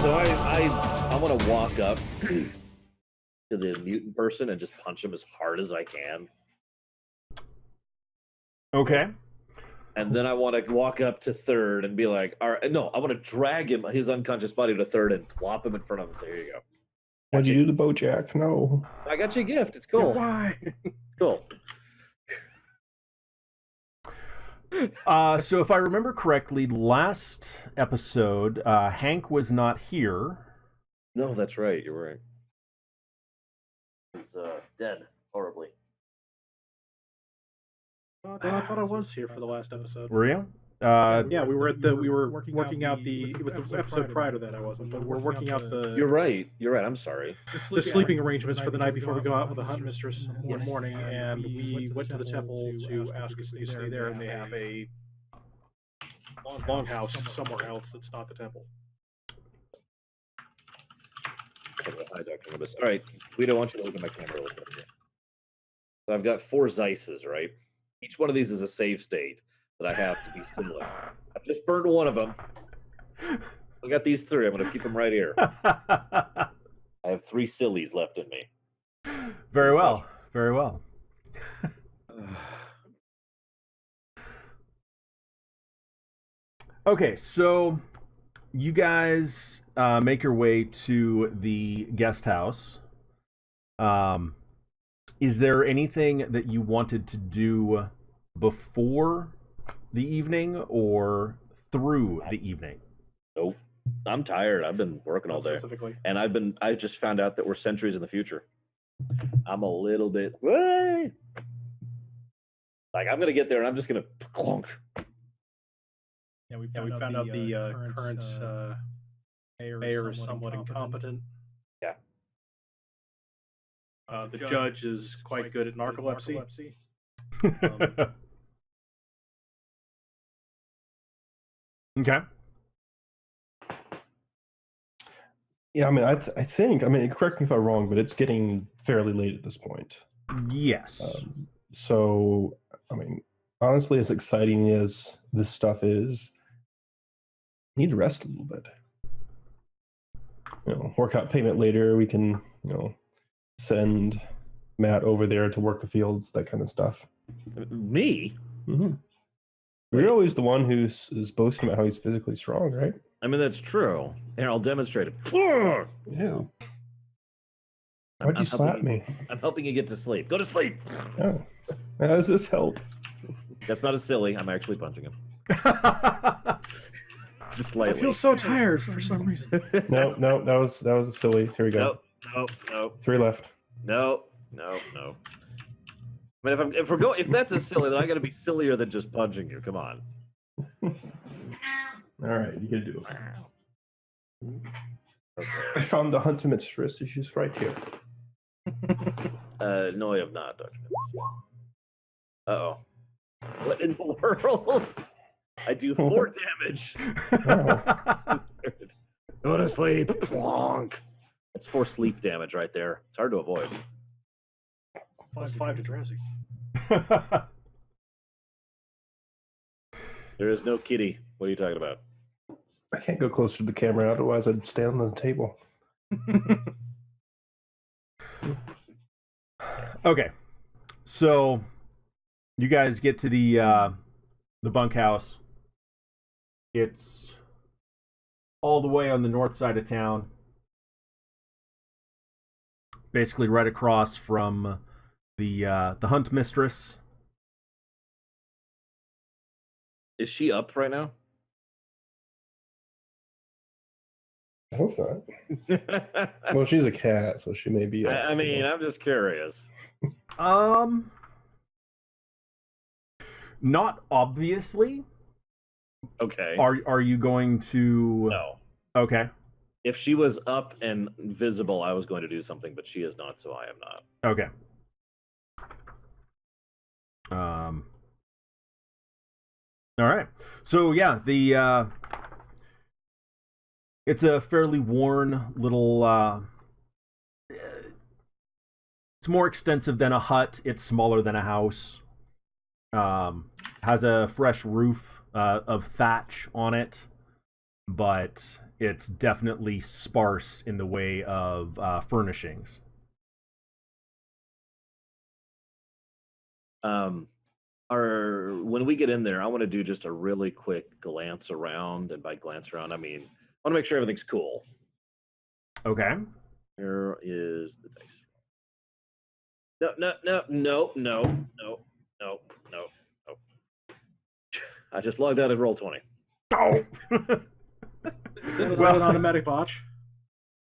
So I want to walk up to the mutant person and just punch him as hard as I can. Okay. And then I want to walk up to third and be like, all right, no, I want to drag his unconscious body to third and plop him in front of him and say, here you go. What'd you do to Bojack? No. I got you a gift. It's cool. Why? Cool. So if I remember correctly, last episode, Hank was not here. No, that's right. You're right. He's dead horribly. I thought I was here for the last episode. Were you? Yeah, we were working out the. It was the episode prior to that. I wasn't, but we're working out the. You're right. You're right. I'm sorry. The sleeping arrangements for the night before we go out with the hunt mistress one morning, and we went to the temple to ask if they stay there, and they have a longhouse somewhere else that's not the temple. Hi, Dr. Nimbus. All right, Guido, I want you to look at my camera a little bit here. So I've got 4 Zeises, right? Each one of these is a save state that I have to be similar. I've just burned one of them. I got these 3. I'm going to keep them right here. I have 3 sillies left in me. Very well. Very well. Okay, so you guys make your way to the guest house. Is there anything that you wanted to do before the evening or through the evening? Nope. I'm tired. I've been working all day. And I just found out that we're centuries in the future. I'm a little bit like I'm gonna get there and I'm just gonna clunk. Yeah, we found out the current mayor is somewhat incompetent. Yeah. The judge is quite good at narcolepsy. Okay. Yeah, I mean, I think, I mean, correct me if I'm wrong, but it's getting fairly late at this point. Yes. So, I mean, honestly, as exciting as this stuff is, you need to rest a little bit. You know, work out payment later. We can, you know, send Matt over there to work the fields, that kind of stuff. Me? Mm-hmm. You're always the one who's boasting about how he's physically strong, right? I mean, that's true. And I'll demonstrate it. Yeah. Why'd you slap me? I'm helping you get to sleep. Go to sleep. Oh. How does this help? That's not as silly. I'm actually punching him. Just lightly. I feel so tired for some reason. No, that was a silly. Here we go. No. 3 left. No. I mean, if that's as silly, then I got to be sillier than just punching you. Come on. All right, you can do it. Okay. I found the hunter mistress. She's right here. No, I have not, Dr. Uh-oh. What in the world? I do 4 damage. Oh. Go to sleep. Plonk. That's 4 sleep damage right there. It's hard to avoid. Plus 5 to drowsy. There is no kitty. What are you talking about? I can't go closer to the camera, otherwise I'd stand on the table. Okay, so you guys get to the bunkhouse. It's all the way on the north side of town, basically right across from the hunt mistress. Is she up right now? I hope not. Well, she's a cat, so she may be. I mean, I'm just curious. Not obviously. Okay. Are you going to? No. Okay. If she was up and visible, I was going to do something, but she is not, so I am not. Okay. All right. So yeah, it's a fairly worn little. It's more extensive than a hut. It's smaller than a house. Has a fresh roof of thatch on it, but it's definitely sparse in the way of furnishings. When we get in there, I want to do just a really quick glance around, and by glance around, I mean I want to make sure everything's cool. Okay. Here is the dice. No. I just logged out at Roll20. Oh. Is that an automatic botch?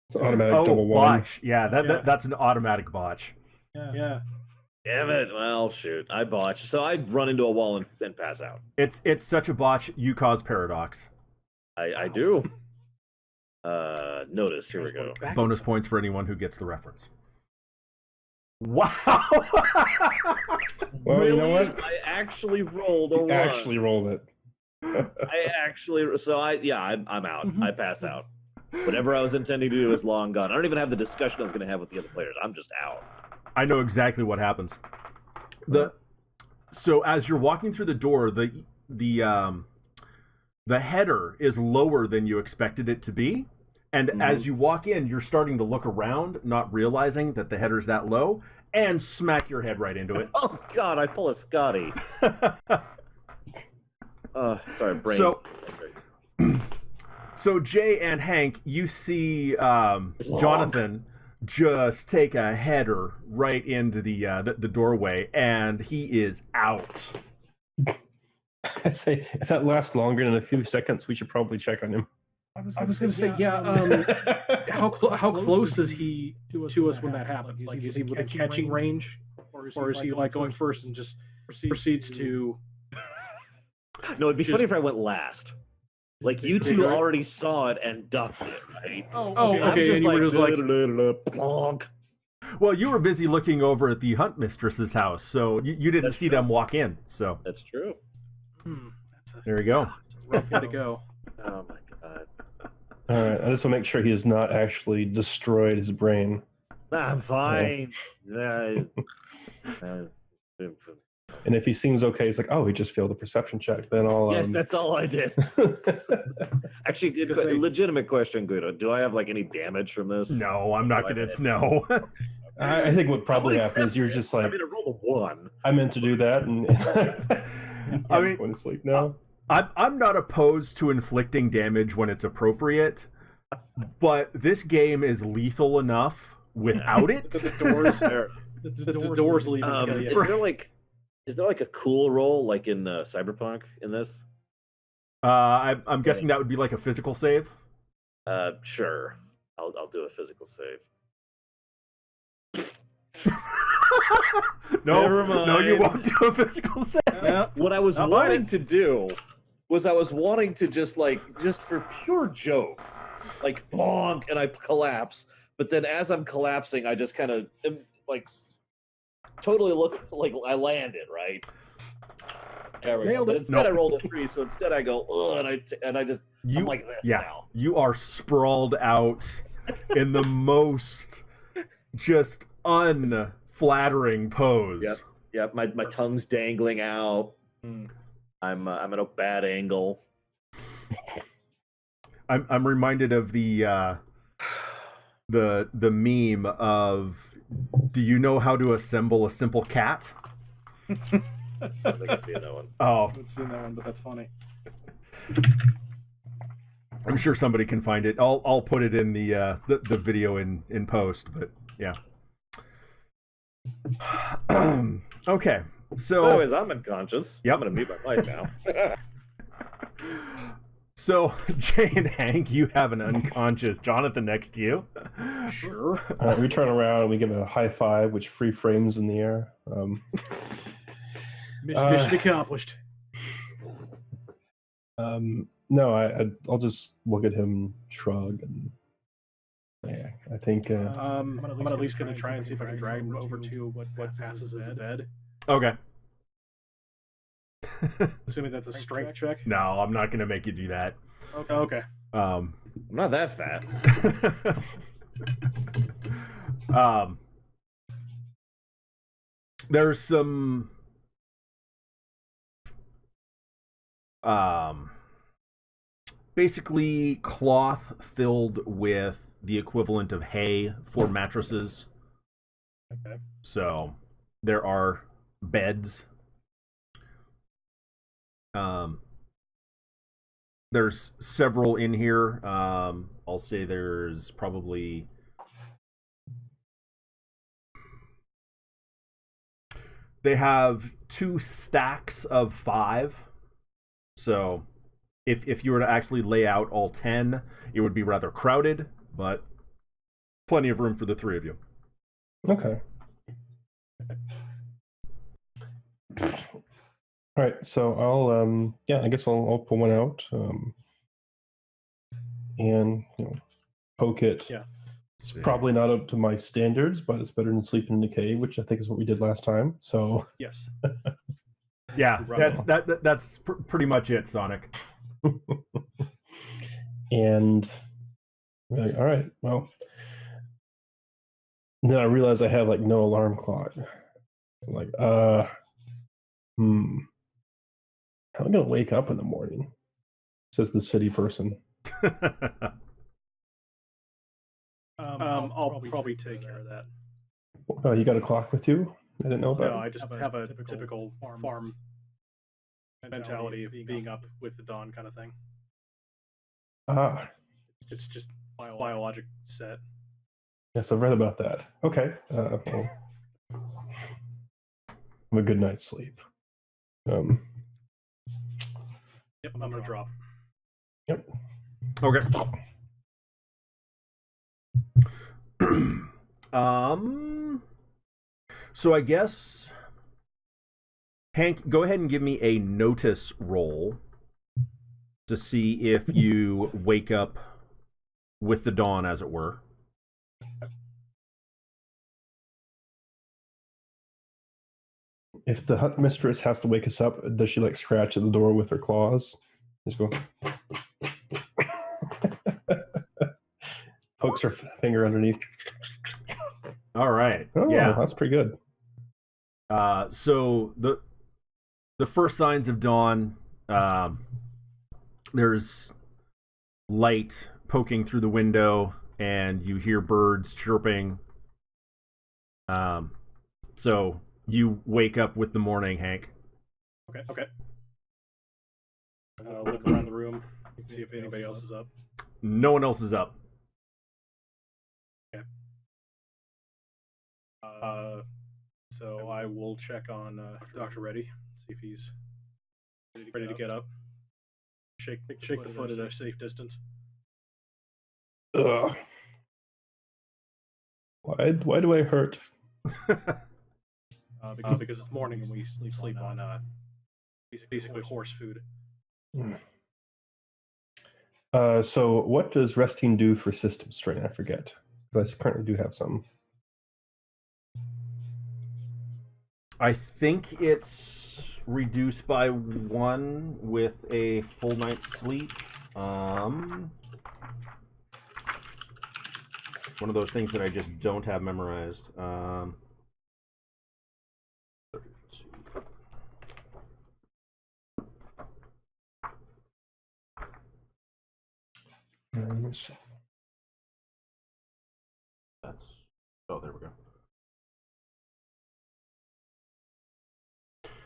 It's an automatic double one. botch. Yeah, that's an automatic botch. Yeah. Damn it. Well, shoot. I botched. So I run into a wall and pass out. It's such a botch, you cause paradox. I do. Notice. Here we go. Bonus points for anyone who gets the reference. Wow. Well, Really? you know what? I actually rolled a You one. actually rolled it. I'm out. I pass out. Whatever I was intending to do is long gone. I don't even have the discussion I was going to have with the other players. I'm just out. I know exactly what happens. So as you're walking through the door, the header is lower than you expected it to be. And as you walk in, you're starting to look around, not realizing that the header's that low, and smack your head right into it. Oh, God, I pull a Scotty. Sorry, brain. So Jay and Hank, you see Jonathan just take a header right into the doorway, and he is out. I say, if that lasts longer than a few seconds, we should probably check on him. I was going to say, how close is he to us when that happens? Like, is he within catching range, or is he like going first and just proceeds to? No, it'd be funny if I went last. Like, you two already saw it and ducked it, right? Okay. I'm just And you were just like, plonk. Well, you were busy looking over at the hunt mistress's house, so you didn't see them walk in. So That's true. there you go. rough way to go. Oh my God. All right, I just want to make sure he has not actually destroyed his brain. I'm fine. And if he seems okay, he's like, oh, he just failed the perception check. Then I'll. Yes, that's all I did. Actually, legitimate question, Guido. Do I have like any damage from this? No, I'm not gonna. No. I think what probably would happened is you're accept just it. like, I mean, I rolled a 1. I meant to do that, and I mean, going to sleep now. I'm not opposed to inflicting damage when it's appropriate, but this game is lethal enough without it. The doors leave. Is there like a cool roll like in Cyberpunk in this? I'm guessing that would be like a physical save. Sure. I'll do a physical save. Never mind. No, you won't do a physical save. What I was wanting to do was just for pure joke, like bonk, and I collapse. But then as I'm collapsing, I just kind of like totally look like I landed right. There we go. But instead I rolled a 3, so instead I go ugh, and I'm like this now. You are sprawled out in the most just unflattering pose. Yep. My tongue's dangling out. I'm at a bad angle. I'm reminded of the meme of, do you know how to assemble a simple cat? I think I've seen that one. Oh, I haven't seen that one, but that's funny. I'm sure somebody can find it. I'll put it in the video in post. But yeah. Okay, so anyways, I'm unconscious. Yep. I'm gonna mute my mic now. So Jay and Hank, you have an unconscious Jonathan next to you. Sure. We turn around and we give a high five, which free frames in the air. Mission accomplished. No, I'll just look at him, shrug, and yeah, I think. I'm at least gonna try and see if I can drag him over to what passes as a bed. Okay. Assuming that's a strength check. No, I'm not gonna make you do that. Okay. I'm not that fat. There's some basically cloth filled with the equivalent of hay for mattresses. Okay. So there are beds. There's several in here. I'll say there's probably they have 2 stacks of 5. So if you were to actually lay out all 10, it would be rather crowded, but plenty of room for the 3 of you. Okay. All right, so I'll I guess I'll pull one out and poke it. Yeah. It's probably not up to my standards, but it's better than sleeping in the cave, which I think is what we did last time. So Yes. Yeah, that's pretty much it, Sonic. And I'm like, all right, well. And then I realized I have like no alarm clock. I'm like, how am I gonna wake up in the morning? Says the city person. I'll probably take care of that. Oh, you got a clock with you? I didn't know about No, it. I just have a typical farm mentality of being up with the dawn kind of thing. Ah, It's just biologic set. yes, I've read about that. Okay. Well, have a good night's sleep. Yep, I'm gonna drop. Yep. Okay. So I guess Hank, go ahead and give me a notice roll to see if you wake up with the dawn, as it were. If the hut mistress has to wake us up, does she like scratch at the door with her claws? Just go. Pokes her finger underneath. All right. Oh, yeah. That's pretty good. So the first signs of dawn, there's light poking through the window, and you hear birds chirping. So you wake up with the morning, Hank. Okay. Look around the room, see if anybody else is up. No one else is up. Okay. So I will check on Dr. Reddy, see if he's ready to get up. Shake the foot at a safe distance. Ugh. Why do I hurt? Because it's morning and we sleep on basically horse food. So what does resting do for system strain? I forget. Because I currently do have some. I think it's reduced by 1 with a full night's sleep. One of those things that I just don't have memorized. Let's see. Oh, there we go.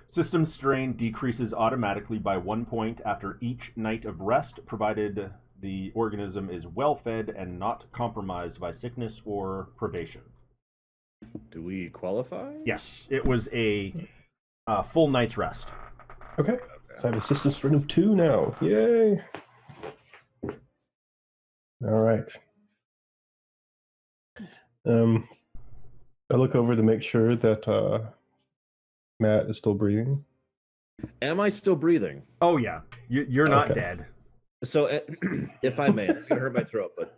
System strain decreases automatically by 1 point after each night of rest, provided the organism is well fed and not compromised by sickness or privation. Do we qualify? Yes, it was a full night's rest. Okay. So I have a system strain of 2 now. Yay! All right. I look over to make sure that Matt is still breathing. Am I still breathing? Oh yeah, you're not Okay. dead. So, if I may, it's gonna hurt my throat, but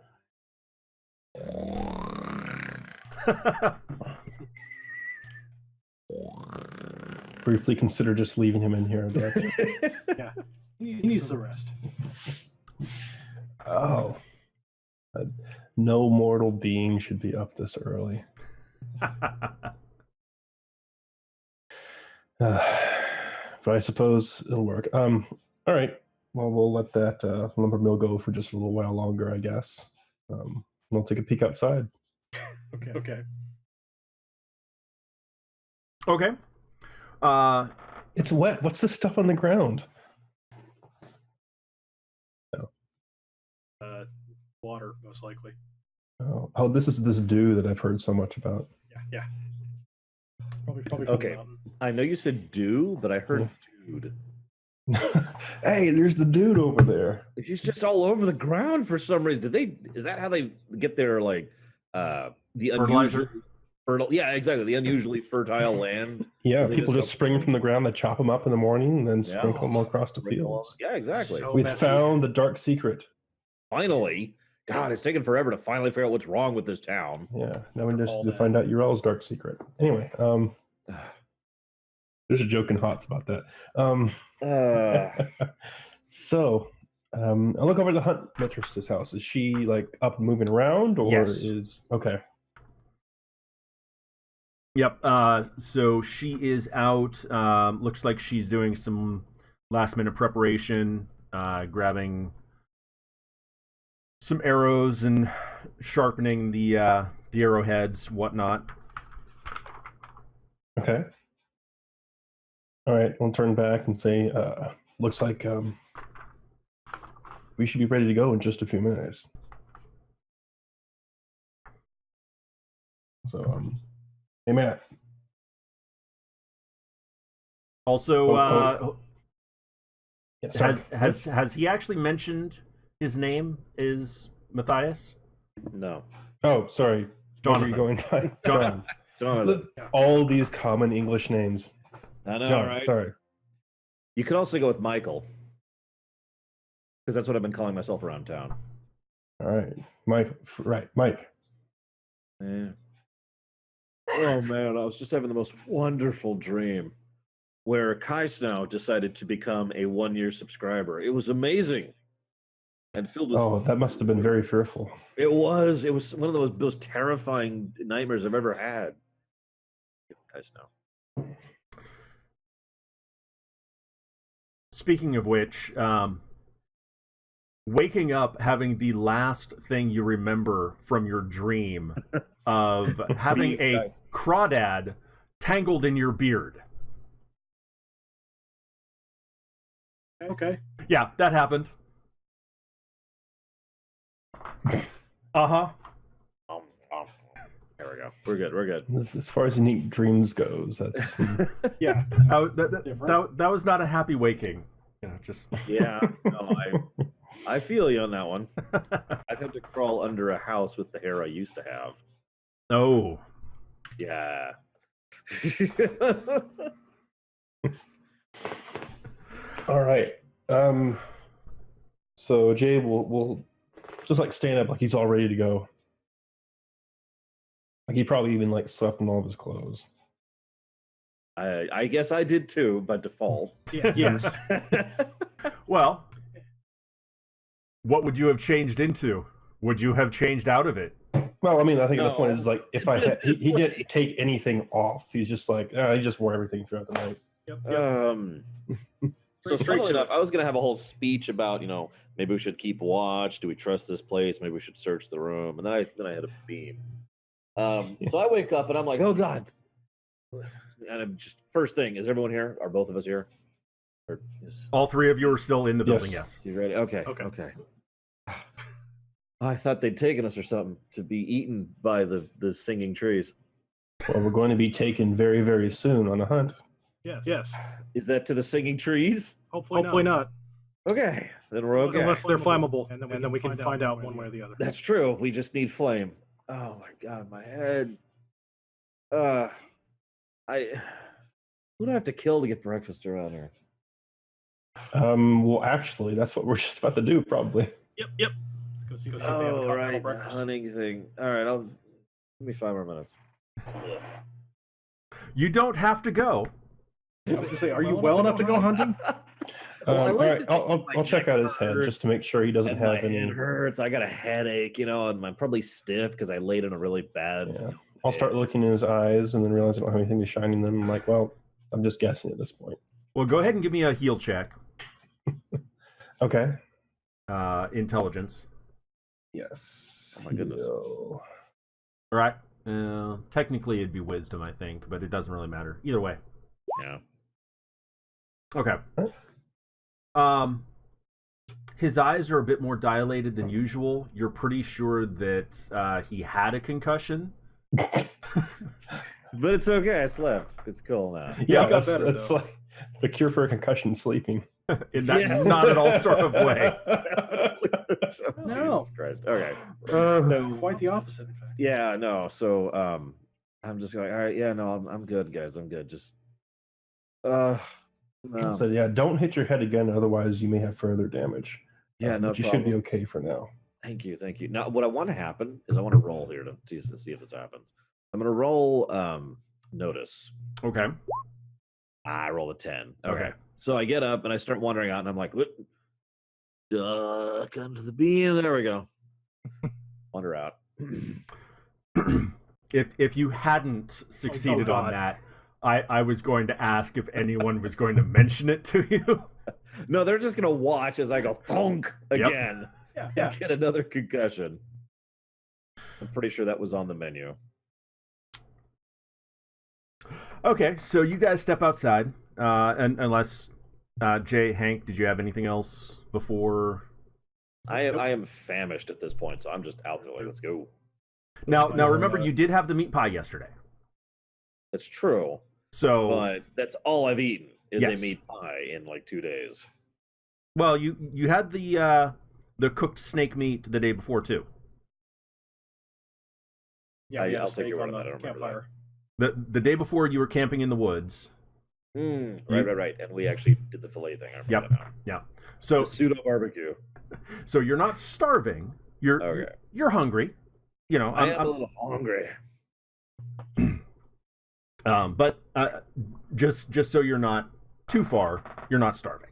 Briefly consider just leaving him in here. But Yeah, he needs the rest. oh, no mortal being should be up this early. But I suppose it'll work. All right. Well, we'll let that lumber mill go for just a little while longer, I guess. We'll take a peek outside. Okay. Okay. It's wet. What's this stuff on the ground? Water, most likely. Oh, this is this dew that I've heard so much about. Yeah. Probably from Okay. the mountain. I know you said do, but I heard dude. Hey, there's the dude over there. He's just all over the ground for some reason. Is that how they get their like the Fertilizer? fertile? Yeah, exactly. The unusually fertile land. Yeah, They people just just go- spring from the ground. They chop them up in the morning and then Yeah. sprinkle them all across the Sprinkle fields. Yeah, exactly. So We messy. found the dark secret. Finally, God, it's taken forever to finally figure out what's wrong with this town. Yeah, now we just All need to that. find out Urel's dark secret. Anyway, there's a joke in Hots about that. So, I look over at the hunt mistress's house. Is she like up and moving around, or Yes. is okay? Yep. So she is out. Looks like she's doing some last minute preparation, grabbing some arrows and sharpening the arrowheads, whatnot. Okay. All right, we'll turn back and say, looks like we should be ready to go in just a few minutes. So, hey, Matt. Also, Yeah, sorry. has he actually mentioned his name is Matthias? No, Oh, sorry. What were you Jonathan. going by? John. Jonathan. All these common English names. I know, John, right? sorry. You could also go with Michael, because that's what I've been calling myself around town. All right, Mike. Right, Mike. Yeah. Oh man, I was just having the most wonderful dream where Kai Snow decided to become a 1-year subscriber. It was amazing and filled with. Oh, that must have been very fearful. It was. It was one of the most terrifying nightmares I've ever had. Kai Snow. Speaking of which, waking up having the last thing you remember from your dream of having a crawdad tangled in your beard. Okay. Yeah, that happened. Uh-huh. There we go. We're good. We're good. As far as unique dreams goes, that's Yeah. That was not a happy waking. You know, just Yeah. No, I feel you on that one. I've had to crawl under a house with the hair I used to have. oh. Yeah. all right. So Jay will just like stand up like he's all ready to go. Like he probably even like slept in all of his clothes. I guess I did too, by default. Yes. Well, what would you have changed into? Would you have changed out of it? Well, I mean, I think the No. point is like if I had, he didn't take anything off. He's just like he just wore everything throughout the night. Yep. So Straight funnily to enough, I was gonna have a whole speech about, maybe we should keep watch. Do we trust this place? Maybe we should search the room. And then I had a beam. So I wake up and I'm like, oh God. And I'm just first thing, is everyone here? Are both of us here? Or is All three of you are still in the building, Yes. yes. you ready? Okay. Okay. I thought they'd taken us or something to be eaten by the singing trees. Well, we're going to be taken very, very soon on a hunt. Yes. Is that to the singing trees? Hopefully not. Okay, then we're okay. Unless they're flammable, and then we can find out one way or the other. That's true. We just need flame. Oh my God, my head. Who do I have to kill to get breakfast around here? Well, actually, that's what we're just about to do, probably. Yep. Let's go see if they have a Oh continental right, the breakfast. hunting thing. All right, give me 5 more minutes. You don't have to go. I was gonna say, are you well enough to go hunting? Well, I all like right, to I'll think my check neck out his head hurts just to make sure he doesn't And my have any. head hurts. I got a headache, and I'm probably stiff because I laid in a really bad. Yeah. I'll start looking in his eyes and then realize I don't have anything to shine in them. I'm like, well, I'm just guessing at this point. Well, go ahead and give me a heal check. Okay. Intelligence. Yes. Oh my goodness. Yo. All right. Technically, it'd be wisdom, I think, but it doesn't really matter. Either way. Yeah. Okay. His eyes are a bit more dilated than usual. You're pretty sure that he had a concussion. But it's okay. I slept. It's cool now. Yeah, got that's better, it's though. like the cure for a concussion: sleeping. In that Yes. not at all sort of way. No. Jesus Christ. Okay. It's quite the opposite, in fact. Yeah, no. So I'm just like, all right, yeah, no, I'm good, guys. I'm good. Just no. So yeah, don't hit your head again, otherwise you may have further damage. Yeah, no but you should be problem. okay for now. Thank you, thank you. Now what I want to happen is I want to roll here to see if this happens. I'm gonna roll notice. Okay. I roll a 10. Okay. Okay. So I get up and I start wandering out and I'm like, "What? Duck under the beam." There we go. Wander out. If you hadn't succeeded on God. that, I was going to ask if anyone was going to mention it to you. No, they're just gonna watch as I go thunk Yep. again. Yeah. And get another concussion. I'm pretty sure that was on the menu. Okay, so you guys step outside, and unless Jay, Hank, did you have anything else before? I am famished at this point, so I'm just out there like, let's go. Now So, remember, you did have the meat pie yesterday, That's true, so but that's all I've eaten is a Yes. meat pie in like 2 days. well, you had the cooked snake meat the day before too. Yeah, we had I'll a take your steak word on on that. I the don't remember campfire. The day before you were camping in the woods. Right. And we actually did the fillet thing. I remember Yep. that now. Yeah. So The pseudo barbecue. so you're not starving. Okay. You're hungry. You know, I am a little hungry. but just so you're not too far, you're not starving.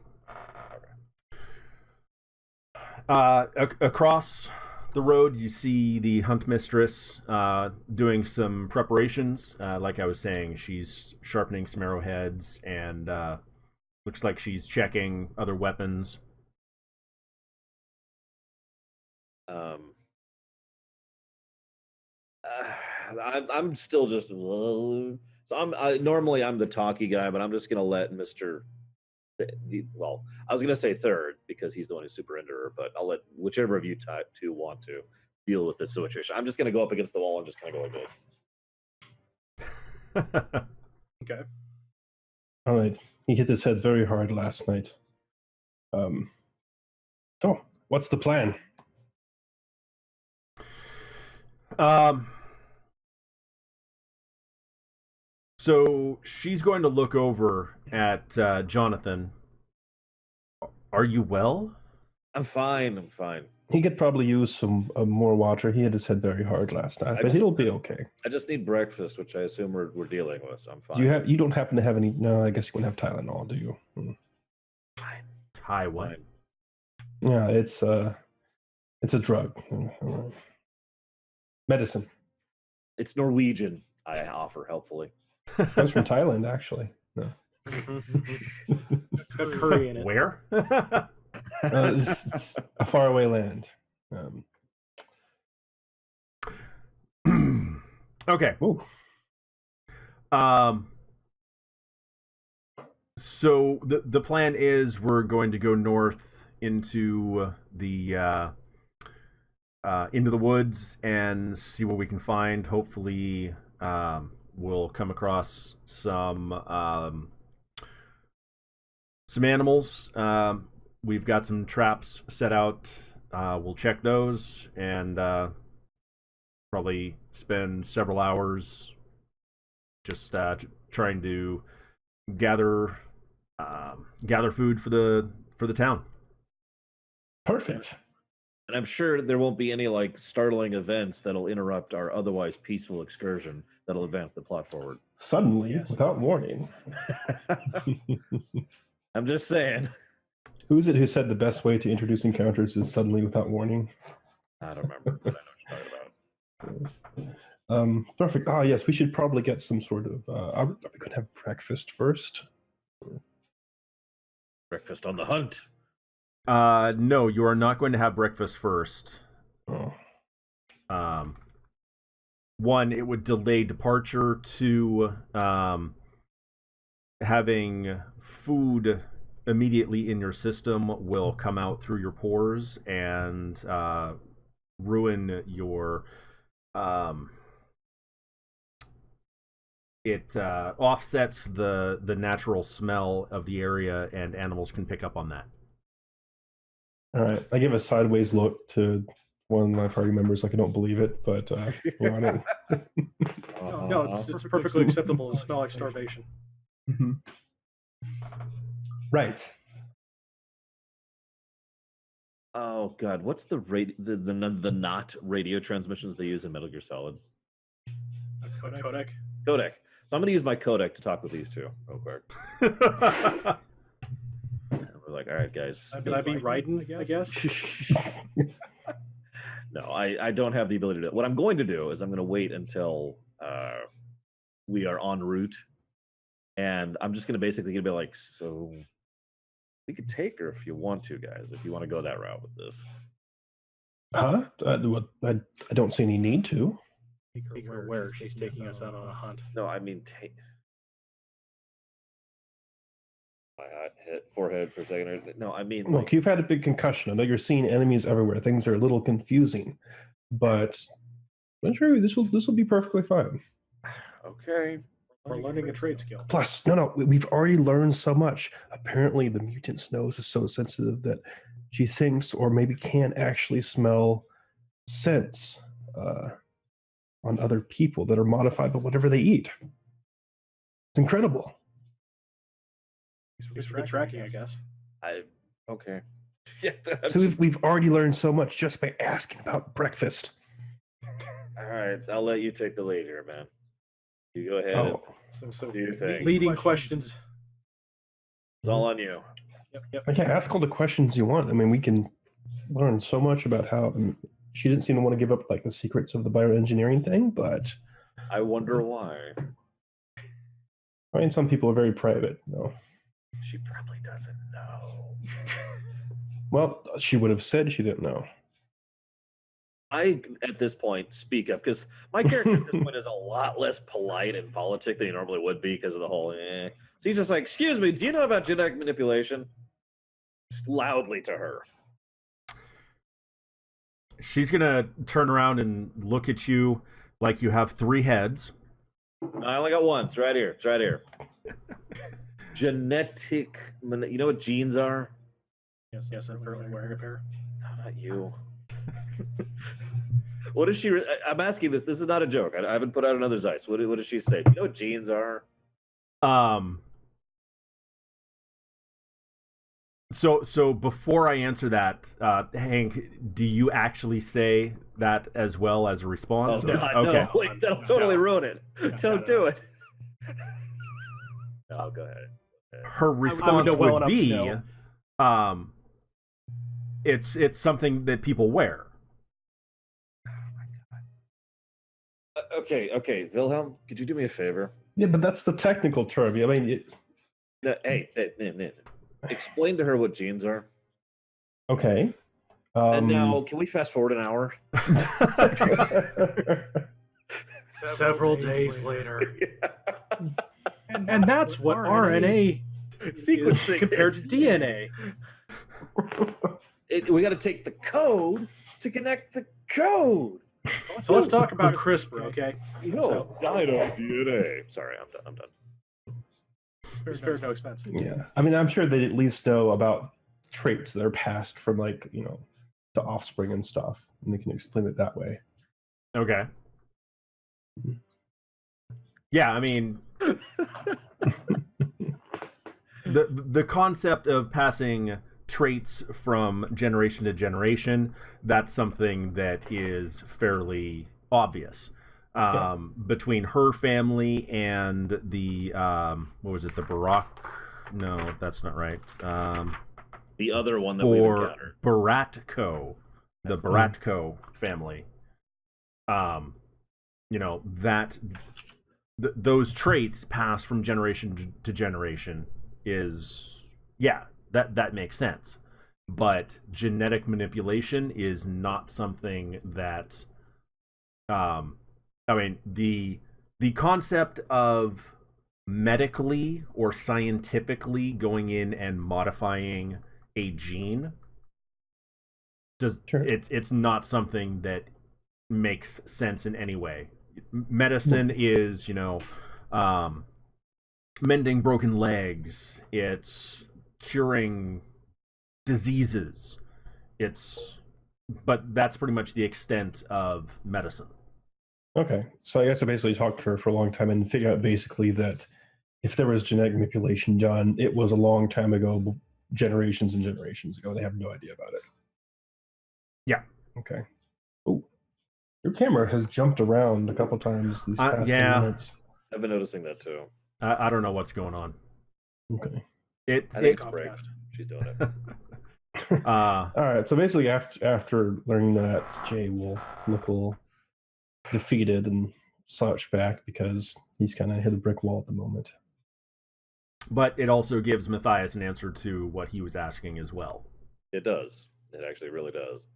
Across the road, you see the hunt mistress doing some preparations. Like I was saying, she's sharpening some arrowheads and looks like she's checking other weapons. I'm still just so normally I'm the talky guy, but I'm just gonna let Mr. Well, I was gonna say third because he's the one who's super into her, but I'll let whichever of you two want to deal with this situation. I'm just gonna go up against the wall and just kind of go like this. Okay. All right. He hit his head very hard last night. So, what's the plan? So she's going to look over at Jonathan. Are you well? I'm fine. He could probably use some more water. He hit his head very hard last night, but he'll be okay. I just need breakfast, which I assume we're dealing with. So I'm fine. You don't happen to have any? No, I guess you wouldn't have Tylenol, do you? Hi, what? Fine. Yeah, it's a drug. Medicine. It's Norwegian. I offer helpfully. Comes from Thailand, actually. No. It's got curry in it. Where? It's a faraway land. Okay. Ooh. So the plan is we're going to go north into the woods and see what we can find. Hopefully, we'll come across some animals. We've got some traps set out. We'll check those and probably spend several hours just trying to gather food for the town. Perfect. And I'm sure there won't be any like startling events that'll interrupt our otherwise peaceful excursion that'll advance the plot forward. Suddenly, Yes. without warning. I'm just saying. Who's it who said the best way to introduce encounters is suddenly without warning? I don't remember, but I know what you're talking about. Perfect. Yes, we should probably get some sort of. Are we going to have breakfast first? Breakfast on the hunt. No, you are not going to have breakfast first. Oh. One, it would delay departure. Two, having food immediately in your system will come out through your pores and ruin your it offsets the natural smell of the area, and animals can pick up on that. All right. I give a sideways look to one of my party members, like I don't believe it, but you know, I don't. No, it's perfectly acceptable to smell like starvation. Mhm. Right. Oh God, what's the not radio transmissions they use in Metal Gear Solid? Codec. Codec. So I'm going to use my codec to talk with these two real quick. And we're like, all right, guys. Could I be Raiden, I guess? No, I don't have the ability to. What I'm going to do is I'm going to wait until we are en route, and I'm just going to basically be like, so we could take her if you want to, guys. If you want to go that route with this. Huh? I don't see any need to. Make her aware she's taking us out on a hunt. No, I mean take. My forehead for a second. No, I mean. Look, you've had a big concussion. I know you're seeing enemies everywhere. Things are a little confusing, but I'm sure this will be perfectly fine. Okay. We're learning a trade skill. Plus, no, we've already learned so much. Apparently, the mutant's nose is so sensitive that she thinks, or maybe can actually smell scents on other people that are modified by whatever they eat. It's incredible. It's for tracking, I guess. Okay. Yeah. So we've already learned so much just by asking about breakfast. All right, I'll let you take the lead here, man. You go ahead. Oh, So Do your thing. leading questions. It's all on you. Yep. yeah, ask all the questions you want. I mean, we can learn so much about how she didn't seem to want to give up like the secrets of the bioengineering thing, but I wonder why. I mean, some people are very private. No. She probably doesn't know. Well, she would have said she didn't know. I, at this point, speak up because my character at this point is a lot less polite and politic than he normally would be because of the whole So he's just like, excuse me, do you know about genetic manipulation? Just loudly to her. She's gonna turn around and look at you like you have 3 heads. No, I only got one. It's right here. It's right here. Genetic. You know what genes are? Yes, I'm currently wearing a pair. No, not you. What does she? I'm asking this. This is not a joke. I haven't put out another Zeiss. What does she say? Do you know what genes are? So before I answer that, Hank, do you actually say that as well as a response? Oh, God, okay. No. Wait, that'll totally ruin it. Don't do it. No, go ahead. Her response know well would enough be, to know. it's something that people wear. Okay, Wilhelm, could you do me a favor? Yeah, but that's the technical term. I mean, No, hey, explain to her what genes are. okay. And now, can we fast forward an hour? Several days later. And that's what RNA Sequencing is compared is. to DNA. We got to take the code to connect the code. So let's talk about CRISPR, okay? Yo, dino DNA. Sorry, I'm done. Spared no expense. Yeah, I mean, I'm sure they at least know about traits that are passed from like to offspring and stuff, and they can explain it that way. Okay. Yeah, I mean, the concept of passing traits from generation to generation, that's something that is fairly obvious. Between her family and the what was it, the Barack? No, that's not right. The other one that we encountered. Baratko, the Baratko family. Those traits pass from generation to generation is that makes sense. but genetic manipulation is not something that I mean, the concept of medically or scientifically going in and modifying a gene Sure. it's not something that makes sense in any way. Medicine is, mending broken legs, it's curing diseases, but that's pretty much the extent of medicine. Okay, so I guess I basically talked to her for a long time and figured out basically that if there was genetic manipulation done, it was a long time ago, generations and generations ago. They have no idea about it. Yeah. Okay. Oh, your camera has jumped around a couple times these past 10 minutes. I've been noticing that too. I don't know what's going on. Okay. I think it's break. She's doing it. All right. So basically, after learning that, Jay will look a little defeated and slouch back because he's kind of hit a brick wall at the moment. But it also gives Matthias an answer to what he was asking as well. It does. It actually really does.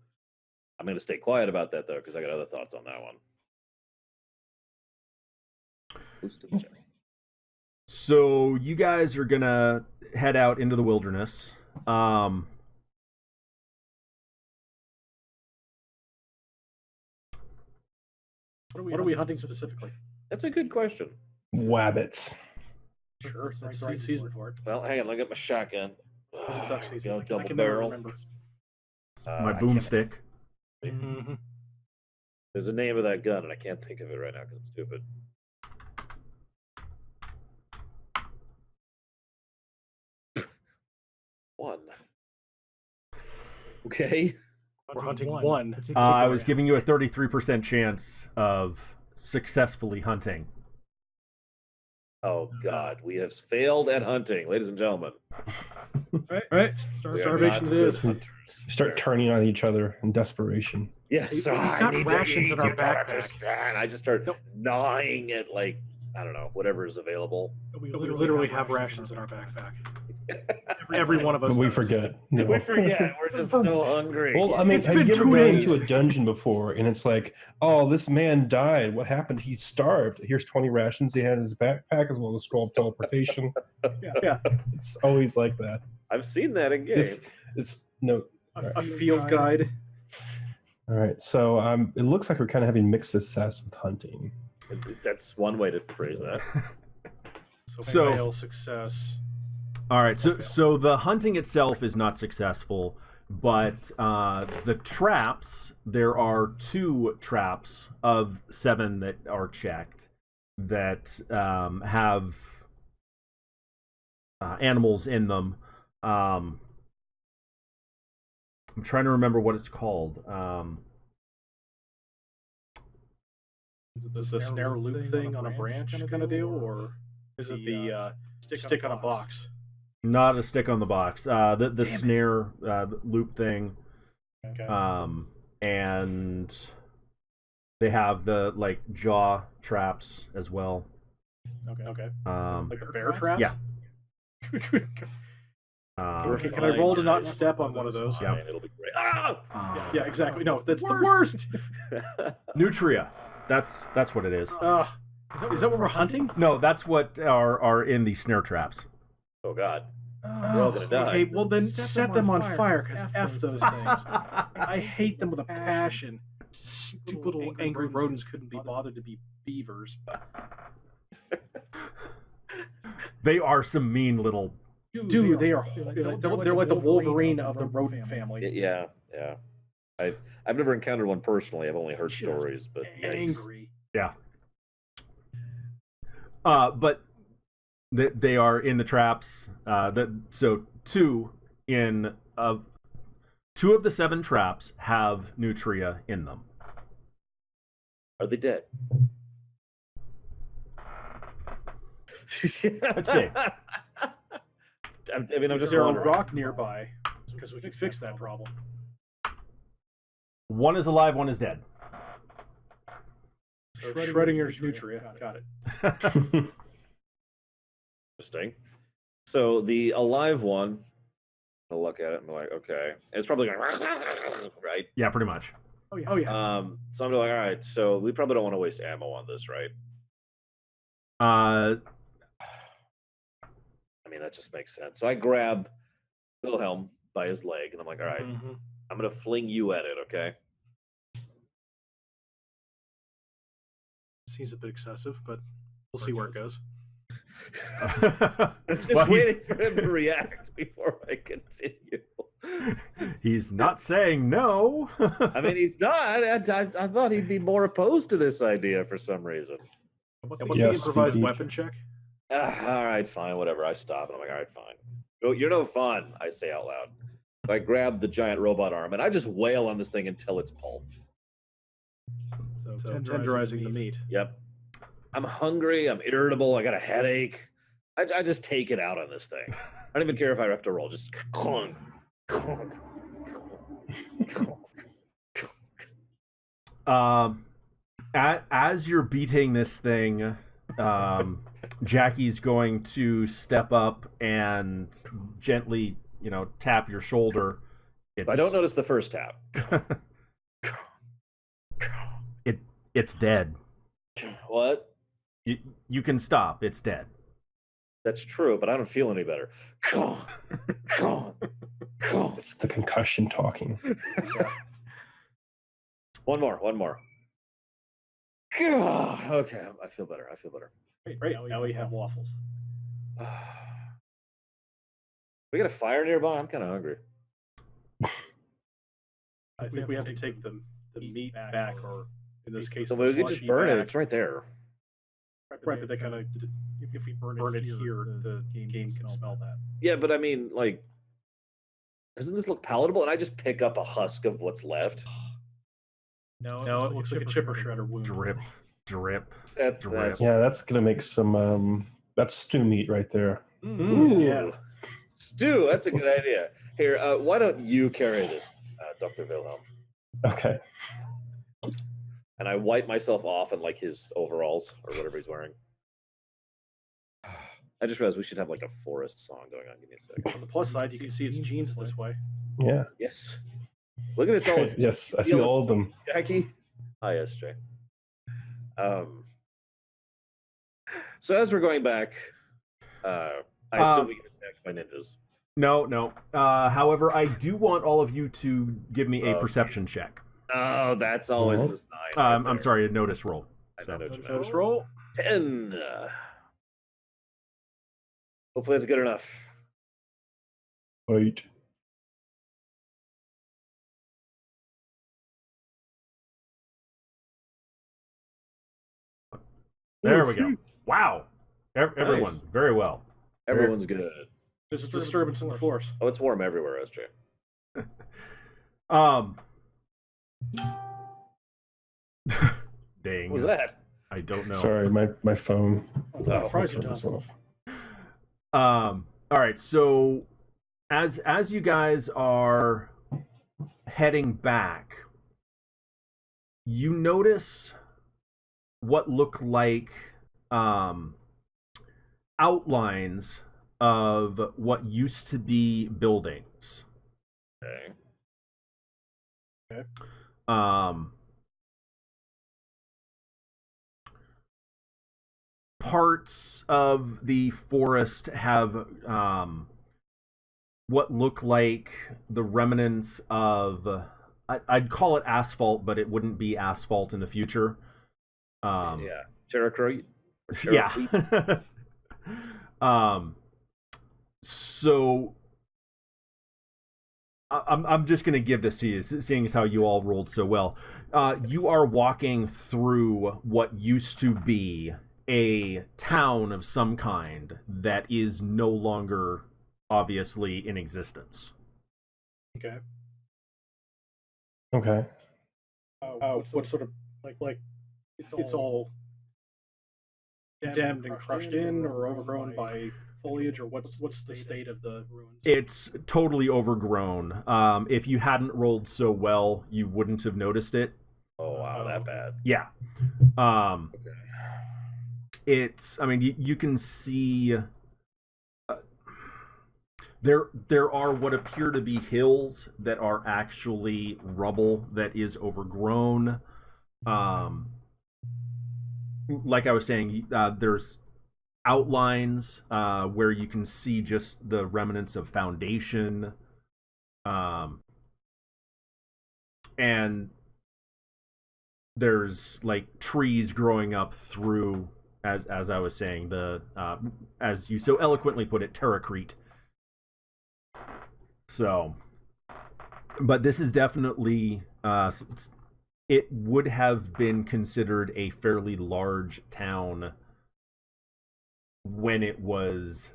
I'm going to stay quiet about that, though, because I got other thoughts on that one. Boost to the chest. So you guys are going to head out into the wilderness. What are we hunting specifically? That's a good question. Wabbits. Sure, it's right season for it. Well, hang on. Let me get my shotgun. It's duck season. I Double can never barrel. remember. My boomstick. Mm-hmm. There's a name of that gun, and I can't think of it right now because I'm stupid. One. Okay. We're hunting one. I was giving you a 33% chance of successfully hunting. Oh, God. We have failed at hunting, ladies and gentlemen. Right. Starvation it is. Start turning on each other in desperation. Yes, We've got rations in our backpack. understand. I just start gnawing at, like, I don't know, whatever is available. We literally have rations in our backpack. Every one of us. But we does. forget. No. We forget. We're just so hungry. Well, I mean, It's have been you ever 2 gone days. into a dungeon before and it's like, oh, this man died. What happened? He starved. Here's 20 rations he had in his backpack as well as scroll of teleportation. Yeah. It's always like that. I've seen that in games. It's no. A field guide. All right. So it looks like we're kind of having mixed success with hunting. That's one way to phrase that. So- fail, success. All right, so the hunting itself is not successful, but the traps, there are 2 traps of 7 that are checked that have animals in them. I'm trying to remember what it's called. Is it the snare loop thing on a branch kind of deal, or is it the stick on a box? Not a stick on the box. The snare loop thing. Okay. And they have the like jaw traps as well. Okay. Like Like the bear traps? Yeah. Okay, can I roll to not step on one of those? Yeah. It'll be great. Ah! Yeah, exactly. No, that's the worst. Nutria. That's what it is. Is that what we're hunting? No, that's what are in the snare traps. Oh, God. We're all gonna die. Okay, well then set them on fire, because F those things. I hate them with a passion. Stupid little angry rodents couldn't be bothered to be beavers. They are some mean little. Dude, they're like the Wolverine of the rodent family. Yeah. I've never encountered one personally. I've only heard stories, but yikes. Angry. Yeah. But they are in the traps. So 2 of the 7 traps have nutria in them. Are they dead? Let's see. I'm Is just there a wondering. rock nearby? Because we could fix that problem. 1 is alive, 1 is dead. So Schrodinger's nutria. Got it. Interesting. So the alive one I'll look at it and be like, okay. And it's probably going, right? Yeah, pretty much. Oh yeah. So I'm like, all right, so we probably don't want to waste ammo on this, right? Uh, I mean, that just makes sense. So I grab Wilhelm by his leg, and I'm like, all right, Mhm. I'm going to fling you at it, okay? Seems a bit excessive, but we'll see where it goes. I'm just Well, waiting for him to react before I continue. he's not saying no. I mean, he's not. I thought he'd be more opposed to this idea for some reason. What's Yes, the improvised indeed. weapon check? All right, fine, whatever. I stop, and I'm like, all right, fine. You're no fun, I say out loud. So I grab the giant robot arm, and I just wail on this thing until it's pulp. So tenderizing the meat. Yep. I'm hungry. I'm irritable. I got a headache. I just take it out on this thing. I don't even care if I have to roll. Just clunk, clunk, clunk. As you're beating this thing, Jackie's going to step up and gently, tap your shoulder. I don't notice the first tap. It's dead. What? You can stop. It's dead. That's true, but I don't feel any better. It's the concussion talking. One more. Okay, I feel better. Right, now we have waffles. We got a fire nearby. I'm kind of hungry. I think we have to take the meat back, or in this case, So the we could slushy just burn it. back. It's right there. Right, but they kind of, if we burn it here, the game can smell that. Yeah, but I mean, like, doesn't this look palatable? And I just pick up a husk of what's left. No, it looks like a chipper shredder wound. Drip. That's Yeah, that's gonna make some. That's stew meat right there. Ooh. Yeah. Stew, that's a good idea. Here, why don't you carry this, Dr. Wilhelm? Okay. And I wipe myself off in like his overalls or whatever he's wearing. I just realized we should have like a forest song going on. Give me a second. On the plus side, you can see its jeans this way. Yeah. Yes. Look at its all. Yes, I see all of them. Jackie. Hi, yes, Jay. So as we're going back, I assume we get attacked by ninjas. No. However, I do want all of you to give me a perception geez. check. Oh, that's always the sign. right I'm there. sorry, a notice roll. I So. know what you meant. Notice roll. 10. Hopefully that's good enough. Wait. There we go. Wow. Everyone, Nice. very well. Everyone's good. There's a disturbance in the force. Oh, it's warm everywhere, SJ. Dang. What was that? I don't know. Sorry, my phone. Oh, fries are Turn this done. off. All right, so as you guys are heading back, you notice what look like outlines of what used to be buildings. Okay. Parts of the forest have what look like the remnants of I'd call it asphalt, but it wouldn't be asphalt in the future. Yeah. Terracrete? Yeah. So I'm just gonna give this to you, seeing as how you all rolled so well. You are walking through what used to be a town of some kind that is no longer obviously in existence. Okay. Okay. What sort of like it's all dammed and crushed in or overgrown by foliage, or what's the state of the ruins? It's totally overgrown. If you hadn't rolled so well, you wouldn't have noticed it. Oh, wow, that bad. Yeah. Okay. It's, I mean, you can see There are what appear to be hills that are actually rubble that is overgrown. Like I was saying, there's outlines where you can see just the remnants of foundation, and there's like trees growing up through, as I was saying, the as you so eloquently put it, terracrete. So, but this is definitely it would have been considered a fairly large town when it was,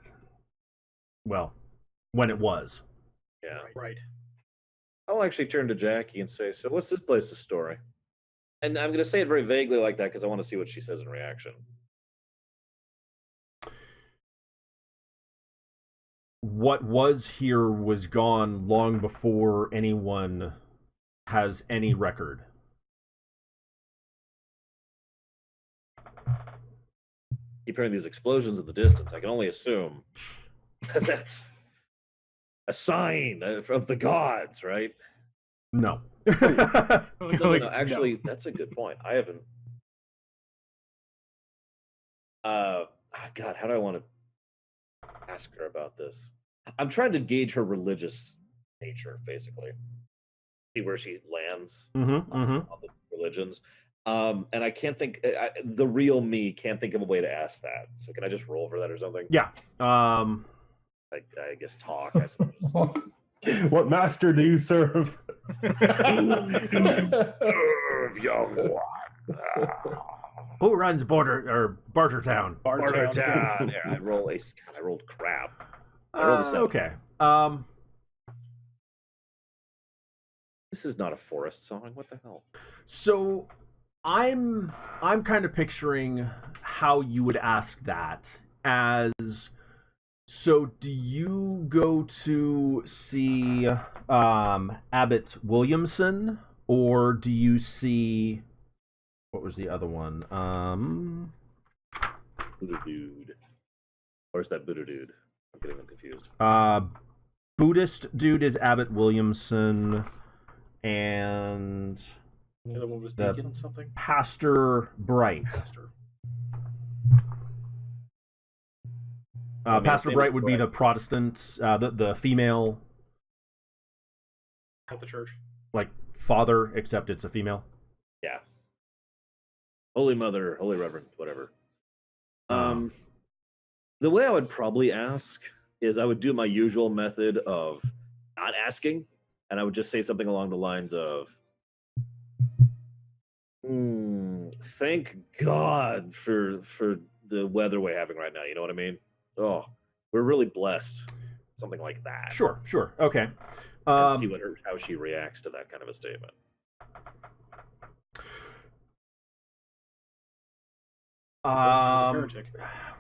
well, when it was. Yeah. Right. I'll actually turn to Jackie and say, so what's this place's story? And I'm going to say it very vaguely like that because I want to see what she says in reaction. What was here was gone long before anyone has any record. Keep hearing these explosions in the distance. I can only assume that that's a sign of the gods, right? No. No, actually, that's a good point. I haven't. God, how do I want to ask her about this? I'm trying to gauge her religious nature, basically. See where she lands on the religions. And I can't think. The real me can't think of a way to ask that. So can I just roll for that or something? Yeah. I guess talk. I suppose. What master do you serve? Serve, young one. Who runs Bartertown? Bartertown. Yeah, I rolled crap. I rolled a 7. Okay. This is not a forest song. What the hell? So I'm kind of picturing how you would ask that as, so do you go to see Abbot Williamson, or do you see, what was the other one? Buddha dude. Or is that Buddha dude? I'm getting them confused. Buddhist dude is Abbot Williamson, and The other one was That's- Deacon something. Pastor Bright. Pastor. Pastor his name Bright is would be the Protestant, the female, At the church. like, father, except it's a female. Yeah. Holy Mother, Holy Reverend, whatever. The way I would probably ask is I would do my usual method of not asking, and I would just say something along the lines of, thank God for the weather we're having right now. You know what I mean? Oh, we're really blessed. Something like that. Sure, okay. And see how she reacts to that kind of a statement. She was a heretic.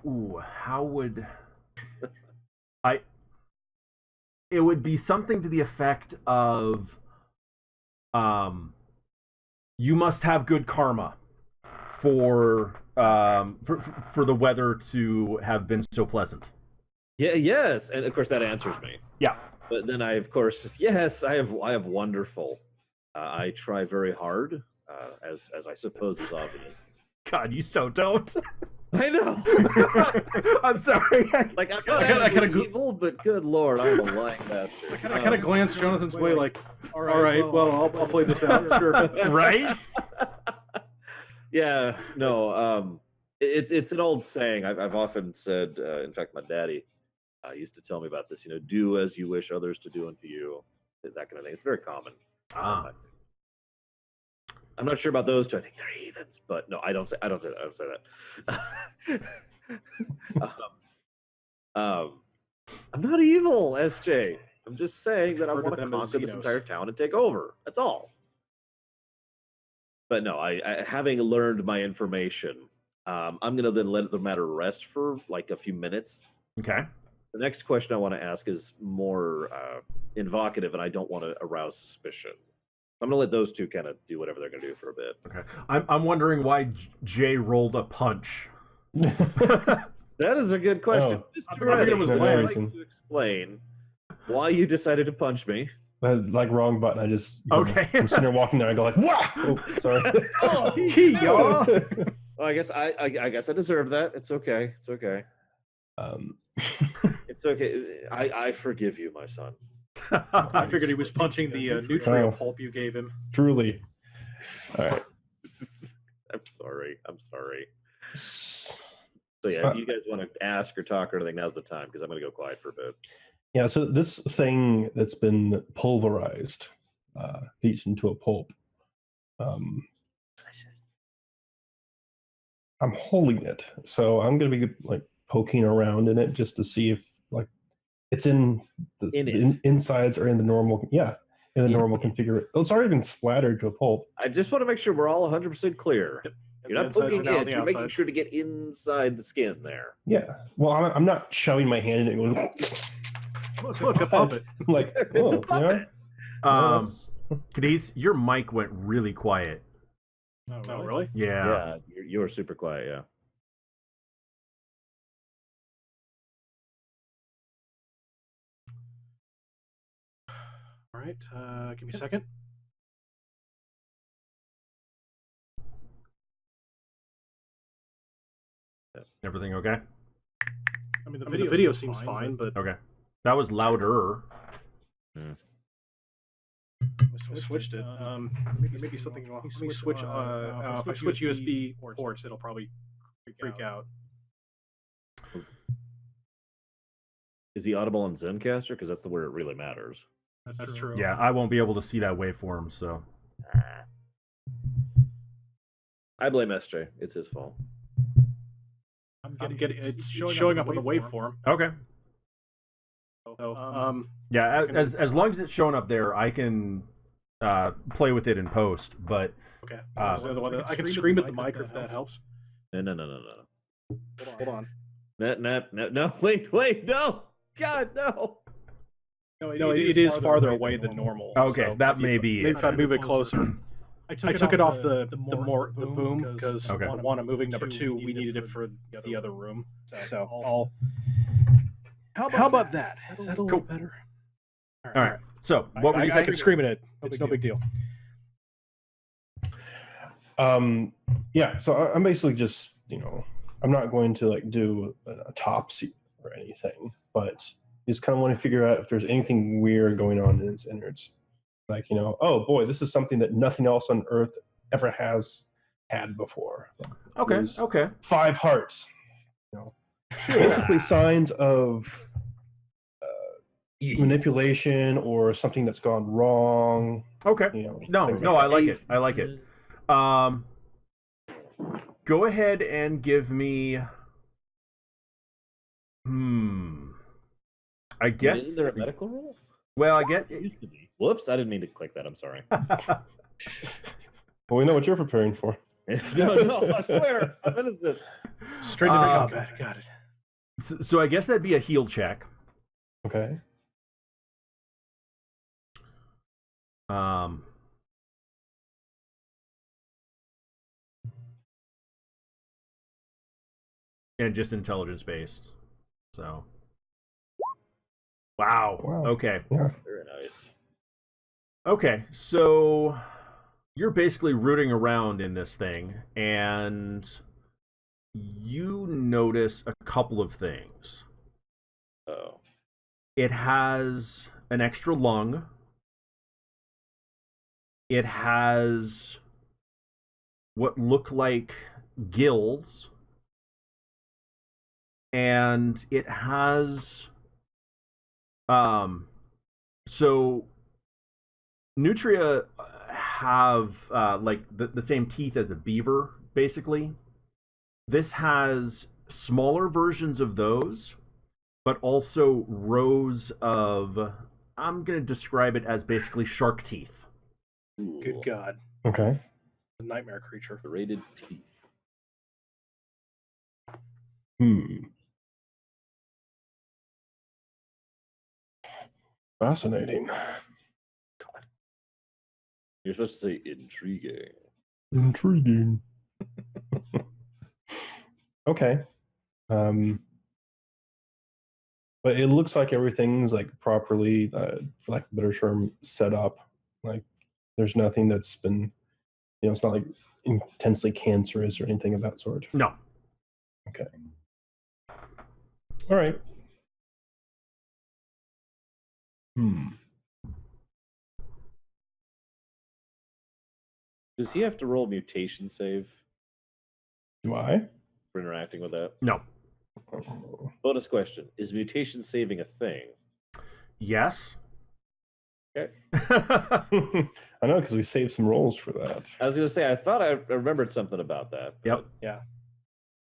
Ooh, how would it would be something to the effect of, you must have good karma for the weather to have been so pleasant. Yeah, yes, and of course that answers me. Yeah. But then I, of course, just yes, I have wonderful. I try very hard, as I suppose is obvious. God, you so don't. I know. I'm sorry. Like I'm I not kinda actually evil, but good lord, I'm a lying bastard. I kind of glanced Jonathan's way, like, all right, well, I'll play this out. Sure. Right? Yeah, no. It's an old saying. I've often said. In fact, my daddy used to tell me about this. You know, do as you wish others to do unto you. That kind of thing. It's very common. I'm not sure about those two. I think they're heathens, but no, I don't say that. I'm not evil, SJ. I'm just saying that I Refer to want to them as conquer this Xenos. entire town and take over. That's all. But no, I having learned my information, I'm gonna then let the matter rest for like a few minutes. Okay. The next question I want to ask is more invocative, and I don't want to arouse suspicion. I'm gonna let those two kind of do whatever they're gonna do for a bit. Okay. I'm wondering why Jay rolled a punch. That is a good question. Oh, Just I figured it was I'd Larry. like to explain why you decided to punch me. Like wrong button. I just Okay. I'm sitting there walking there. I go like, "Wow!" Oh, sorry. Oh, Y'all. Well, I guess I guess I deserve that. It's okay. It's okay. um, It's okay. I forgive you, my son. I figured he was punching the nutria Oh. pulp you gave him. truly. All right. I'm sorry. I'm sorry. So, So yeah, if you guys want to ask or talk or anything, now's the time because I'm going to go quiet for a bit. yeah. So this thing that's been pulverized, beaten into a pulp. I'm holding it, so I'm going to be like poking around in it just to see if like it's in the insides or in the normal. Yeah. In the normal configuration. It's already been splattered to a pulp. I just want to make sure we're all 100% clear. You're not Insides poking and out it. the You're making outsides. sure to get inside the skin there. Yeah. Well, I'm not shoving my hand in it and going, Look, a puppet. like, It's a oh, puppet. Cadiz, your mic went really quiet. Oh, really? Yeah. Yeah, you're super quiet. Yeah. All right, give me a second. Everything okay? I mean, the video seems fine, but Okay. That was louder. I switched it. Maybe something wrong. Let me switch. If I switch USB ports, it'll probably freak out. Is he audible on Zencaster? Because that's where it really matters. That's true. Yeah, I won't be able to see that waveform, so. I blame SJ. It's his fault. I'm getting it's showing up on the waveform. Okay. So, Yeah, as long as it's showing up there, I can play with it in post, but okay. I can scream at the mic if that helps. No. Hold on. No. Wait, no. God, no. No, it is farther away than normal. Okay, so that may be maybe it. if I move it closer. I took it off the boom because Okay. number one, I'm moving. Number two, we needed it for the other room. So I'll. How about that? Is that a little better? All right. So, what were you I saying? can scream at it. It's no big deal. Yeah. So I'm basically just, I'm not going to like do an autopsy or anything, but just kind of want to figure out if there's anything weird going on in its innards. Like, oh boy, this is something that nothing else on Earth ever has had before. Okay. There's Okay. 5 hearts. Basically signs of manipulation or something that's gone wrong. Okay. No, things no, like I like it. I like it. Go ahead and give me. I guess. Isn't there a medical rule? Well, I get. It used to be. Whoops, I didn't mean to click that. I'm sorry. Well, we know what you're preparing for. No, I swear, I'm innocent. Straight into combat. Got it. So I guess that'd be a heal check. Okay. And just intelligence based. So. Wow. Okay. Yeah. Very nice. Okay, so you're basically rooting around in this thing, and you notice a couple of things. Oh. It has an extra lung. It has what look like gills. And it has so nutria have like the same teeth as a beaver, basically. This has smaller versions of those, but also rows of, I'm going to describe it as basically shark teeth. Cool. Good God. Okay. The nightmare creature. Serrated teeth. Fascinating. God. You're supposed to say intriguing. Intriguing. Okay. But it looks like everything's like properly, for lack of a better term, set up. Like there's nothing that's been, it's not like intensely cancerous or anything of that sort. No. Okay. All right. Does he have to roll mutation save Do I? for interacting with that? No. Bonus question: is mutation saving a thing? Yes. Okay. I know, because we saved some rolls for that. I was going to say, I thought I remembered something about that. Yep. Yeah.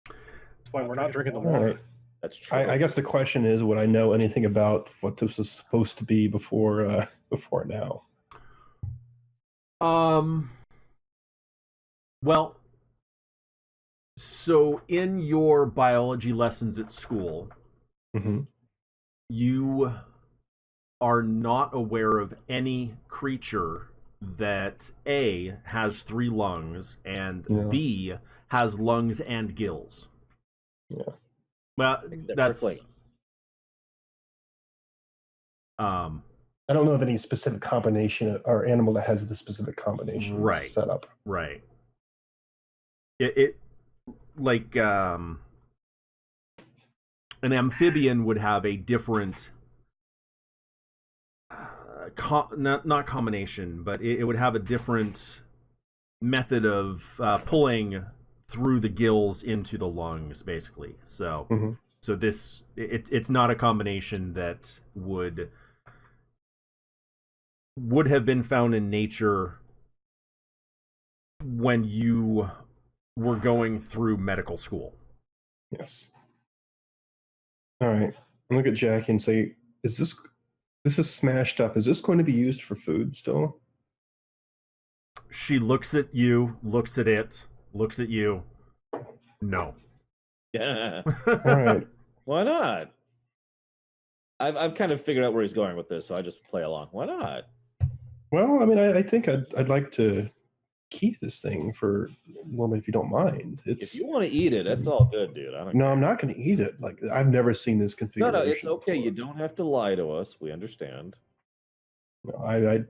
That's why we're not drinking the All water. right. That's true. I guess the question is, would I know anything about what this was supposed to be before now? Well, so in your biology lessons at school, Mm-hmm. you are not aware of any creature that A, has 3 lungs, and Yeah. B, has lungs and gills. Yeah. Well, Except that's for Klingons. I don't know of any specific combination or animal that has the specific combination Right. set up. right. It like an amphibian would have a different not combination, but it would have a different method of pulling through the gills into the lungs, basically. So, Mhm. so this it's not a combination that would have been found in nature when you were going through medical school. Yes. All right. Look at Jackie and say, "Is this is smashed up? Is this going to be used for food still?" She looks at you, looks at it, looks at you. No. Yeah. All right. Why not? I've kind of figured out where he's going with this, so I just play along. Why not? Well, I mean, I think I'd like to keep this thing for a little bit if you don't mind. If It's you want to eat it, that's all good, dude. I don't no, care. I'm not going to eat it. Like I've never seen this No, configuration. it's okay. before. You don't have to lie to us. We understand. No, I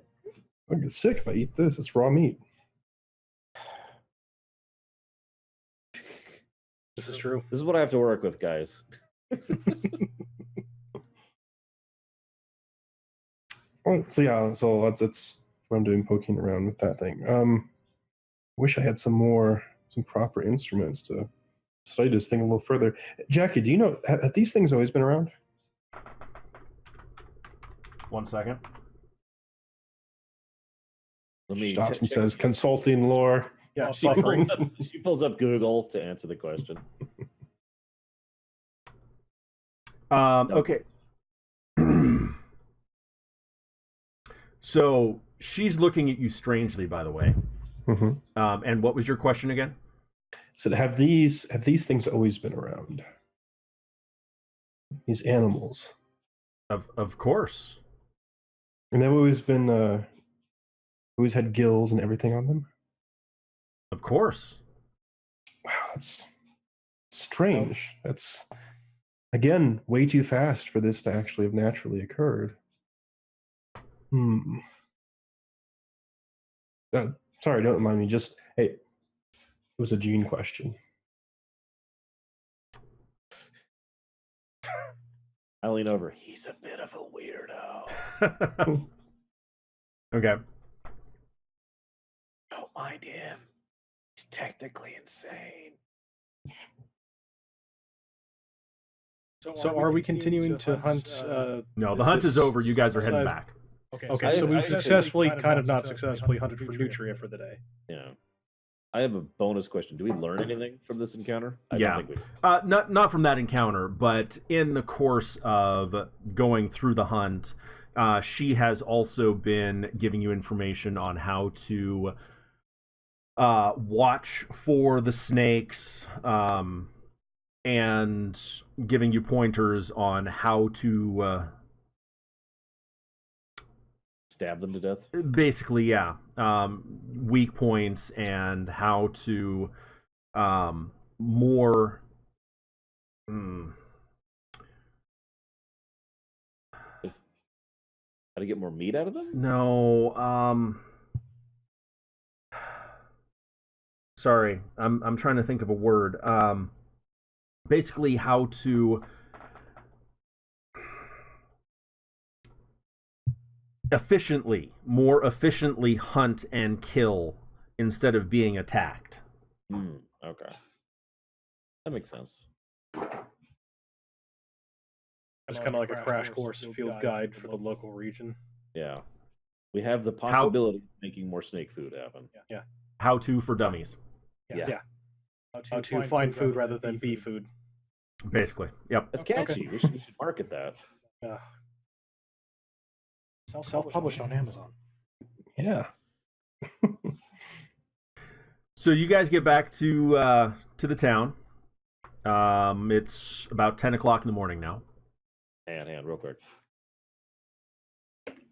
get sick if I eat this. It's raw meat. This is true. This is what I have to work with, guys. Oh, so yeah, so that's what I'm doing, poking around with that thing. Wish I had some proper instruments to study this thing a little further. Jackie, do you know have these things always been around? 1 second. Let me Stops and check- says consulting lore. Yeah, She buffering. she pulls up Google to answer the question. Okay. So she's looking at you strangely, by the way. Mm-hmm. And what was your question again? So have these things always been around? These animals, Of course. and they've always been always had gills and everything on them. Of course. Wow, that's strange. That's again way too fast for this to actually have naturally occurred. Sorry, don't mind me. Just hey, it was a gene question. I lean over. He's a bit of a weirdo. Okay. Don't mind him. He's technically insane. So are we continuing to hunt? No, the hunt is over. You guys are heading back. Okay, so we've successfully, kind of not successfully, hunted for nutria for the day. Yeah. I have a bonus question. Do we learn anything from this encounter? I Yeah. don't think we Not from that encounter, but in the course of going through the hunt, she has also been giving you information on how to watch for the snakes, and giving you pointers on how to stab them to death. basically, yeah, weak points and how to more How to get more meat out of them? No. Sorry, I'm trying to think of a word. Basically, how to more efficiently hunt and kill instead of being attacked. Okay. That makes sense. It's kind of like a crash course field guide for the local region. Yeah. We have the possibility of making more snake food happen. Yeah. How to for dummies. Yeah. How to find food rather than be food. Basically. Yep. That's catchy. We should market that. Yeah. Self-published on Amazon. Yeah. So you guys get back to the town. It's about 10 o'clock in the morning now. Hang on, real quick.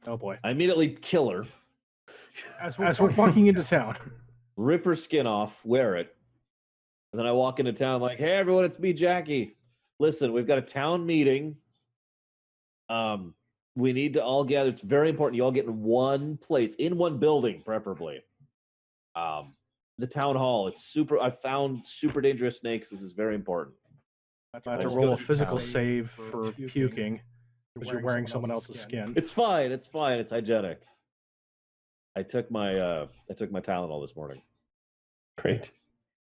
Oh boy. I immediately kill her. As we're walking into town. Rip her skin off, wear it. And then I walk into town like, hey everyone, it's me, Jackie. Listen, we've got a town meeting. We need to all gather. It's very important you all get in one place, in one building, preferably. The town hall. I found super dangerous snakes. This is very important. I have to roll a physical save for puking because you're wearing someone else's skin. It's fine. It's fine. It's hygienic. I took my Tylenol this morning. Great.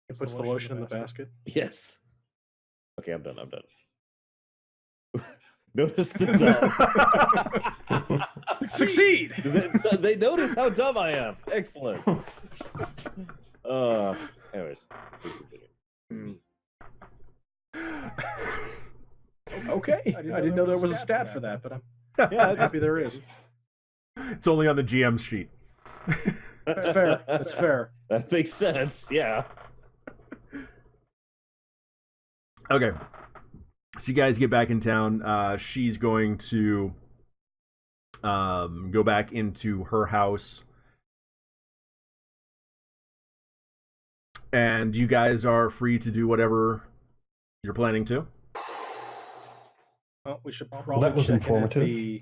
It puts the lotion in the basket. Yes. Okay, I'm done. Notice the dumb. Succeed! So they notice how dumb I am. Excellent. Anyways. Okay. I didn't know there was a stat for that, but I'm happy there is. It's only on the GM sheet. That's fair. That's fair. That makes sense. Yeah. Okay. So you guys get back in town. She's going to go back into her house. And you guys are free to do whatever you're planning to. Well, we should probably that was check informative. in at the,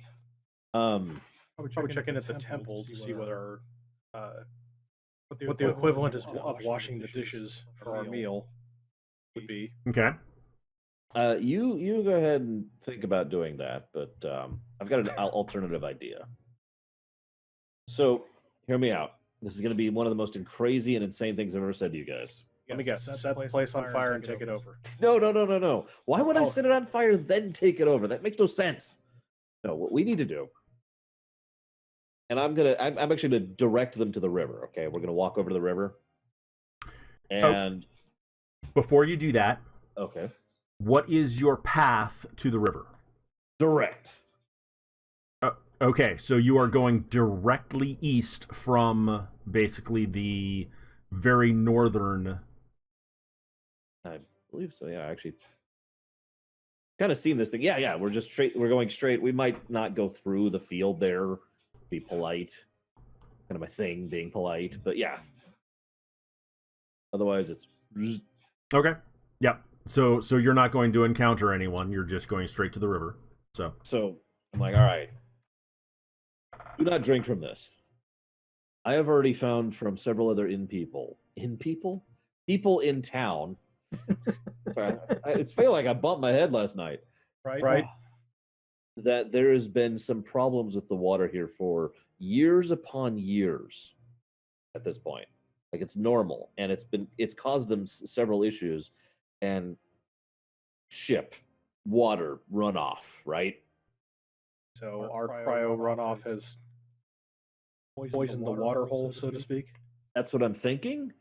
probably check in at the temple to see whether what the equivalent is of washing the dishes for our meal would be. Okay. You go ahead and think about doing that, but I've got an alternative idea. So, hear me out. This is going to be one of the most crazy and insane things I've ever said to you guys. Let me guess. Set the place on fire and take it over. No. Why would I set it on fire then take it over? That makes no sense. No, what we need to do, and I'm actually gonna direct them to the river. Okay, we're gonna walk over to the river, and before you do that, okay, what is your path to the river? Direct. Okay, so you are going directly east from basically the very northern. I believe so. Yeah, actually, kind of seen this thing. Yeah. We're just straight. We're going straight. We might not go through the field there. Be polite. Kind of my thing, being polite. But yeah. Otherwise, it's okay. Yep. So you're not going to encounter anyone. You're just going straight to the river. So I'm like, all right. Do not drink from this. I have already found from several other people in town. Sorry, it's feeling like I bumped my head last night. Right. That there has been some problems with the water here for years upon years. At this point, like it's normal, and it's caused them several issues, and water runoff. Right. So our cryo runoff has poisoned the water hole, so to speak. That's what I'm thinking.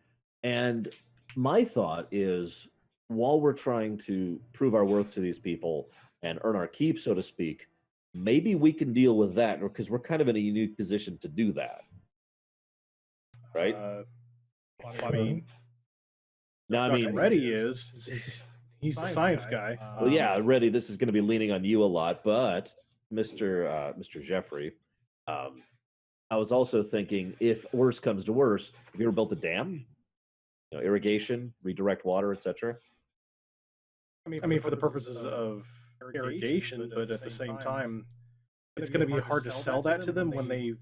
And my thought is, while we're trying to prove our worth to these people and earn our keep, so to speak, maybe we can deal with that, because we're kind of in a unique position to do that. Right? I mean, Reddy is. He's the science guy. Well, yeah, Reddy, this is going to be leaning on you a lot, but Mr. Jeffrey, I was also thinking, if worse comes to worse, have you ever built a dam? Irrigation, redirect water, etc. I mean, for the purposes of irrigation, but at the same time, it's going to be hard to sell that to them when they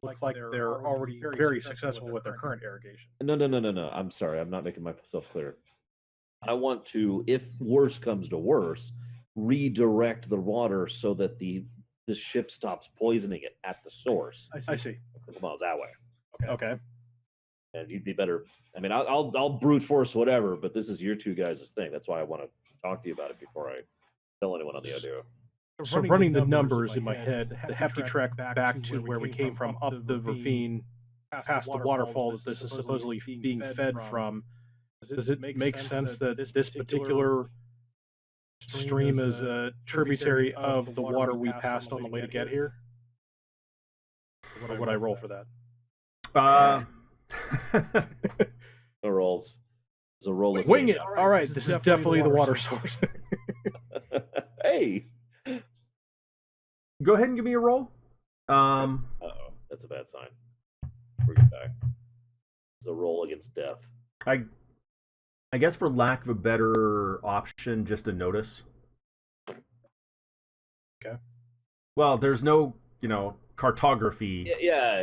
look like they're already very successful with their current irrigation. No. I'm sorry. I'm not making myself clear. I want to, if worse comes to worse, redirect the water so that the ship stops poisoning it at the source. I see. A couple miles that way. Okay. And you'd be better. I mean, I'll brute force whatever, but this is your two guys' thing. That's why I want to talk to you about it before I tell anyone on the idea. So running the numbers in my head, the hefty trek back to where we came from, up the ravine, past the waterfall that this is supposedly being fed from, does it make sense that this particular stream is a tributary of the water we passed on the way to get here? Or would I roll for that? No rolls. It's a roll. Wing it! All right, this is definitely the water source. Hey! Go ahead and give me a roll. Uh-oh, that's a bad sign. Bring it back. It's a roll against death. I guess for lack of a better option, just a notice. Okay. Well, there's no, cartography. Yeah.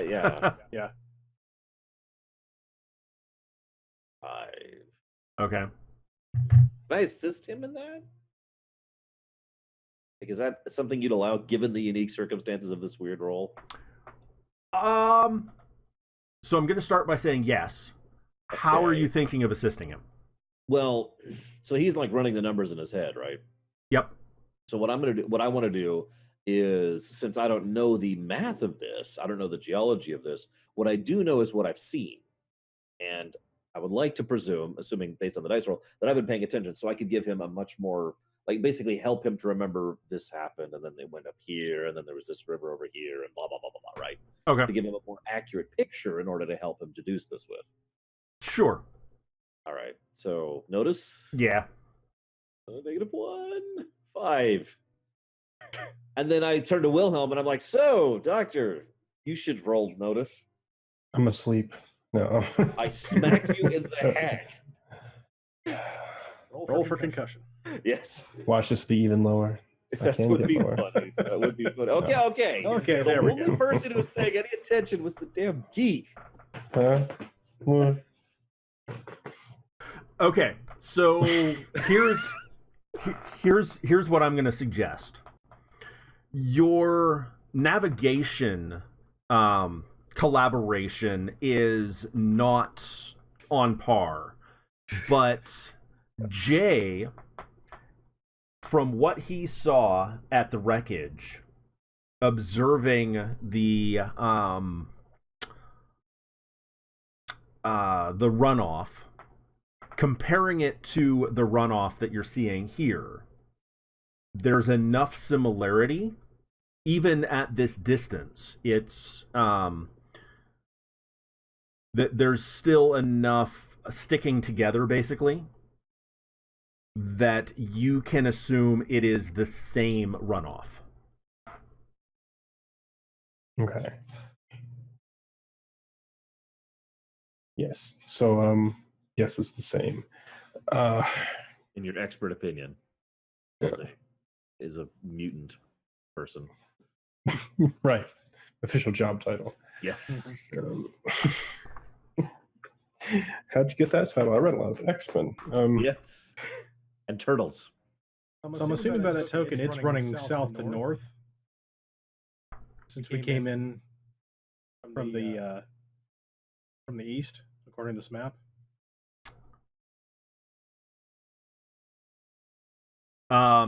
Yeah. 5. Okay. Can I assist him in that? Like, is that something you'd allow given the unique circumstances of this weird role? So I'm going to start by saying yes. How are you thinking of assisting him? Well, so he's like running the numbers in his head, right? Yep. So what I want to do is, since I don't know the math of this, I don't know the geology of this, what I do know is what I've seen. And I would like to presume, assuming based on the dice roll, that I've been paying attention, so I could give him a much more, like, basically help him to remember this happened, and then they went up here, and then there was this river over here, and blah, blah, blah, blah, blah, right? Okay. To give him a more accurate picture in order to help him deduce this with. Sure. All right. So, notice? Yeah. -1, 5. And then I turn to Wilhelm, and I'm like, so, doctor, you should roll notice. I'm asleep. No. I smack you in the head. Roll for concussion. Yes. Watch this be even lower. That would be funny. That would be funny. Okay. Okay, The there we only go. person who was paying any attention was the damn geek. Huh? What? Okay. So here's what I'm going to suggest. Your navigation collaboration is not on par, but Jay, from what he saw at the wreckage, observing the runoff, comparing it to the runoff that you're seeing here, there's enough similarity, even at this distance. It's that there's still enough sticking together, basically, that you can assume it is the same runoff. Okay. Yes. So, yes, it's the same. In your expert opinion, is a mutant person. Right. Official job title. Yes. How'd you get that title? I read a lot of X-Men. Yes. And turtles. So I'm assuming by that token, it's running south to north. Since we came in from the east, according to this map.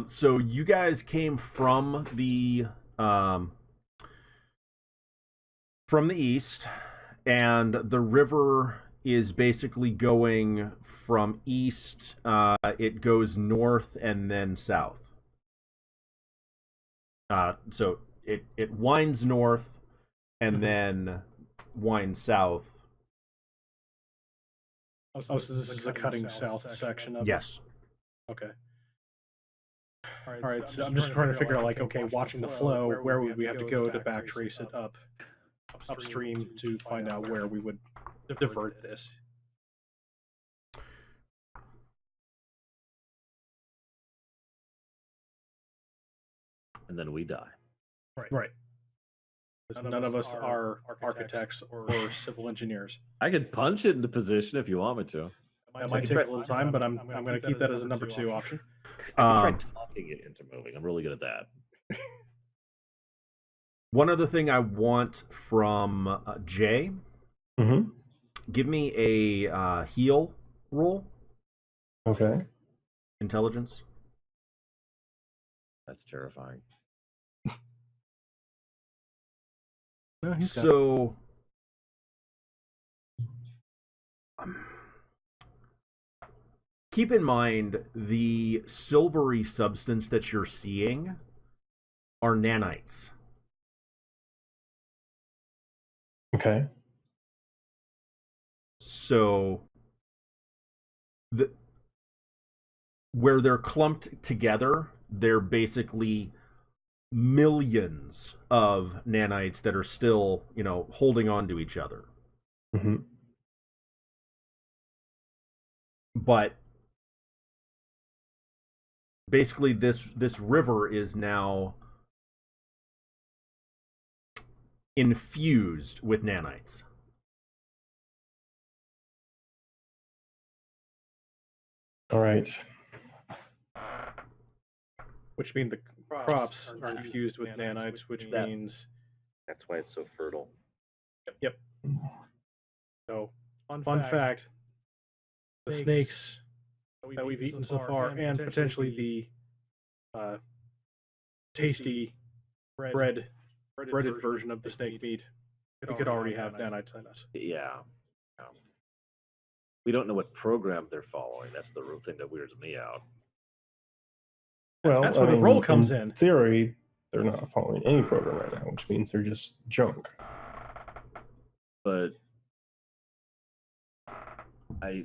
So you guys came from the east, and the river is basically going from east. It goes north and then south. So it winds north and then winds south. Oh, so this is a cutting south section of it? Yes. Okay. All right, so I'm just trying to figure out, like, okay, watching the flow, where would we have to go to backtrace it upstream to find out where we would divert this? And then we die. Right. none of us are architects or civil engineers. I could punch it into position if you want me to. That might take a little time, but I'm going to keep that as a number 2 option. I can try talking it into moving. I'm really good at that. One other thing I want from Jay, Mm-hmm. give me a heal roll, Okay. intelligence. That's terrifying. No, he's got it. So, keep in mind the silvery substance that you're seeing are nanites. Okay. So, where they're clumped together, they're basically millions of nanites that are still, holding on to each other. Mm-hmm. But basically, this river is now infused with nanites. All right. Which means the crops are infused with nanites, which means... That's why it's so fertile. Yep. So, fun fact, the snakes that we've eaten so far, and potentially the tasty breaded version of the snake meat, it could already have nanites in us. Yeah. We don't know what program they're following. That's the real thing that weirds me out. Well, That's where the roll comes in. Theory, they're not following any program right now, which means they're just junk. But I'm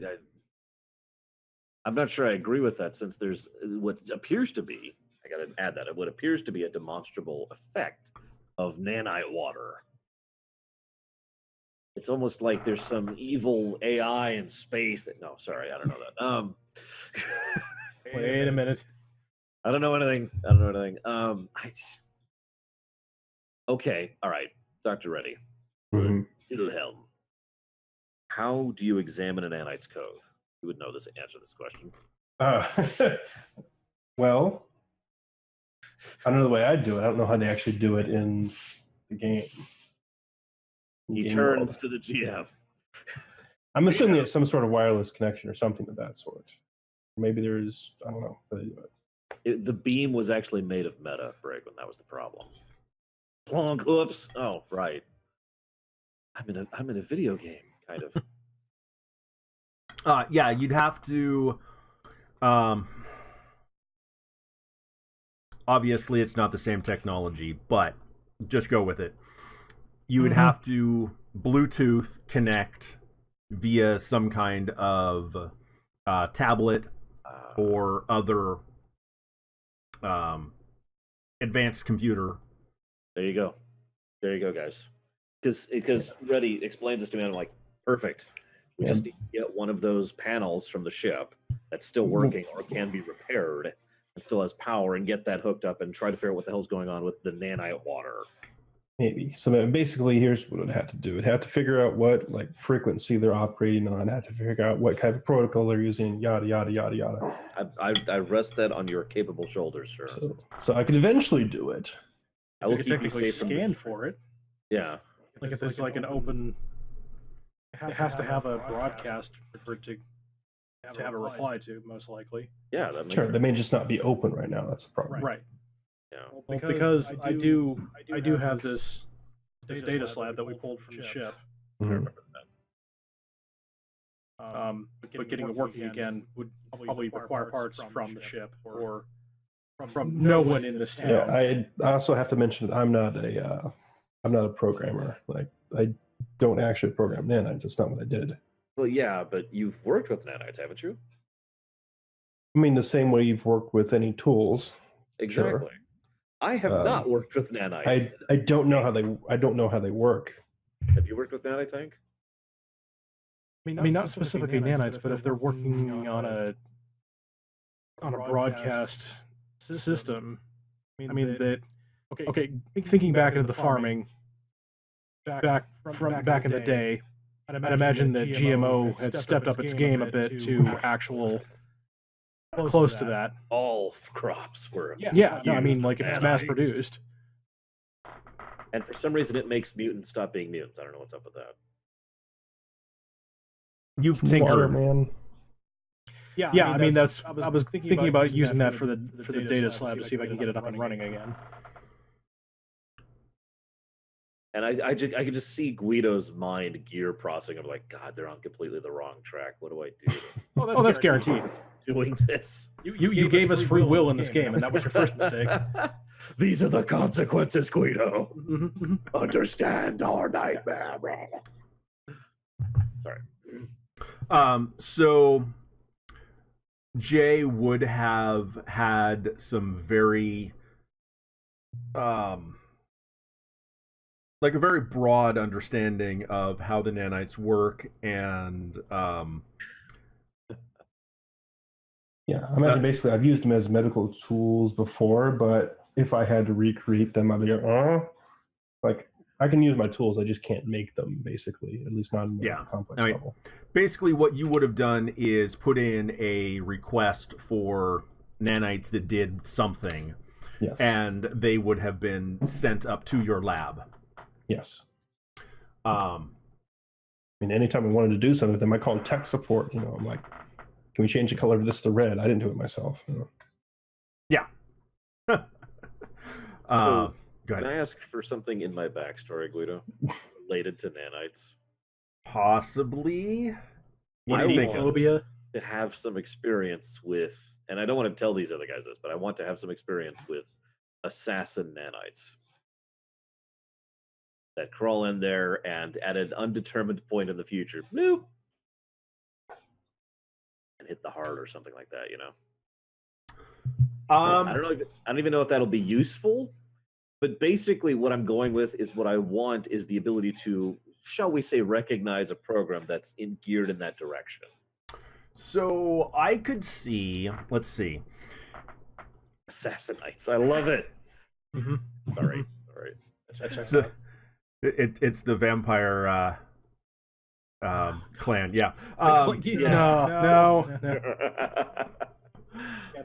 not sure I agree with that, since there's what appears to be, I gotta add that, what appears to be a demonstrable effect of nanite water. It's almost like there's some evil AI in space that, no, sorry, I don't know that. Wait a minute. I don't know anything. Okay, all right, Dr. Reddy. Mm-hmm. Wilhelm, how do you examine an nanite's code? You would know this answer to this question. Well, I don't know the way I'd do it. I don't know how they actually do it in the game. He Game turns world. to the GM. I'm assuming it's some sort of wireless connection or something of that sort. Maybe there's, I don't know how they do it. The beam was actually made of meta, Braglin. That was the problem. Plonk. Oops. Oh, right. I'm in a video game, kind of. Yeah, you'd have to. Obviously, it's not the same technology, but just go with it. You would have to Bluetooth connect via some kind of tablet or other advanced computer. There you go, guys. Because Reddy explains this to me, and I'm like, perfect. We just need to get one of those panels from the ship that's still working or can be repaired and still has power, and get that hooked up and try to figure out what the hell's going on with the nanite water. Maybe. So basically, here's what it had to do. It had to figure out what frequency they're operating on. It had to figure out what kind of protocol they're using. Yada yada yada yada. I rest that on your capable shoulders, sir. So I could eventually do it. I will You could keep you technically safe from scan for it. Yeah. Like if it's like an open, it has to have a broadcast for it to have a reply to, most likely. Yeah, that makes Sure, sense. they may just not be open right now. That's the problem. Right. Yeah. Well, because I do have this data slab that we pulled from the ship. Mhm. But getting it working again would probably require parts from the ship or from no one in this town. Yeah, I also have to mention that I'm not a programmer. Like, I don't actually program nanites. That's not what I did. Well, yeah, but you've worked with nanites, haven't you? I mean, the same way you've worked with any tools. Exactly. Sure. I have not worked with nanites. I don't know how they work. Have you worked with nanites, Hank? I mean, not specifically nanites, but if they're working on a broadcast system, I mean that. Okay, thinking back into the farming, back in the day. I'd imagine that GMO had stepped up its game a bit to actual close to that. All crops were. Yeah, no, I mean, used like if it's mass nanites. produced. And for some reason, it makes mutants stop being mutants. I don't know what's up with that. You've Water, tinkered. man. Yeah, I mean that's. I was thinking about using that for the data slab to see if I can get it up and running again. And I could just see Guido's mind gear processing of like, God, they're on completely the wrong track. What do I do? Oh, that's guaranteed. Doing this. You gave us free will in this game, and that was your first mistake. These are the consequences, Guido. Mm-hmm. Understand our nightmare. Sorry. So Jay would have had some very like a very broad understanding of how the nanites work, and Yeah, I imagine basically I've used them as medical tools before, but if I had to recreate them, I'd be like, I can use my tools, I just can't make them, basically, at least not on a complex level. Basically what you would have done is put in a request for nanites that did something, Yes. and they would have been sent up to your lab. Yes. I mean, anytime I wanted to do something, they might call tech support. I'm like, can we change the color of this to red? I didn't do it myself. Yeah. So, go can I ahead. ask for something in my backstory, Guido, related to nanites? Possibly. What I do you think? want Phobia. to have some experience with, and I don't want to tell these other guys this, but I want to have some experience with assassin nanites that crawl in there and at an undetermined point in the future, bloop, and hit the heart or something like that. I don't know. I don't even know if that'll be useful, but basically, what I'm going with is what I want is the ability to, shall we say, recognize a program that's geared in that direction. So I could see. Let's see. Assassinites. I love it. Mm-hmm. Sorry. It's the vampire clan. Yeah. No.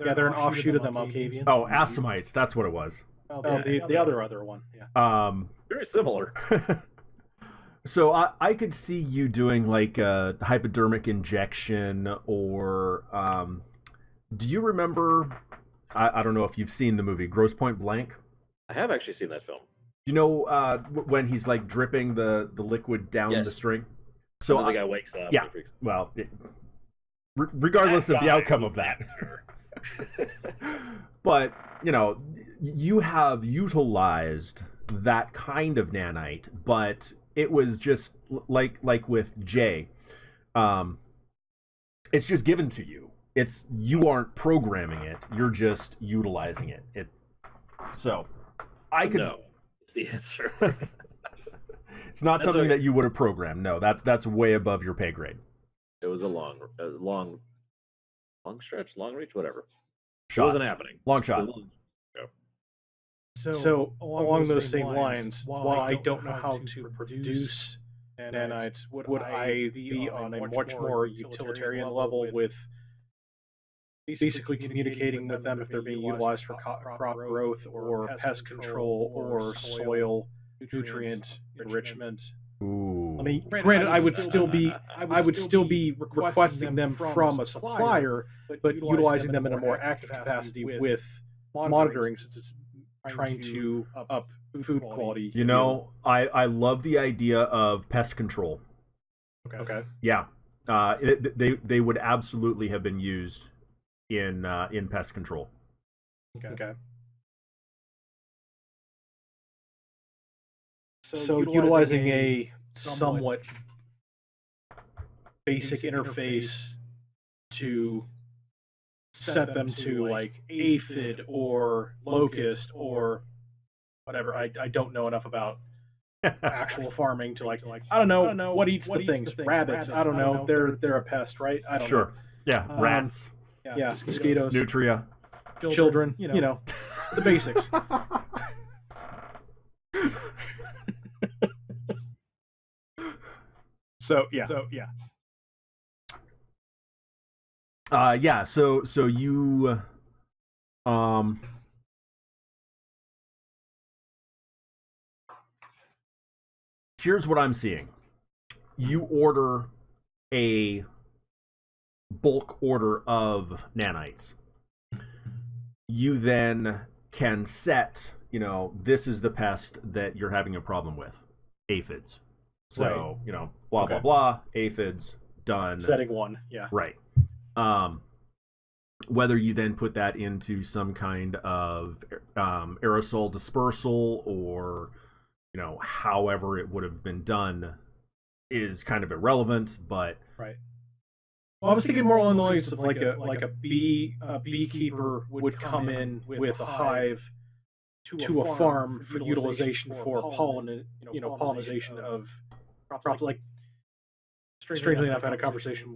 Yeah, they're an offshoot of the Malkavians. Oh, Assamites. That's what it was. Oh, the other one. Yeah. Very similar. So I could see you doing like a hypodermic injection, or do you remember? I don't know if you've seen the movie Grosse Point Blank. I have actually seen that film. You know when he's like dripping the liquid down the string. So the guy wakes up. Yeah. Well, regardless of the outcome of that. But you have utilized that kind of nanite, but it was just like with Jay. It's just given to you. You aren't programming it. You're just utilizing it. So I could. No, it's the answer. It's not something that you would have programmed. No, that's way above your pay grade. It was a long stretch, long reach, whatever. Shot. It wasn't happening. Long shot. So along those same lines, while I don't know how to produce nanites, would I be on a much more utilitarian level with basically communicating with them if they're being utilized for crop growth or pest control or soil nutrient enrichment? Ooh. I mean, granted, I would still be requesting them from a supplier, but utilizing them in a more active capacity with monitoring, since it's trying to up food quality. I love the idea of pest control. Okay. Yeah, they would absolutely have been used in pest control. Okay. So utilizing a somewhat basic interface to set them to like aphid or locust or whatever. I don't know enough about actual farming to like I don't know what eats the things. Rabbits. I don't know. They're a pest, right? I don't know. Yeah, rats. Yeah, mosquitoes. Nutria. Children. The basics. So yeah. Yeah. So you, here's what I'm seeing. You order a bulk order of nanites. You then can set, this is the pest that you're having a problem with, aphids. So, blah, blah, blah, aphids, done. Setting 1, yeah. Right. Whether you then put that into some kind of aerosol dispersal or, however it would have been done is kind of irrelevant, but... Right. Well, I was thinking more along the lines of like a beekeeper would come in with a hive to a farm for utilization for pollination of crops. Like, strangely enough, I had a conversation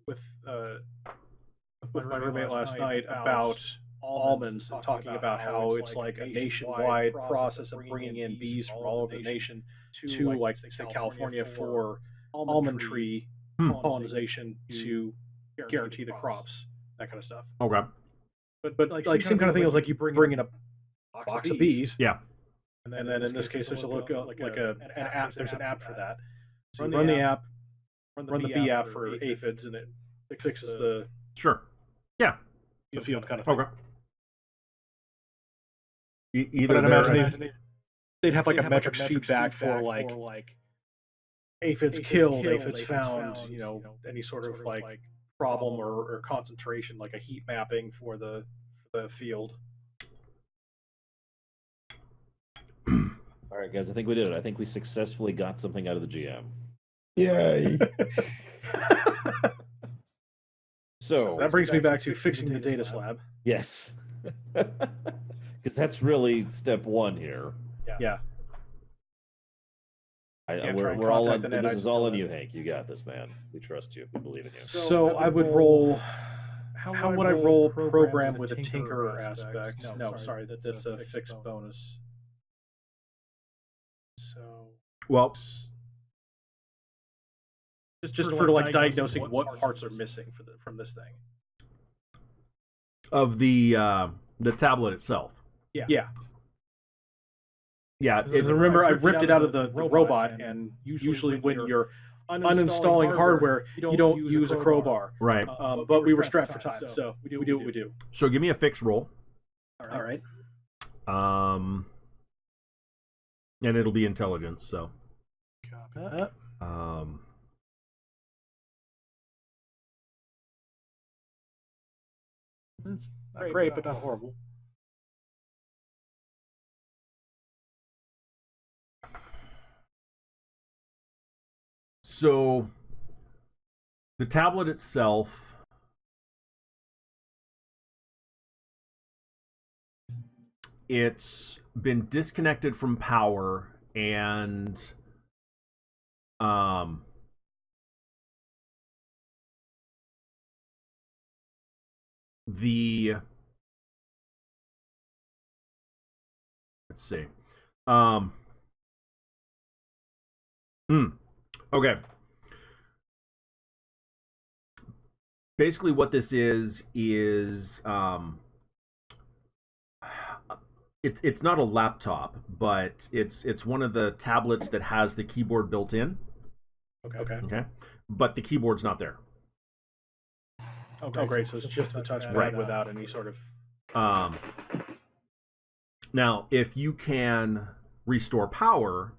with my roommate last night about almonds and talking about how it's like a nationwide process of bringing in bees from all over the nation to, like, say, California for almond tree pollination to guarantee the crops, that kind of stuff. Okay. But like same kind of thing as like you bring in a box of bees. Yeah. And then in this case, there's an app. There's an app for that. So you run the app, run the bee app for aphids, and it fixes the Sure. Yeah. the field kind of thing. Okay. But Either I'd there- imagine they'd have like a metrics feedback for like aphids killed, aphids found, any sort of like problem or concentration, like a heat mapping for the field. All right, guys, I think we did it. I think we successfully got something out of the GM. Yay. So That brings me back to fixing the data slab. yes, because that's really step 1 here. Yeah. Yeah, try and We're all contact on, the this Nanites is all and on tell you, Hank. You got this, man. We trust you. We believe in you. So I would roll. How would I roll program with a tinkerer aspect? No, sorry, that's a fixed bonus. So Well, just for like diagnosing what parts are missing from this thing. of the tablet itself. Yeah. Yeah. Because remember, I ripped it out of the robot, and usually when you're uninstalling hardware, you don't use a crowbar. Right. But we were strapped for time, so we do what we do. So give me a fixed roll. All right. And it'll be intelligence, so. Copy that. It's not great, but not horrible. So the tablet itself, it's been disconnected from power, and let's see. Okay. Basically what this is it's not a laptop, but it's one of the tablets that has the keyboard built in. Okay. But the keyboard's not there. Oh, great. So it's just the touchpad Right. without any sort of... Now, if you can restore power,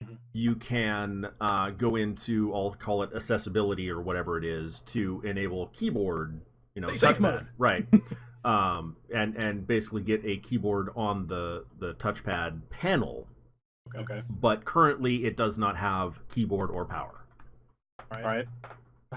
Mhm. you can go into, I'll call it accessibility or whatever it is, to enable keyboard, Safe touchpad. mode. Right. And basically get a keyboard on the touchpad panel. Okay. But currently it does not have keyboard or power. All right.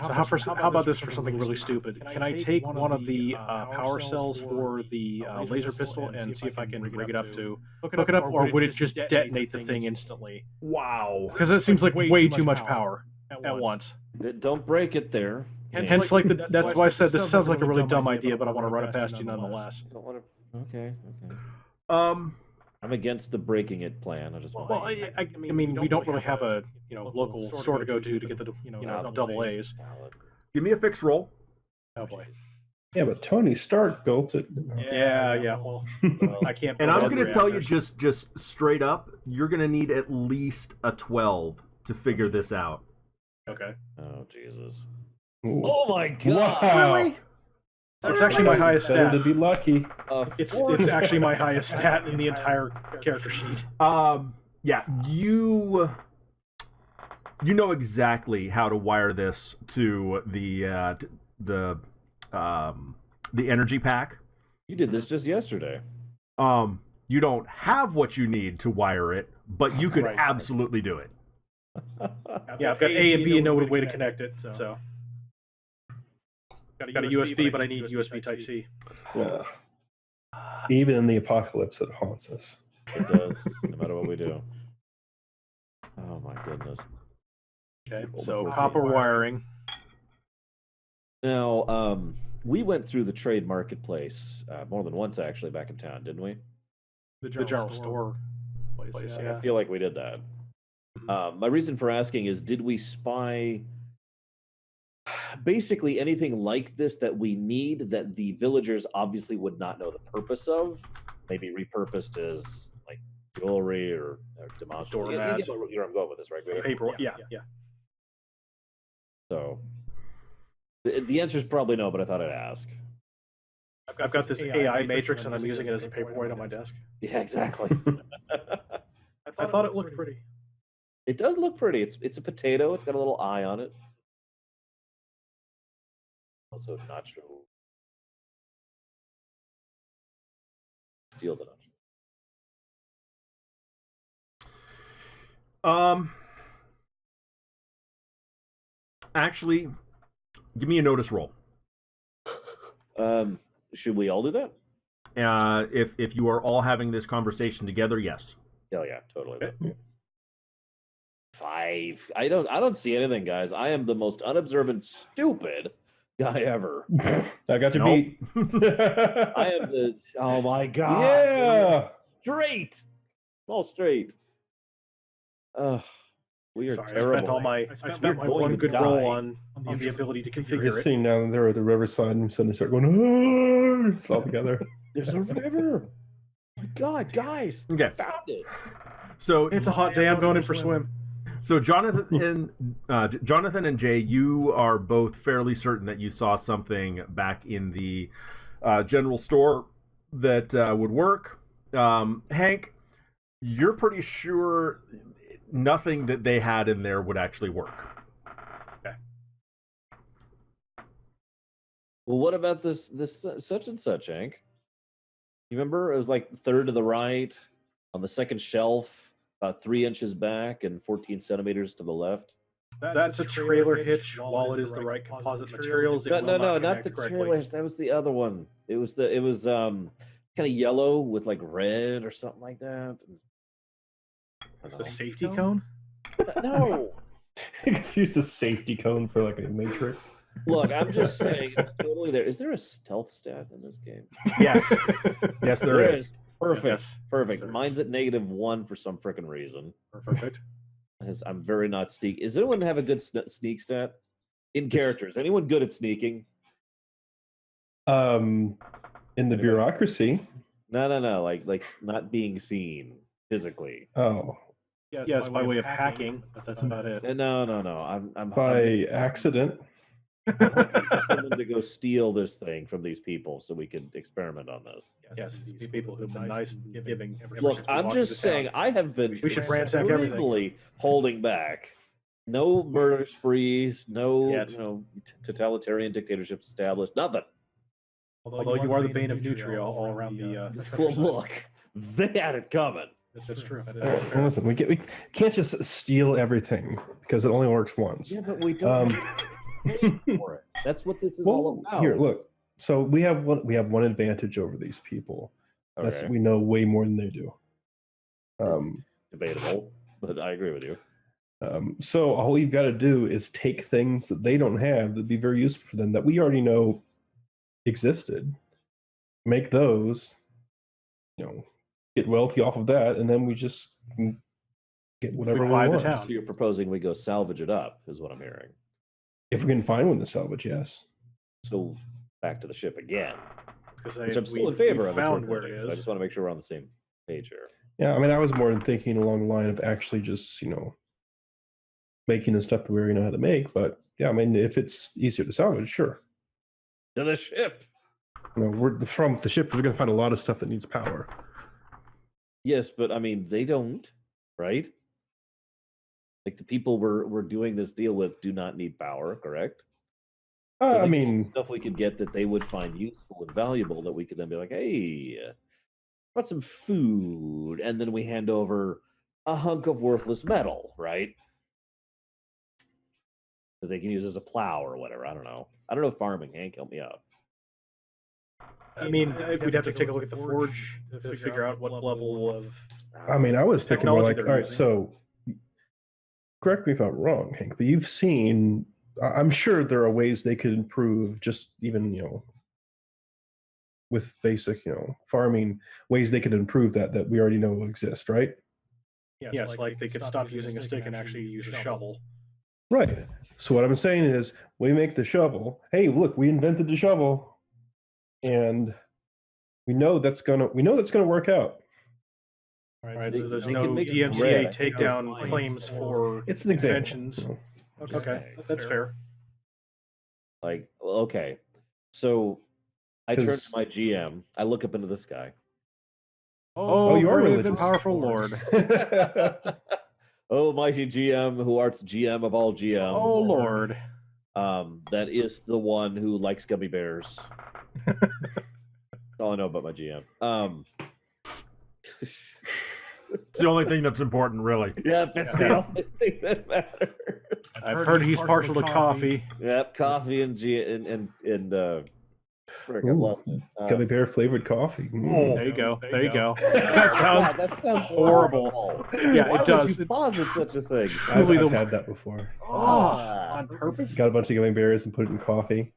So how about this for something really stupid? Can I take one of the power cells for the laser pistol and see if I can rig it up to hook it up, or would it just detonate the thing instantly? Wow. Because it seems like way too much power at once. Don't break it there. Hence, like that's why I said this sounds like a really dumb idea, but I want to run it past you nonetheless. You don't want to. Okay. I'm against the breaking it plan. I just want. Well, I mean, we don't really have a local store to go to get the the double A's. Give me a fixed roll. Oh boy. Yeah, but Tony Stark built it. Yeah. Well, I can't. And I'm build going to tell you reactors. just straight up, you're going to need at least a 12 to figure this out. Okay. Oh Jesus! Ooh. Oh my God! Wow. Really? That's actually my highest Better stat. to be lucky. It's actually my highest stat in the entire character sheet. Yeah, you know exactly how to wire this to the energy pack. You did this just yesterday. You don't have what you need to wire it, but you could Right. absolutely do it. Yeah, I've got A and B and no way to connect it. So got a USB, but I need USB Type C. Yeah. Even in the apocalypse, it haunts us. It does, no matter what we do. Oh my goodness. Okay, so copper wiring. Now, we went through the trade marketplace more than once actually back in town, didn't we? The general store place. I Yeah. feel like we did that. My reason for asking is, did we spy basically anything like this that we need that the villagers obviously would not know the purpose of? Maybe repurposed as like jewelry or demonstrable. Doormat. You get where I'm going with this, right? Greg? Paper. Yeah. So the answer is probably no, but I thought I'd ask. I've got this AI matrix and I'm using it as a paperweight on my desk. Yeah, exactly. I thought it looked pretty. It does look pretty. It's a potato. It's got a little eye on it. Also, nacho. Steal the nacho. Actually, give me a notice roll. Should we all do that? If you are all having this conversation together, yes. Hell yeah, totally. 5. I don't see anything, guys. I am the most unobservant, stupid guy ever. I got you Nope. beat. I am the. Oh my god. Yeah. Straight. All straight. We are Sorry, terrible. I spent my going one to good die. roll on the ability to You're configure just it. sitting down there at the riverside and suddenly start going all together. There's a river. Oh my god, guys. Okay. Found it. So It's a hot day. I'm going in for a swim. So Jonathan and Jay, you are both fairly certain that you saw something back in the general store that would work. Hank, you're pretty sure nothing that they had in there would actually work. Okay. Well, what about this such and such, Hank? You remember? It was like third to the right on the second shelf, about 3 inches back and 14 centimeters to the left. That's a trailer hitch while it is the right composite materials. No, not the trailers. That was the other one. It was kind of yellow with like red or something like that. The safety cone? No. I confused a safety cone for like a matrix. Look, I'm just saying, it's totally there. Is there a stealth stat in this game? Yes. Yes, there is. Perfect. Yes. Perfect. There is. Mine's at -1 for some freaking reason. Perfect. Because I'm very not sneak. Does anyone have a good sneak stat in characters? Anyone good at sneaking? In the bureaucracy. No. Like not being seen physically. Oh, Yes, by way of hacking. That's about it. No. I'm by accident. I'm to go steal this thing from these people so we can experiment on this. Yes, these people who've been nice and giving. ever Look, since we I'm walked just into town. saying, I have been We should ransack everything. brutally holding back. No murder sprees, no Yet. totalitarian dictatorships established, nothing. Although you are the bane of Nutria all around the. Well, look, they had it coming. That's true. Well, listen, we can't just steal everything because it only works once. Yeah, but we don't pay for it. That's what this is all Well, about. here, look. So we have one advantage over these people. That's Okay. we know way more than they do. Debatable, but I agree with you. So all you've got to do is take things that they don't have that'd be very useful for them that we already know existed. Make those, get wealthy off of that, and then we just get whatever we buy the want. town. So you're proposing we go salvage it up, is what I'm hearing. If we can find one to salvage, yes. So back to the ship again, Because which I'm still in favor of. found where it So I is. just want to make sure we're on the same page here. Yeah, I mean, I was more than thinking along the line of actually just, making the stuff that we already know how to make. But yeah, I mean, if it's easier to salvage, sure. To the ship. We're from the ship. We're going to find a lot of stuff that needs power. Yes, but I mean, they don't, right? Like the people we're doing this deal with do not need power, correct? So I think mean, stuff we could get that they would find useful and valuable that we could then be like, hey, got some food, and then we hand over a hunk of worthless metal, right? That they can use as a plow or whatever. I don't know. I don't know farming. Hank, help me out. I mean, we'd have to take a look at the forge to figure out what level of. I mean, I was thinking more technology like, they're all right, using. so correct me if I'm wrong, Hank, but you've seen, I'm sure there are ways they could improve just even, with basic, farming, ways they could improve that we already know exist, right? Yes, like they could stop using a stick and actually use a shovel. Right. So what I'm saying is we make the shovel. Hey, look, we invented the shovel. And we know that's gonna work out. All right, They- so there's they no can make DMCA bread. takedown claims for It's an example. inventions. Okay, that's fair. Like, okay. So I turn to 'Cause- my GM. I look up into the sky. Oh, you are brave religious. and powerful Lord. Oh, mighty GM, who art GM of all GMs. Oh, Lord. That is the one who likes gummy bears. That's all I know about my GM. It's the only thing that's important, really. Yep, that's the only thing that matters. I've heard he's partial to coffee. Yep, coffee and frick, I Ooh, lost it. Gummy bear flavored coffee. Oh. There you go. There you go. That That sounds horrible. Yeah, Why it does. Would you posit such a thing? I've Truly the- had that before. On purpose? Got a bunch of gummy bears and put it in coffee.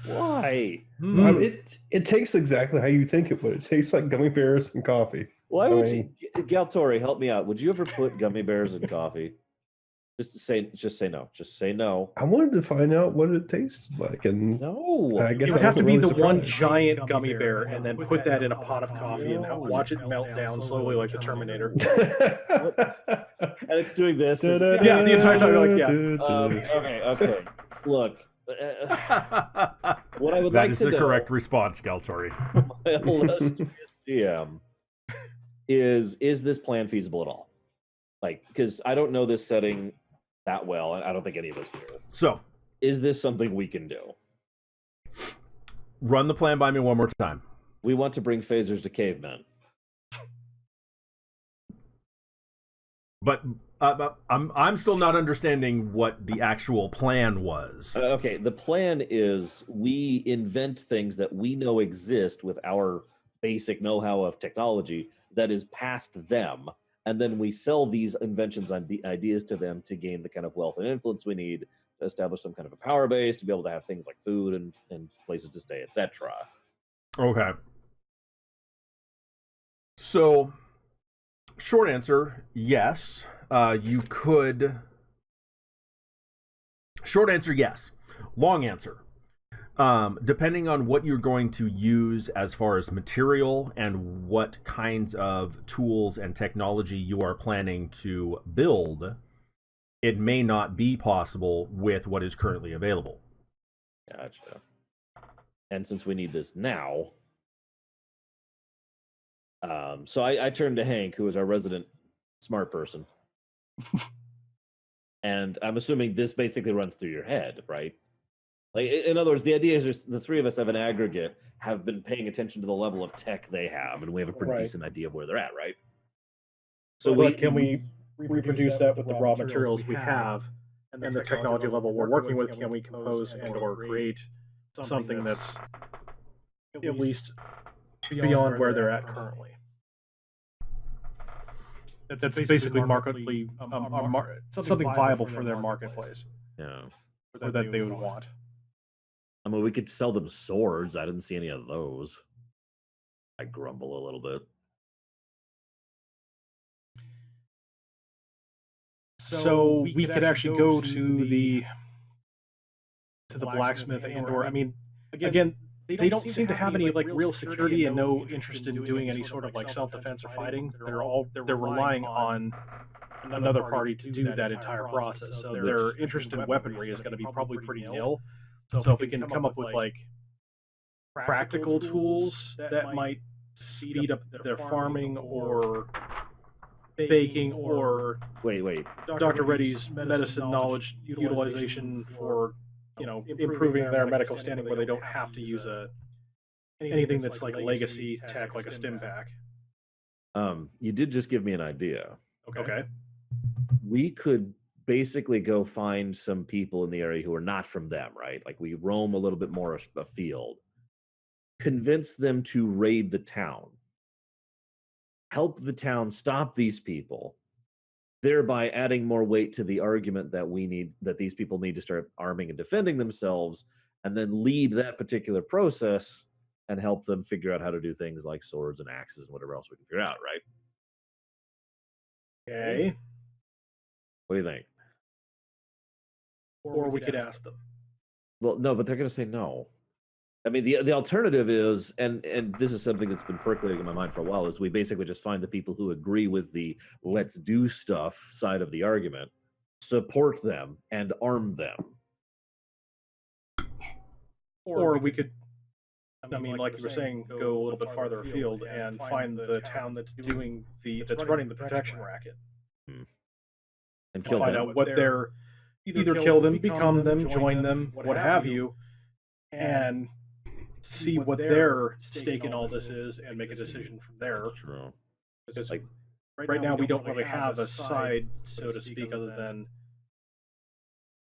Why? It tastes exactly how you think it would. It tastes like gummy bears and coffee. Why would I you, Galtori? Help me out. Would you ever put gummy bears in coffee? Just say no. Just say no. I wanted to find out what it tasted like, and No. I guess It would I have to wasn't be really the one surprised. giant gummy bear and then put that in a pot of coffee and watch it melt down slowly like the Terminator. And it's doing this. Yeah, the entire time you're like, Okay. Look. What I would That like is to the know, correct response, Galtori. my illustrious GM, is this plan feasible at all? Like, because I don't know this setting that well, and I don't think any of us do. So, Is this something we can do? run the plan by me one more time. We want to bring phasers to cavemen. But I'm still not understanding what the actual plan was. Okay, the plan is we invent things that we know exist with our basic know-how of technology that is past them, and then we sell these inventions and ideas to them to gain the kind of wealth and influence we need to establish some kind of a power base, to be able to have things like food and places to stay, etc. Okay. So, short answer, yes. You could. Short answer, yes. Long answer. Depending on what you're going to use as far as material and what kinds of tools and technology you are planning to build, it may not be possible with what is currently available. Gotcha. And since we need this now, so I turned to Hank, who is our resident smart person. And I'm assuming this basically runs through your head, right? Like, in other words, the idea is just the three of us have an aggregate, have been paying attention to the level of tech they have, and we have a pretty Right. decent idea of where they're at, right? So But can we reproduce that with the raw materials we have and the technology level we're working with? Can we compose and or create something that's at least beyond where they're at currently? That's basically marketly something viable for their marketplace Yeah. or that they would want. I mean, we could sell them swords. I didn't see any of those. I grumble a little bit. So we could actually go to the blacksmith and/or, I mean, again, they don't seem to have any like real security and no interest in doing any sort of like self-defense or fighting. They're relying on another party to do that entire process. So their interest in weaponry is going to be probably pretty nil. So if we can come up with like practical tools that might speed up their farming or baking, or Wait. Dr. Reddy's medicine knowledge utilization for, improving their medical standing where they don't have to use anything that's like a legacy tech, like a stim pack. You did just give me an idea. Okay. We could basically go find some people in the area who are not from them, right? Like we roam a little bit more afield, convince them to raid the town, help the town stop these people, thereby adding more weight to the argument that these people need to start arming and defending themselves, and then lead that particular process and help them figure out how to do things like swords and axes and whatever else we can figure out, right? Okay. What do you think? Or we could ask them. Well, no, but they're going to say no. I mean, the alternative is, and this is something that's been percolating in my mind for a while, is we basically just find the people who agree with the let's do stuff side of the argument, support them, and arm them. Or we could, I mean, like you were saying, go a little bit farther afield and find the town that's running the protection racket. And kill Find them. out what they're, either kill them, become them, join them, what have you, and see what their stake in all this is and make a decision from there. True. Because like right now we don't really have a side, so to speak, other than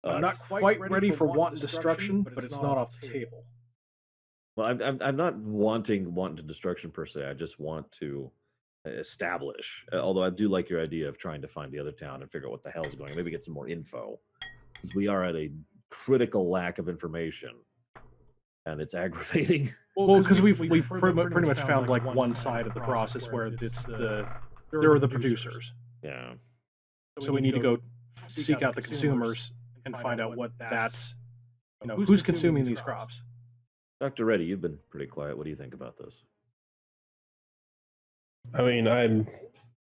I'm not quite ready for wanton destruction, but it's not off the table. Well, I'm not wanting destruction per se. I just want to establish. Although I do like your idea of trying to find the other town and figure out what the hell's going on. Maybe get some more info, because we are at a critical lack of information, and it's aggravating. Well, because we've pretty much found like one side of the process where it's there are the producers. Yeah. So we need to go seek out the consumers and find out what that's, who's consuming these crops. Dr. Reddy, you've been pretty quiet. What do you think about this? I mean, I'm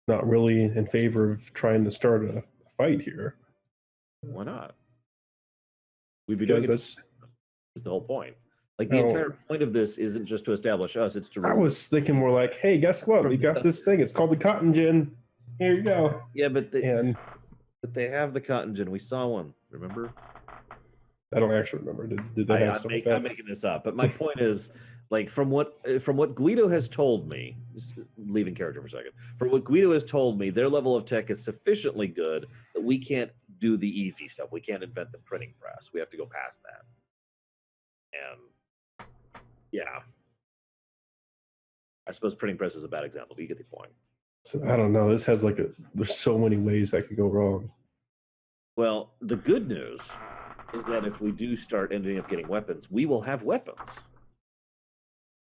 not really in favor of trying to start a fight here. Why not? We'd be doing it. Is the whole point. Like the entire point of this isn't just to establish us; it's to. I was thinking more like, hey, guess what? We got this thing. It's called the cotton gin. Here you go. Yeah, but they have the cotton gin. We saw one. Remember? I don't actually remember. Did they have something? I'm making this up, but my point is, like, from what Guido has told me, just leaving character for a second. From what Guido has told me, their level of tech is sufficiently good that we can't do the easy stuff. We can't invent the printing press. We have to go past that. And yeah, I suppose printing press is a bad example, but you get the point. So, I don't know. This has there's so many ways that could go wrong. Well, the good news is that if we do start ending up getting weapons, we will have weapons.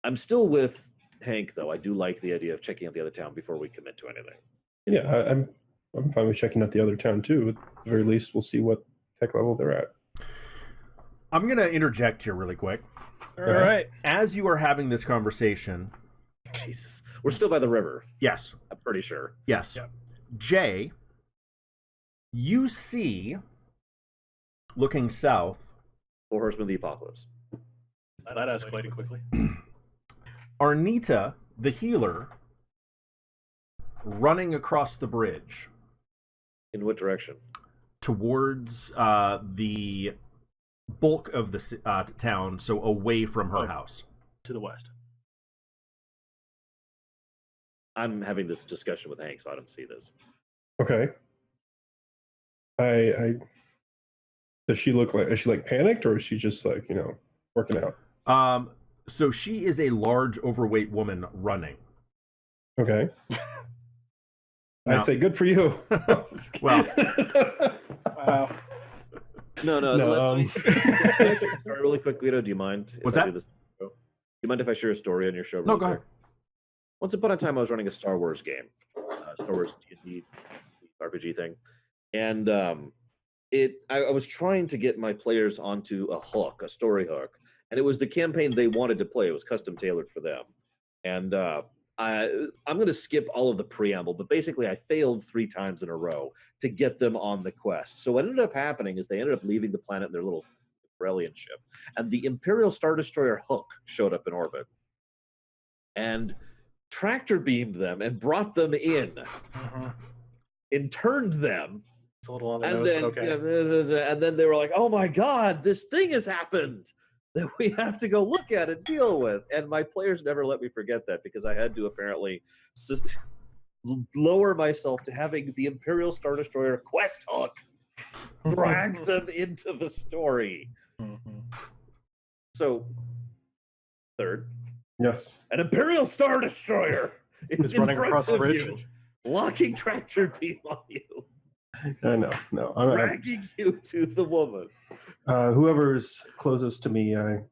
I'm still with Hank, though. I do like the idea of checking out the other town before we commit to anything. Yeah, I'm fine with checking out the other town too. At the very least, we'll see what tech level they're at. I'm going to interject here really quick. All right. As you are having this conversation... Jesus. We're still by the river. Yes. I'm pretty sure. Yes. Yep. Jay, you see, looking south... Four Horsemen of the Apocalypse. That escalated quickly. Arnita, the healer, running across the bridge. In what direction? Towards the bulk of the town, so away from her house. To the west. I'm having this discussion with Hank, so I don't see this. Okay. Does she look like, is she panicked, or is she just working out? So she is a large, overweight woman running. Okay. I say good for you. Well, wow. No. Let me start really quick, Guido. Do you mind? What's that? Do you mind if I share a story on your show? No, go ahead. Once upon a time, I was running a Star Wars game, Star Wars D&D RPG thing, and I was trying to get my players onto a hook, a story hook, and it was the campaign they wanted to play. It was custom tailored for them, and I'm going to skip all of the preamble, but basically I failed 3 times in a row to get them on the quest. So what ended up happening is they ended up leaving the planet in their little Corellian ship, and the Imperial Star Destroyer Hook showed up in orbit and tractor beamed them and brought them in and turned them. It's a little on the And nose, then, but okay. and then they were like, "Oh my God, this thing has happened that we have to go look at and deal with." And my players never let me forget that, because I had to apparently lower myself to having the Imperial Star Destroyer quest hook drag them into the story. So, third, Yes. an Imperial Star Destroyer is It's running in front across the of bridge. you, locking tractor beam on you, I know. No. dragging you to the woman. Whoever's closest to me, I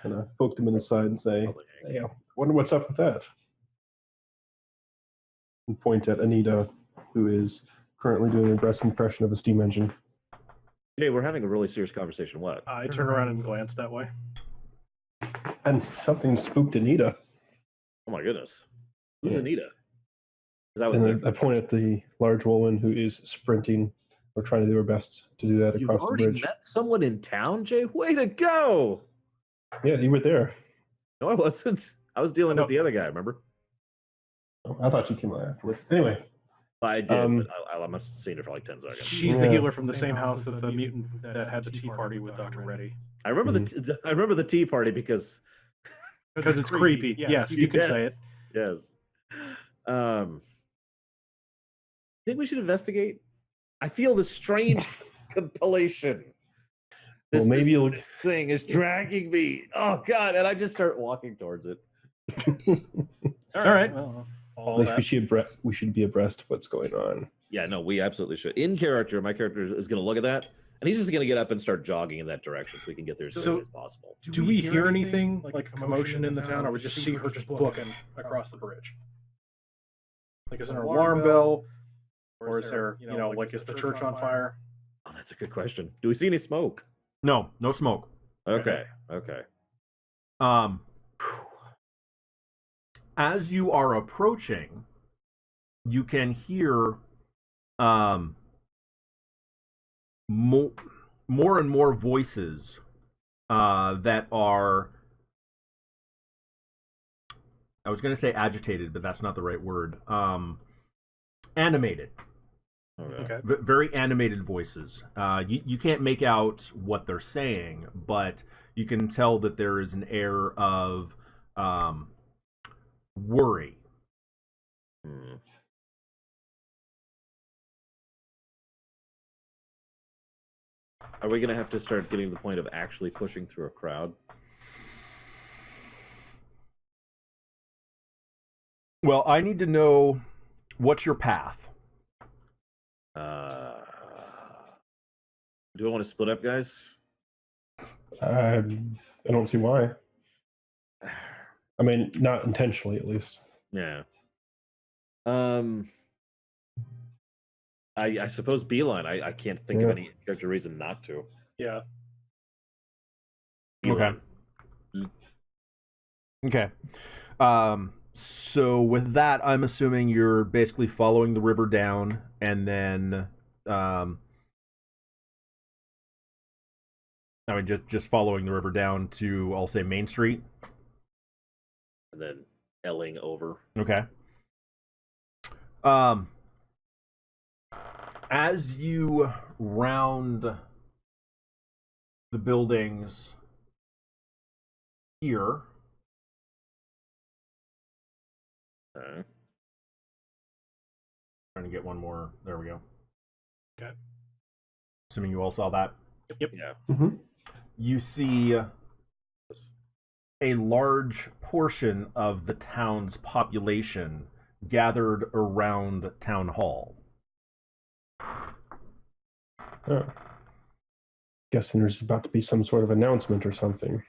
kind of poke them in the side and say, "Hey, I wonder what's up with that." And point at Anita, who is currently doing a breast impression of a steam engine. Jay, we're having a really serious conversation. What? I turn around and glance that way. And something spooked Anita. Oh my goodness. Who's Yeah. Anita? 'Cause I was And there. then I point at the large woman who is sprinting or trying to do her best to do that You've across the already bridge. met someone in town, Jay? Way to go! Yeah, you were there. No, I wasn't. I was dealing No. with the other guy, remember? Oh, I thought you came out afterwards. Anyway, I did, but I must have seen her for like 10 seconds. She's the Yeah. healer from the same house that the mutant that had the tea party with Dr. Reddy. I remember I remember the tea party because Because it's creepy. Yes, you can say it. Yes. Think we should investigate? I feel this strange compilation. Well, maybe you'll- This thing is dragging me. Oh God! And I just start walking towards it. All right. Well, all like that. we should be abreast of what's going on. Yeah, no, we absolutely should. In character, my character is going to look at that, and he's just going to get up and start jogging in that direction so we can get there as soon as possible. Do we hear anything like a commotion in the town, or we just see her just booking across the bridge? Like, is there an alarm bell, or is there, like, is the church on fire? Oh, that's a good question. Do we see any smoke? No smoke. Okay. As you are approaching, you can hear more and more voices that are, I was going to say agitated, but that's not the right word. Animated. Okay. Very animated voices. You can't make out what they're saying, but you can tell that there is an air of worry. Are we going to have to start getting to the point of actually pushing through a crowd? Well, I need to know, what's your path? Do I want to split up, guys? I don't see why. I mean, not intentionally, at least. Yeah. I suppose Beeline. I can't think of any character reason not to. Yeah. Beeline. Okay. So with that, I'm assuming you're basically following the river down, and then just following the river down to, I'll say, Main Street. And then L-ing over. Okay. As you round the buildings here, Okay. trying to get one more. There we go. Okay. Assuming you all saw that. Yep. Yeah. Mm-hmm. You see a large portion of the town's population gathered around Town Hall. Oh. Guessing there's about to be some sort of announcement or something.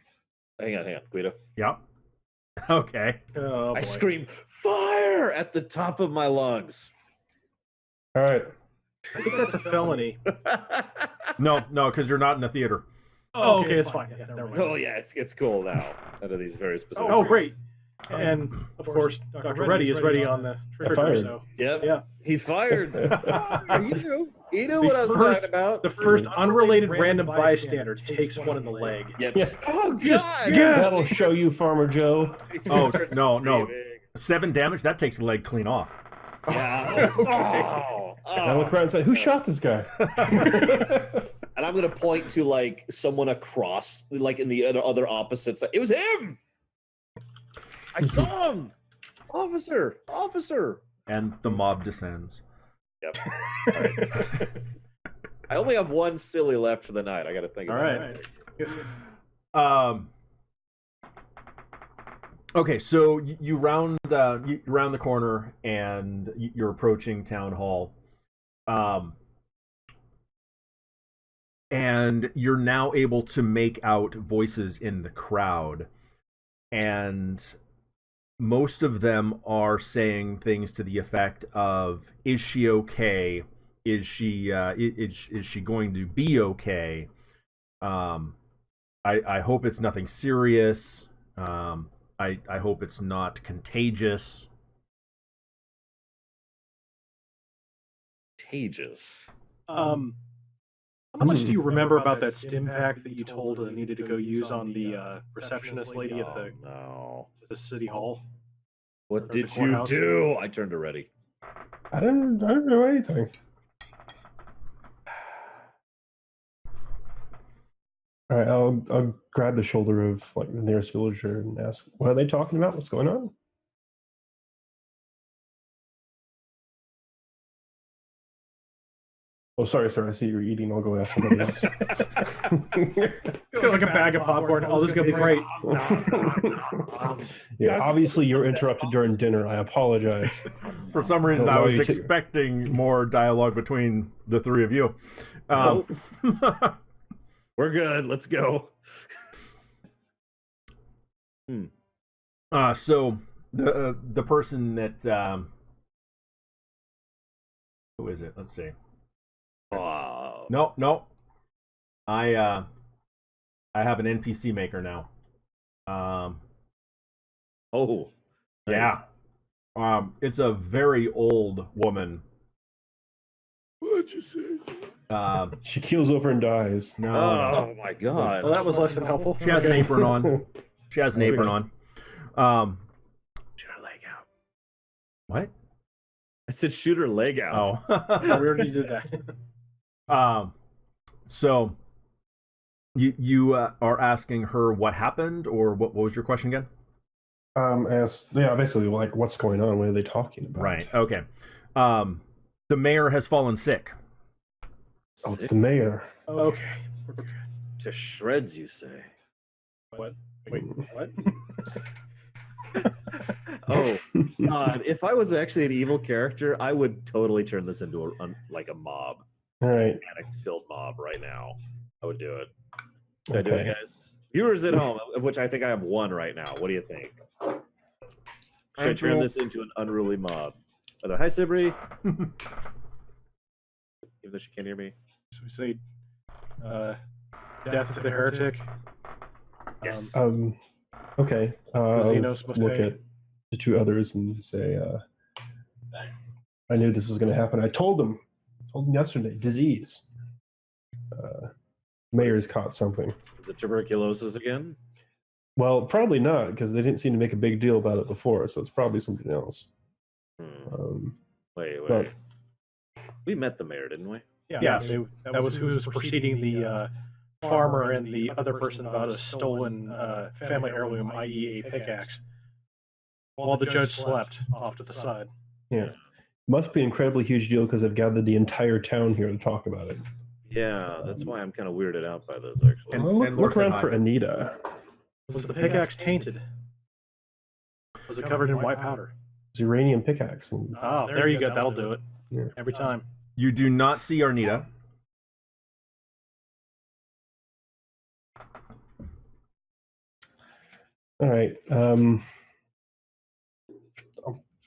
Hang on, Guido. Yep. Okay. Oh, I boy. scream fire at the top of my lungs. All right. I think that's a felony. No, because you're not in the theater. Oh, okay, it's fine. Yeah, never mind. Oh yeah, it's cool now. Out of these very specific. Oh, great. And of course, Dr. Reddy is ready on the trigger. Fired. So Yep. yeah, He fired. He knew what I was first- talking about. the first unrelated random bystander takes one in the leg. Yep. Yeah. Oh god. Just- That'll show you, Farmer Joe. He Oh, starts no. screaming. 7 damage. That takes the leg clean off. Yeah. I look around and say, "Who shot this guy?" And I'm gonna point to like someone across, like in the other opposite side. It was him. I saw him. Officer. And the mob descends. Yep. All right. I only have one silly left for the night. I got to think All about right. it. Okay, so you round the corner and you're approaching town hall, and you're now able to make out voices in the crowd, and most of them are saying things to the effect of, "Is she okay? Is she going to be okay? I hope it's nothing serious. I hope it's not contagious." Contagious. How much do you remember about that stim pack that you told needed to go use on the receptionist lady at Oh, no. the city hall? What Or did the you courthouse? do? I turned to Reddy. I don't know anything. All right, I'll grab the shoulder of like the nearest villager and ask, "What are they talking about? What's going on?" Oh, sorry, sir. I see you're eating. I'll go ask somebody else. Feel like a bag of popcorn. Oh, this is gonna be great. Yeah, obviously you're interrupted during dinner. I apologize. For some reason, No, I no, was you take- expecting more dialogue between the three of you. We're good. Let's go. So the person that who is it? Let's see. Oh. No. I have an NPC maker now. Oh. Yeah. It's a very old woman. What'd you say? She keels over and dies. No, Oh my god. Well, that was less than helpful. she has an apron on. She has an apron on. Shoot her leg out. What? I said shoot her leg out. Oh. We already did that. So you are asking her what happened, or what was your question again? Basically, like, what's going on? What are they talking about? Right. Okay. The mayor has fallen sick. Oh, it's the mayor. Okay. We're good. To shreds, you say. What? Wait, what? Oh god. If I was actually an evil character, I would totally turn this into like a mob. All right. Panic-filled mob right now. I would do it. Should I do it, Okay. guys? Viewers at home, of which I think I have one right now. What do you think? Should I turn this into an unruly mob? Hi, Sibri. Even though she can't hear me. So we say, death to the heretic. Yes. Okay. I'll Xenos must look pay. at the two others and say, I knew this was going to happen. I told them yesterday. Disease. Mayor's caught something. Is it tuberculosis again? Well, probably not, because they didn't seem to make a big deal about it before, so it's probably something else. Wait. but- We met the mayor, didn't we? Yeah, that was who was preceding the farmer and the other person about a stolen family heirloom, i.e., a pickaxe, while the judge slept off to the side. Yeah. Must be an incredibly huge deal because they've gathered the entire town here to talk about it. Yeah, that's why I'm kind of weirded out by this, actually. And- Well, look Lord around said for hi. Anita. Was the pickaxe tainted? Was it covered in white powder? It's uranium pickaxe. And Oh, there you go. That'll do it. Yeah. Every time. You do not see Arnita. All right. I'll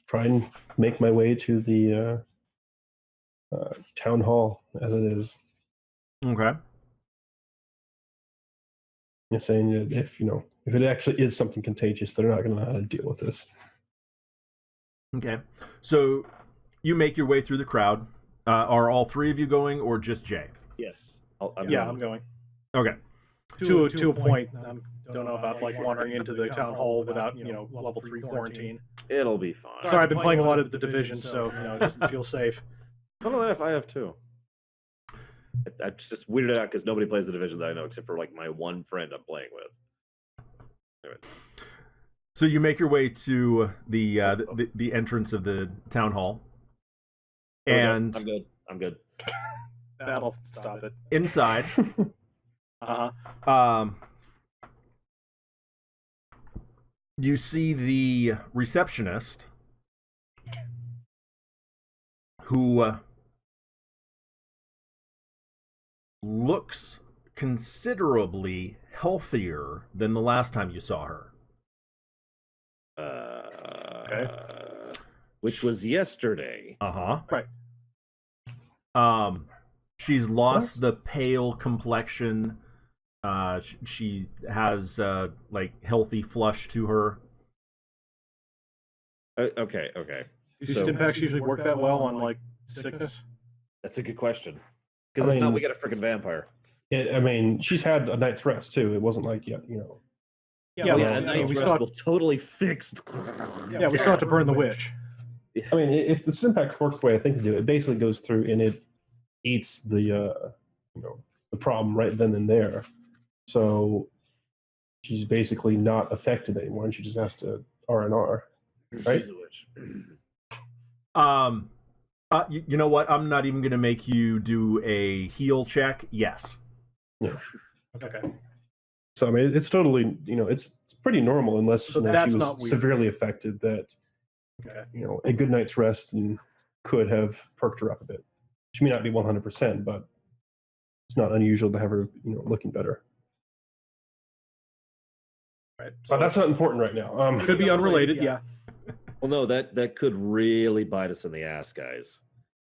try and make my way to the town hall as it is. Okay. You're saying that if it actually is something contagious, they're not going to know how to deal with this. Okay. So you make your way through the crowd. Are all three of you going, or just Jay? Yes. I'm going. Okay. To a point. I don't know about like wandering into the town hall without level 3 quarantine. It'll be fine. Sorry, I've been playing a lot of the Division, so it doesn't feel safe. I have too. I just weirded out because nobody plays the Division that I know except for like my one friend I'm playing with. Anyway. So you make your way to the entrance of the town hall, and I'm good. That'll stop it. Inside, you see the receptionist who looks considerably healthier than the last time you saw her. Okay. Which was yesterday. Right. She's lost the pale complexion. She has like healthy flush to her. Okay. Do Stimpaks usually work that well on like sickness? That's a good question. Because if not, we get a freaking vampire. She's had a night's rest too. It wasn't like yet, Yeah, a night's rest will totally fix. Yeah, we still have to burn the witch. If the Stimpax works the way I think they do, it basically goes through and it eats the the problem right then and there. So she's basically not affected anymore, and she just has to R&R. Right? You know what? I'm not even going to make you do a heal check. Yes. Yeah. Okay. So it's totally it's pretty normal unless So she that's was not weird. severely affected that a good night's rest and could have perked her up a bit. She may not be 100%, but it's not unusual to have her looking better. Right. But that's not important right now. Could be unrelated. Yeah. Well, no, that could really bite us in the ass, guys.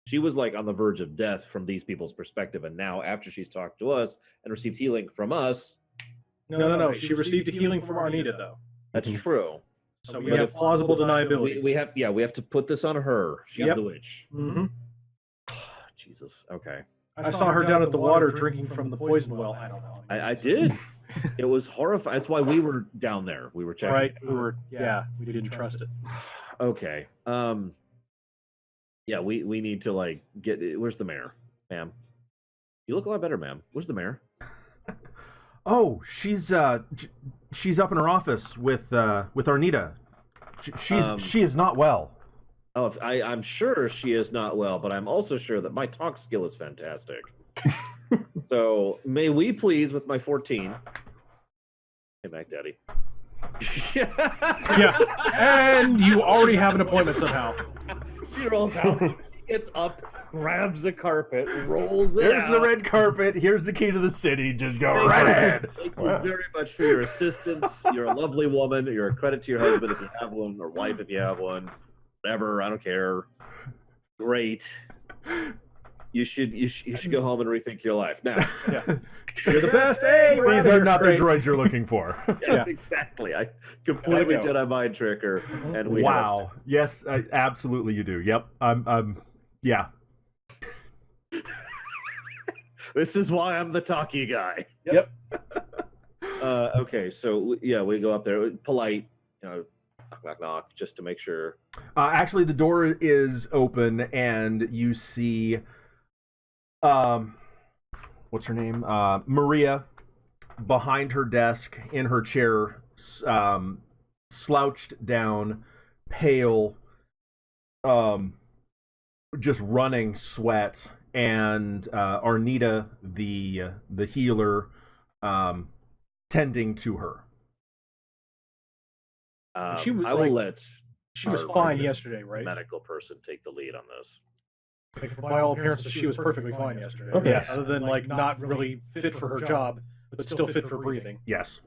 She was like on the verge of death from these people's perspective, and now after she's talked to us and received healing from us. No. She received a healing from Arnita, though. That's true. So we have plausible deniability. We have to put this on her. She's the witch. Mm-hmm. Jesus. Okay. I saw her down at the water drinking from the poison well. I don't know. I did. It was horrifying. That's why we were down there. We were checking. Right. We didn't trust it. Okay. Yeah, we need to like get. Where's the mayor, ma'am? You look a lot better, ma'am. Where's the mayor? Oh, she's up in her office with Arnita. She is not well. Oh, I'm sure she is not well, but I'm also sure that my talk skill is fantastic. So may we please with my 14. Hey, Mac Daddy. Yeah, and you already have an appointment somehow. She rolls out, gets up, grabs the carpet, rolls it There's out. the red carpet. Here's the key to the city. Just go right ahead. Thank you very much for your assistance. You're a lovely woman. You're a credit to your husband if you have one, or wife if you have one. Whatever, I don't care. Great. You should go home and rethink your life now. Yeah. You're the best. Hey, These are not the droids you're looking for. Yes, exactly. I completely Jedi mind trick her, and we wow. Yes, absolutely you do. Yep. Yeah. This is why I'm the talkie guy. Yep. Okay, so yeah, we go up there, polite, knock, knock, just to make sure. Actually, the door is open, and you see, what's her name? Maria, behind her desk in her chair, slouched down, pale, just running sweat, and Arnita, the healer, tending to her. She was, I will let. She was fine yesterday, right? Medical person take the lead on this. Like, by all appearances, she was perfectly fine yesterday. Okay. Yes. Other than like not really fit for her job, but still fit for breathing. Yes.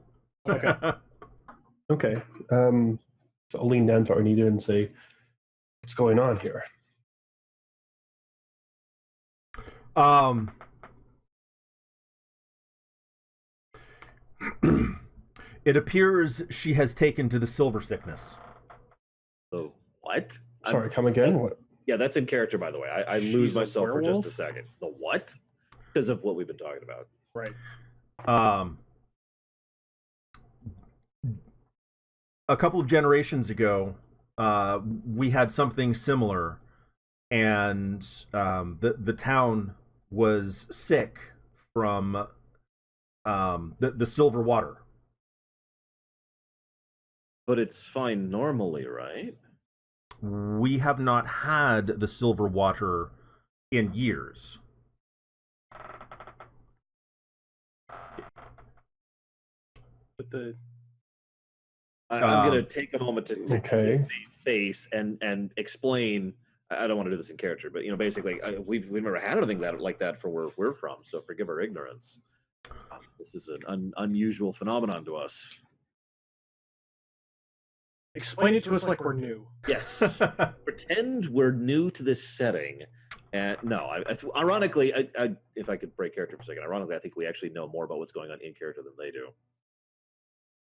Okay. Okay. So I'll lean down to Arnita and say, "What's going on here?" It appears she has taken to the silver sickness. Oh, what? Sorry, come again? What? Yeah, that's in character, by the way. I She's lose a myself for just a werewolf? second. The what? Because of what we've been talking about. Right. A couple of generations ago, we had something similar, and the town was sick from the silver water. But it's fine normally, right? We have not had the silver water in years. But the I'm going to take a moment to Okay. face and explain. I don't want to do this in character, but basically, we've never had anything like that for where we're from. So forgive our ignorance. This is an unusual phenomenon to us. explain it to us like we're new. Yes, pretend we're new to this setting. And no, ironically, if I could break character for a second, ironically, I think we actually know more about what's going on in character than they do.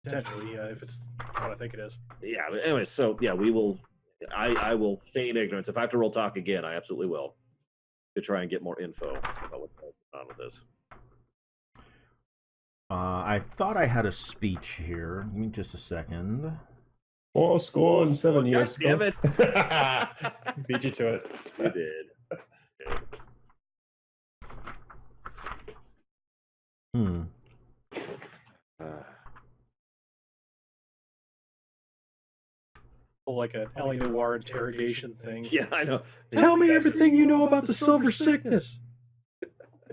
Potentially, if it's what I think it is. Yeah. But anyway, so yeah, we will. I will feign ignorance. If I have to roll talk again, I absolutely will, to try and get more info about what's going on with this. I thought I had a speech here. Give me just a second. 4 scores and 7 years. God damn it! Beat you to it. You did. Like an L.A. Noir interrogation thing. Yeah, I know. Tell me everything you know about the silver sickness.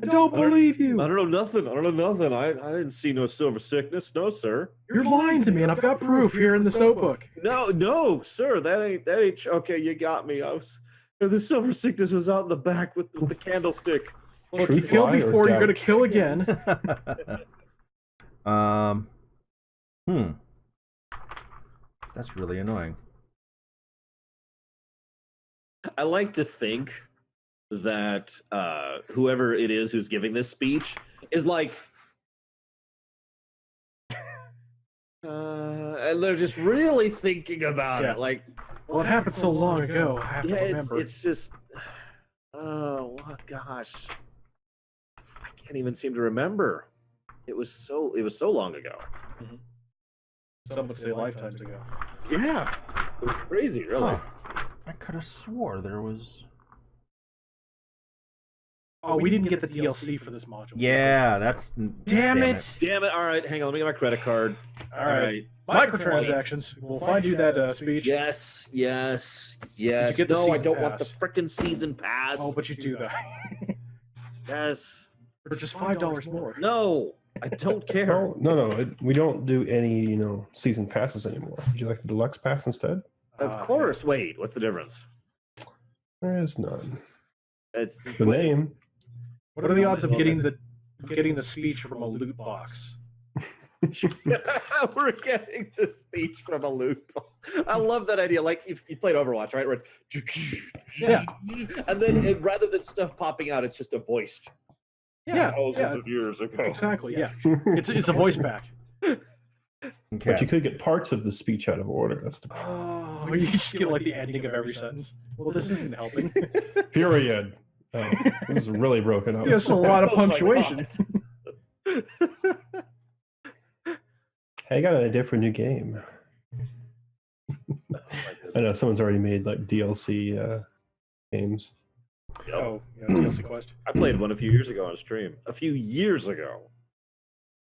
I don't believe you. I don't know nothing. I didn't see no silver sickness. No, sir. You're lying to me, and I've got proof here in this notebook. No, sir. That ain't. Okay, you got me. The silver sickness was out in the back with the candlestick. Look, you Truth, killed lie, or before, you're doubt? going to kill again. That's really annoying. I like to think that whoever it is who's giving this speech is like, and they're just really thinking about Yeah. it. Like, Well, it happened so long ago. I have to yeah, remember. it's just, oh gosh, I can't even seem to remember. It was so long ago. Some would say lifetimes ago. Yeah, it was crazy, really. I could have swore there was. Oh, we didn't get the DLC for this module. Yeah, that's. Damn it! Damn it! All right, hang on. Let me get my credit card. All right. Microtransactions. We'll find you that speech. Yes. Did you get the No, I season don't want the pass? frickin' season pass. Oh, but you do that. Yes. For just $5 more. No, I don't care. Oh, no. We don't do any, season passes anymore. Would you like the deluxe pass instead? Of course. Wait, what's the difference? There is none. It's The name. What are the odds of getting the speech from a loot box? We're getting the speech from a loot. I love that idea. Like you played Overwatch, right? Where Yeah. And then rather than stuff popping out, it's just a voice. Yeah. Thousands of years ago. Exactly. Yeah. It's a voice pack. Okay. But you could get parts of the speech out of order. That's the Oh, you just get like the ending of every sentence. Well, this isn't helping. period. Oh, this is really broken up. Yes, a lot of Oh my punctuation. Hey, I got an idea for a new game. I know someone's already made like DLC games. Oh, yeah, DLC Quest. I played one a few years ago on stream. A few years ago.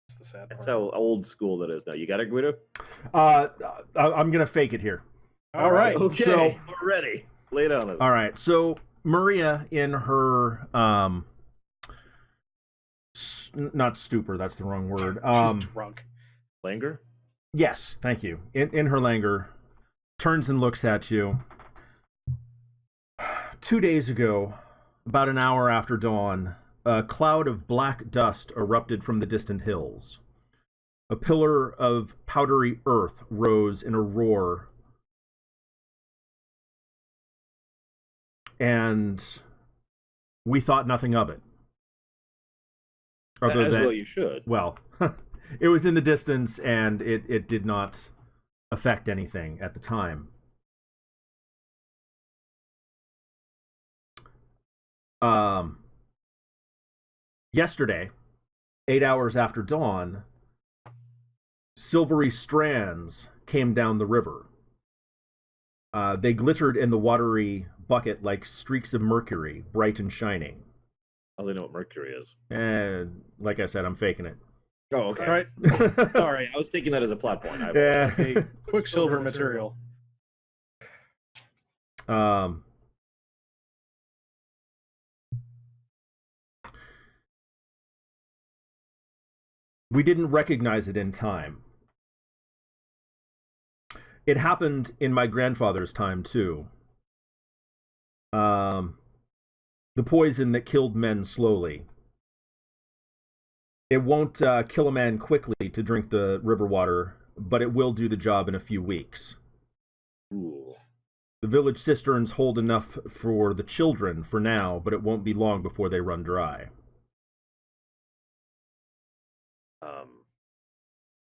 That's the sad That's part. how old school that is now. You got it, Guido? I'm gonna fake it here. All right. Okay, So- we're ready. Lay it on us. All right, so Maria, in her not stupor, that's the wrong word. She's drunk. Langer? Yes, thank you. In her languor, turns and looks at you. 2 days ago, about an hour after dawn, a cloud of black dust erupted from the distant hills. A pillar of powdery earth rose in a roar, and we thought nothing of it. Other As than, well you should. well, it was in the distance and it did not affect anything at the time. Yesterday, 8 hours after dawn, silvery strands came down the river. They glittered in the watery bucket like streaks of mercury, bright and shining. Oh, they know what mercury is. And like I said, I'm faking it. Oh, okay. All right. Sorry, I was taking that as a plot point. Yeah. A quicksilver material. We didn't recognize it in time. It happened in my grandfather's time, too. The poison that killed men slowly. It won't kill a man quickly to drink the river water, but it will do the job in a few weeks. Ooh. The village cisterns hold enough for the children for now, but it won't be long before they run dry.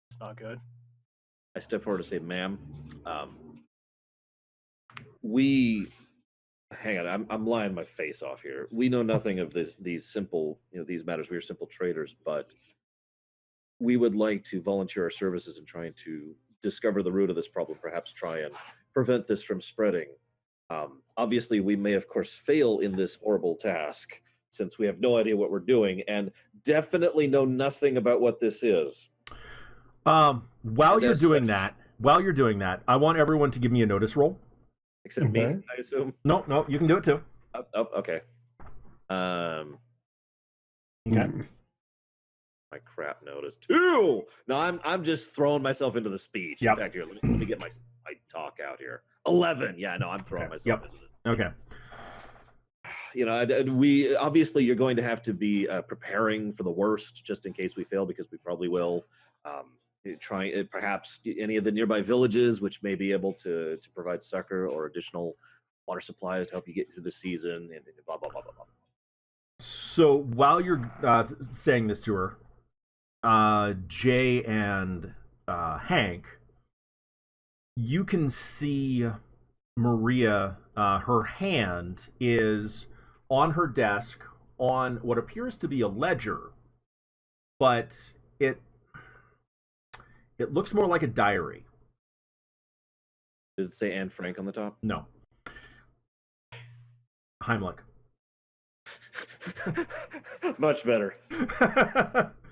It's not good. I step forward to say, ma'am, hang on, I'm lying my face off here. We know nothing of these simple, these matters. We are simple traders, but we would like to volunteer our services in trying to discover the root of this problem, perhaps try and prevent this from spreading. Obviously, we may, of course, fail in this horrible task since we have no idea what we're doing and definitely know nothing about what this is. While you're doing that, I want everyone to give me a notice roll. Except me, Okay. I assume. No, you can do it too. Oh, okay. Okay. My crap notice 2. No, I'm just throwing myself into the speech. Yep. In fact, here, let me get my talk out here. 11. Yeah, no, I'm throwing myself into it. Okay. We obviously you're going to have to be preparing for the worst just in case we fail, because we probably will. Trying perhaps any of the nearby villages which may be able to provide succor or additional water supplies to help you get through the season, and blah blah blah blah blah. So while you're saying this to her, Jay and Hank, you can see Maria. Her hand is on her desk on what appears to be a ledger, but it looks more like a diary. Did it say Anne Frank on the top? No. Heimlich. Much better.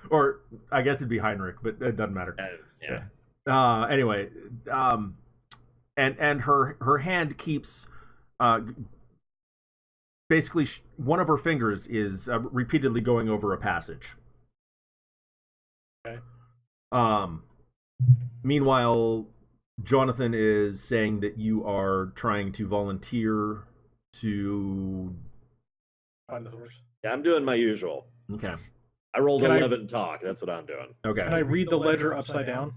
Or I guess it'd be Heinrich, but it doesn't matter. Yeah. Anyway, and her hand keeps basically one of her fingers is repeatedly going over a passage. Okay. Meanwhile, Jonathan is saying that you are trying to volunteer to Find the horse. Yeah, I'm doing my usual. Okay. I rolled Can I- 11 talk. That's what I'm doing. Okay. Can I read the ledger upside down?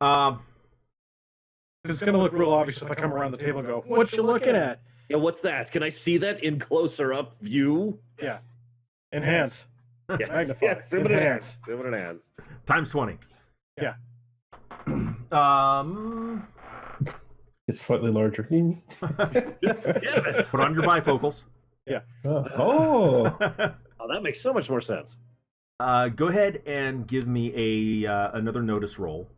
Um, It's going to look real obvious if I come around the table and go, "What you looking at?" Yeah, what's that? Can I see that in closer up view? Yeah. Enhance. Yes. Magnify. Yes. Zoom it Enhance. in. Zoom it in. times 20. Yeah. It's slightly larger. Put on your bifocals. Oh, Oh, that makes so much more sense. Go ahead and give me another notice roll.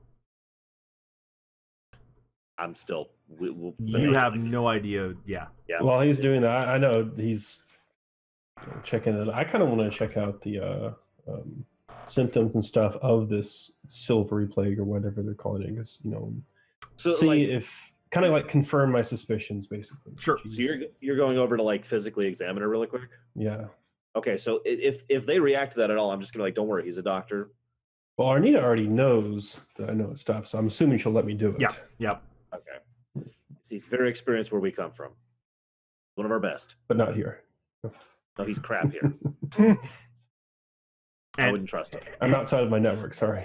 I'm still. We'll You have no idea. Yeah. Yeah. while he's doing that, I know he's checking it. I kind of want to check out the symptoms and stuff of this silvery plague or whatever they're calling it. Because So, see like, if kind of like confirm my suspicions, basically. Sure. so you're going over to like physically examine her really quick. Yeah. Okay, so if they react to that at all, I'm just gonna like, don't worry, he's a doctor. Well, Arnita already knows that I know stuff, so I'm assuming she'll let me do it. Yeah. Yep. Okay. He's very experienced where we come from. One of our best. But not here. No, he's crap here. I And, wouldn't trust him. I'm outside of my network. Sorry.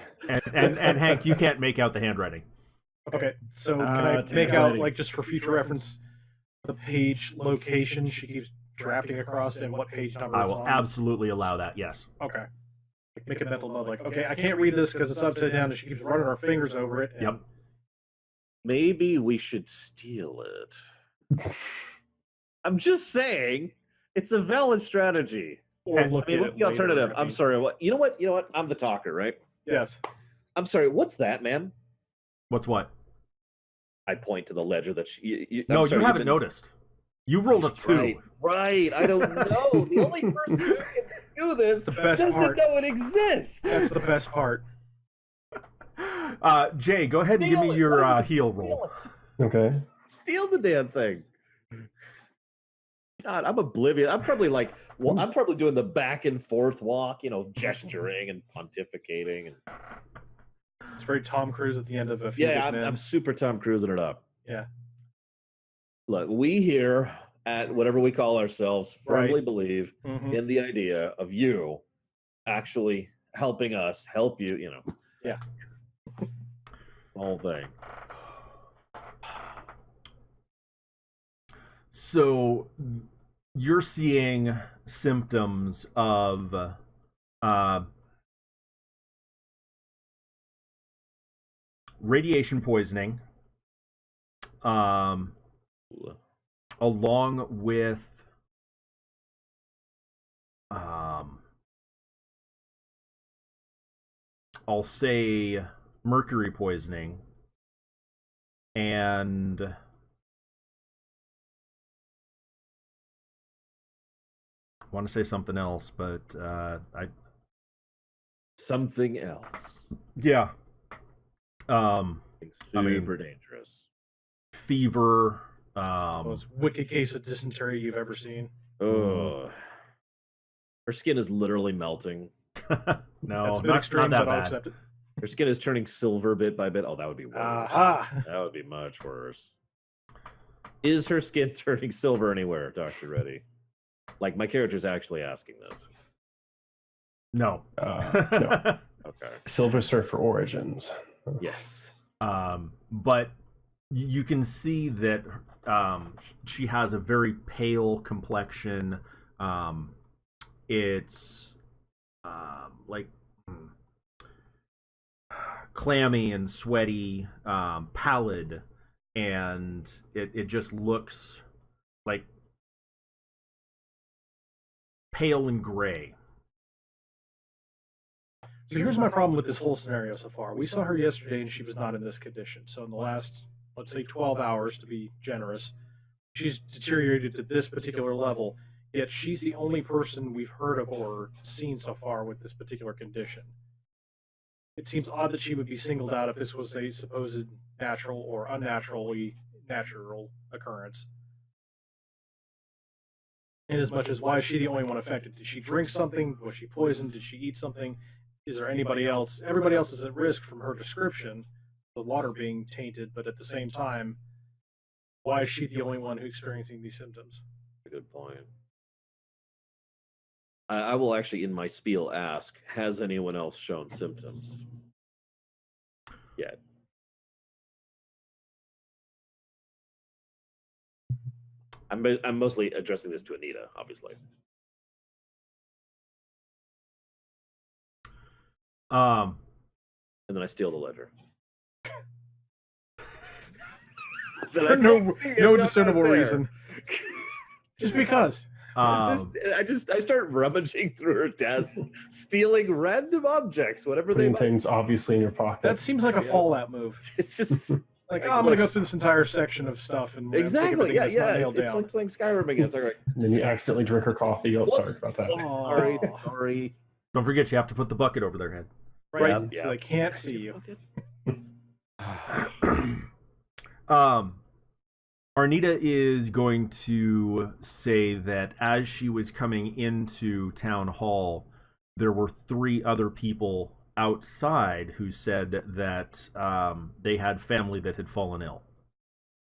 and Hank, you can't make out the handwriting. Okay. So can I make out, like, just for future reference, the page location she keeps drafting across and what page number I it's will on? absolutely allow that. Yes. Okay. make a mental note, like, okay, I can't read this because it's upside down, and she keeps running her fingers over it. And Yep. Maybe we should steal it. I'm just saying, it's a valid strategy. Or And, look I mean, at what's it the later. alternative? I I'm mean, sorry. What? You know what? You know what? I'm the talker, right? Yes. I'm sorry. What's that, man? What's what? I point to the ledger that No, I'm sorry, you haven't been- noticed. You rolled a That's 2. Right. I don't know. The only person who can do this The best doesn't part. know it exists. That's the best part. Jay, go ahead and give Steal me it. your Let me heal steal roll. it. Okay. Steal the damn thing. God, I'm oblivious. I'm probably like, well, I'm probably doing the back and forth walk, gesturing and pontificating, and It's very Tom Cruise at the end of A Few Good Men. I'm super Tom Cruising it up. Yeah. Look, we here at whatever we call ourselves firmly Right. believe Mhm. in the idea of you actually helping us help you. Yeah. The whole thing. So you're seeing symptoms of radiation poisoning, along with I'll say mercury poisoning, and I want to say something else, but Something else. yeah. Super I mean, dangerous. fever. Most wicked case of dysentery you've ever seen. Oh, her skin is literally melting. No, That's a bit not extreme, that but I'll bad. accept it. Her skin is turning silver bit by bit. Oh, that would be worse. Aha! That would be much worse. Is her skin turning silver anywhere, Dr. Reddy? Like, my character's actually asking this. No. No. Okay. Silver Surfer Origins. Yes. But you can see that she has a very pale complexion. It's like clammy and sweaty, pallid, and it just looks like pale and gray. So here's my problem with this whole scenario so far. We saw her yesterday and she was not in this condition. So in the last, let's say 12 hours to be generous, she's deteriorated to this particular level, yet she's the only person we've heard of or seen so far with this particular condition. It seems odd that she would be singled out if this was a supposed natural or unnaturally natural occurrence. In as much as, why is she the only one affected? Did she drink something? Was she poisoned? Did she eat something? Is there anybody else? Everybody else is at risk from her description, the water being tainted, but at the same time, why is she the only one who's experiencing these symptoms? Good point. I will actually, in my spiel, ask, has anyone else shown symptoms yet? I'm mostly addressing this to Anita, obviously. And then I steal the ledger. For no discernible reason. Just because. I start rummaging through her desk, stealing random objects, whatever they Putting might. things obviously in your pocket. That seems like a Fallout move. It's just Like, oh, I'm going to go through this entire section of stuff and exactly, take everything that's not nailed It's down. like playing Skyrim again. It's like, And then you accidentally drink her coffee. Oh, What? sorry about that. sorry, Oh, sorry. Don't forget, you have to put the bucket over their head. right, Yeah, so they can't see you. Arnita is going to say that as she was coming into town hall, there were 3 other people outside who said that they had family that had fallen ill.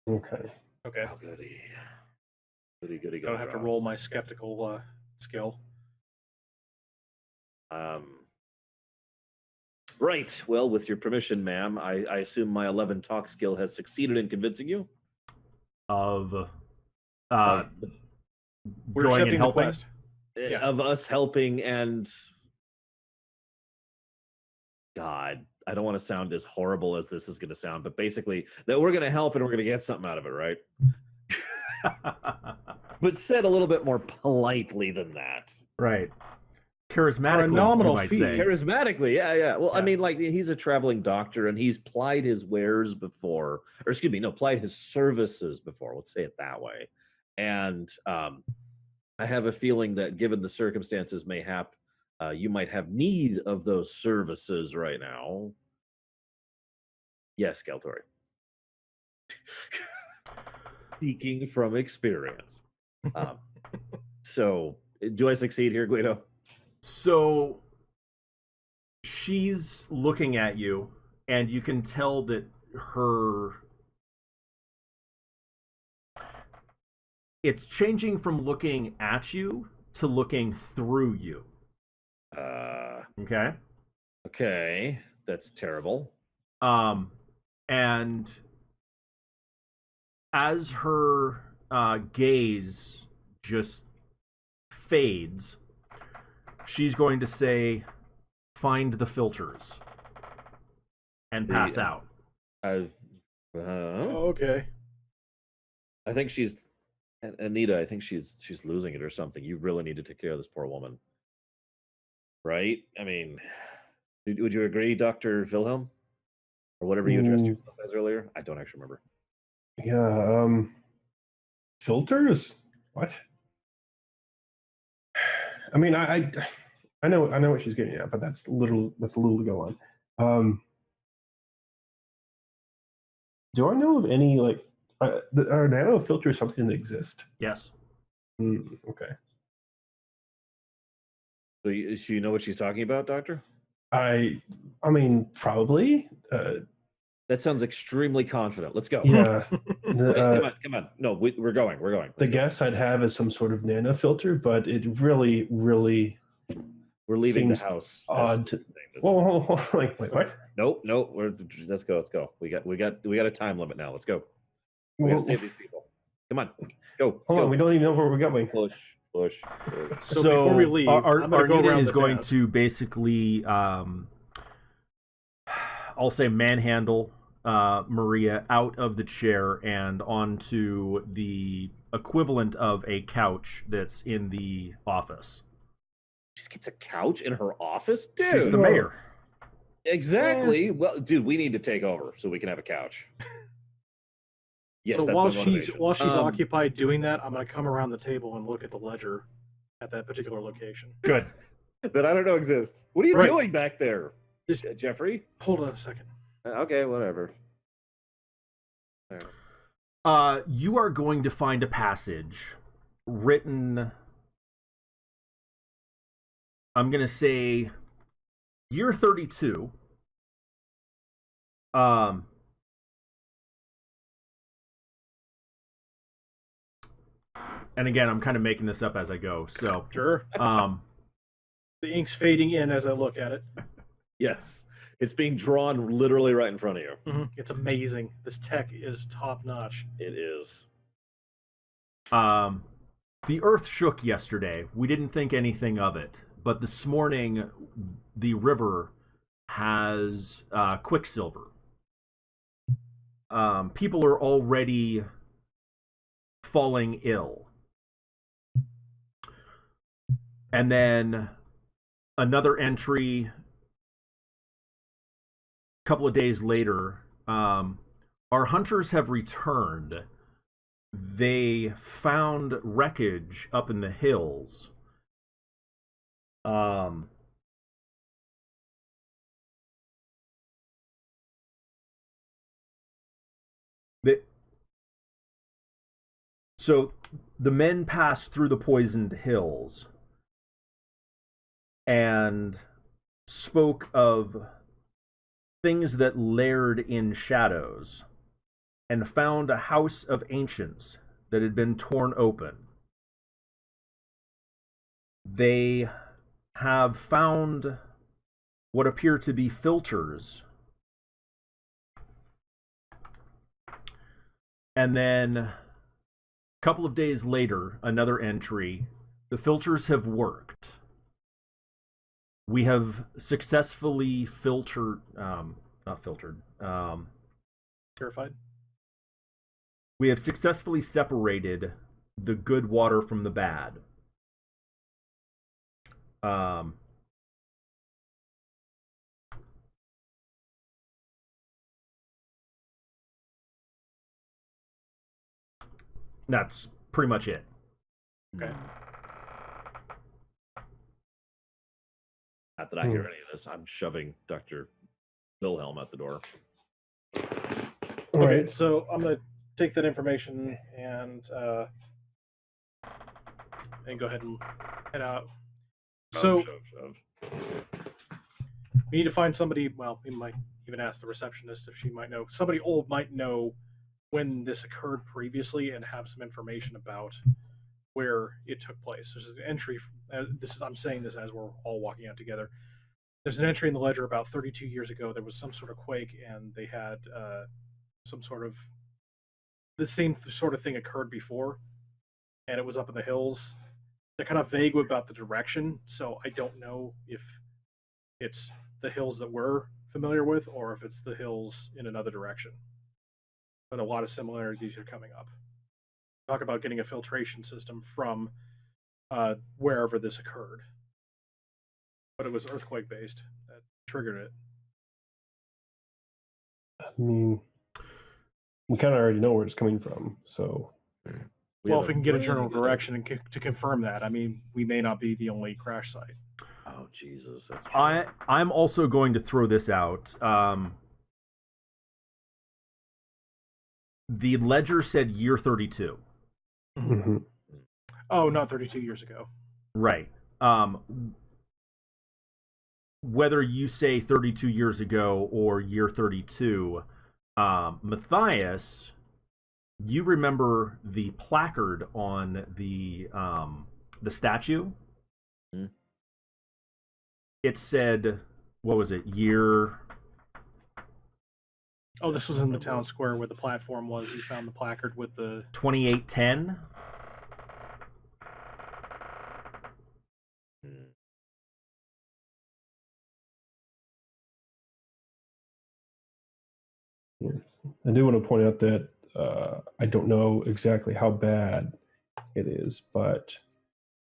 Okay. Okay. Oh, goody. Goody, goody, I don't have to roll my skeptical skill. Right. Well, with your permission, ma'am, I assume my 11 talk skill has succeeded in convincing you Of We're going and accepting the helping. quest. Yeah. of us helping and God, I don't want to sound as horrible as this is going to sound, but basically that we're going to help and we're going to get something out of it, right? But said a little bit more politely than that. Right. For a Charismatically, nominal you might fee. say. Charismatically, yeah. Well, I Yeah. mean, like he's a traveling doctor and he's plied his wares before, or excuse me, no, plied his services before. Let's say it that way. And I have a feeling that given the circumstances, mayhap you might have need of those services right now. Yes, Galtori. Speaking from experience. So, do I succeed here, Guido? So she's looking at you, and you can tell that it's changing from looking at you to looking through you. Okay. Okay, that's terrible. And as her gaze just fades, she's going to say, "Find the filters," and pass out. Okay. I think she's Anita. I think she's losing it or something. You really need to take care of this poor woman, right? I mean, would you agree, Dr. Wilhelm, or whatever you addressed yourself as earlier? I don't actually remember. Yeah. Filters? What? I mean, I know what she's getting at, but that's a little to go on. Do I know of any like are nano filters something that exist? Yes. Okay. So you know what she's talking about, Doctor? I mean, probably. That sounds extremely confident. Let's go. Yeah. Wait, come on. No, we're going. The guess I'd have is some sort of nano filter, but it really we're leaving the seems house. odd to. Whoa, like wait, what? Nope. Let's go. We got a time limit now. Let's go. We gotta save these people. Come on, go. Hold on, we don't even know where we're going. Push. So before we leave, I'm gonna go Arnita around is the going desk. to basically, I'll say, manhandle Maria out of the chair and onto the equivalent of a couch that's in the office. She just gets a couch in her office, dude. She's the mayor. Exactly. Well, dude, we need to take over so we can have a couch. Yes, So that's while my she's motivation. occupied doing that, I'm gonna come around the table and look at the ledger at that particular location. Good. that I don't know exists. What are you Right. doing back there, Just Jeffrey? hold on a second. Okay, whatever. You are going to find a passage written, I'm going to say, year 32. And again, I'm kind of making this up as I go. So, Sure. um, The ink's fading in as I look at it. Yes, it's being drawn literally right in front of you. It's amazing. This tech is top notch. It is. the earth shook yesterday. We didn't think anything of it. But this morning, the river has quicksilver. People are already falling ill. And then another entry a couple of days later, our hunters have returned. They found wreckage up in the hills. So the men passed through the poisoned hills and spoke of things that laired in shadows and found a house of ancients that had been torn open. They have found what appear to be filters. And then a couple of days later, another entry. The filters have worked. We have successfully not filtered. Purified. We have successfully separated the good water from the bad. That's pretty much it. Okay. Not that I hear any of this. I'm shoving Dr. Wilhelm out the door. All Okay, right. so I'm gonna take that information and go ahead and head out. So Shove. we need to find somebody. Well, we might even ask the receptionist if she might know. Somebody old might know when this occurred previously and have some information about where it took place. There's an entry. I'm saying this as we're all walking out together. There's an entry in the ledger about 32 years ago. There was some sort of quake, and they had some sort of the same sort of thing occurred before, and it was up in the hills. They're kind of vague about the direction, so I don't know if it's the hills that we're familiar with or if it's the hills in another direction. But a lot of similarities are coming up. Talk about getting a filtration system from wherever this occurred. But it was earthquake based that triggered it. I mean, we kind of already know where it's coming from, so. Well, if we can get a general direction and to confirm that, I mean, we may not be the only crash site. Oh, Jesus. That's I'm also going to throw this out. The ledger said year 32. Mm-hmm. Oh, not 32 years ago. Right. Whether you say 32 years ago or year 32, Matthias, you remember the placard on the statue? Mm-hmm. It said, what was it, year... Oh, this was in the town square where the platform was. You found the placard with the 2810. I do want to point out that I don't know exactly how bad it is, but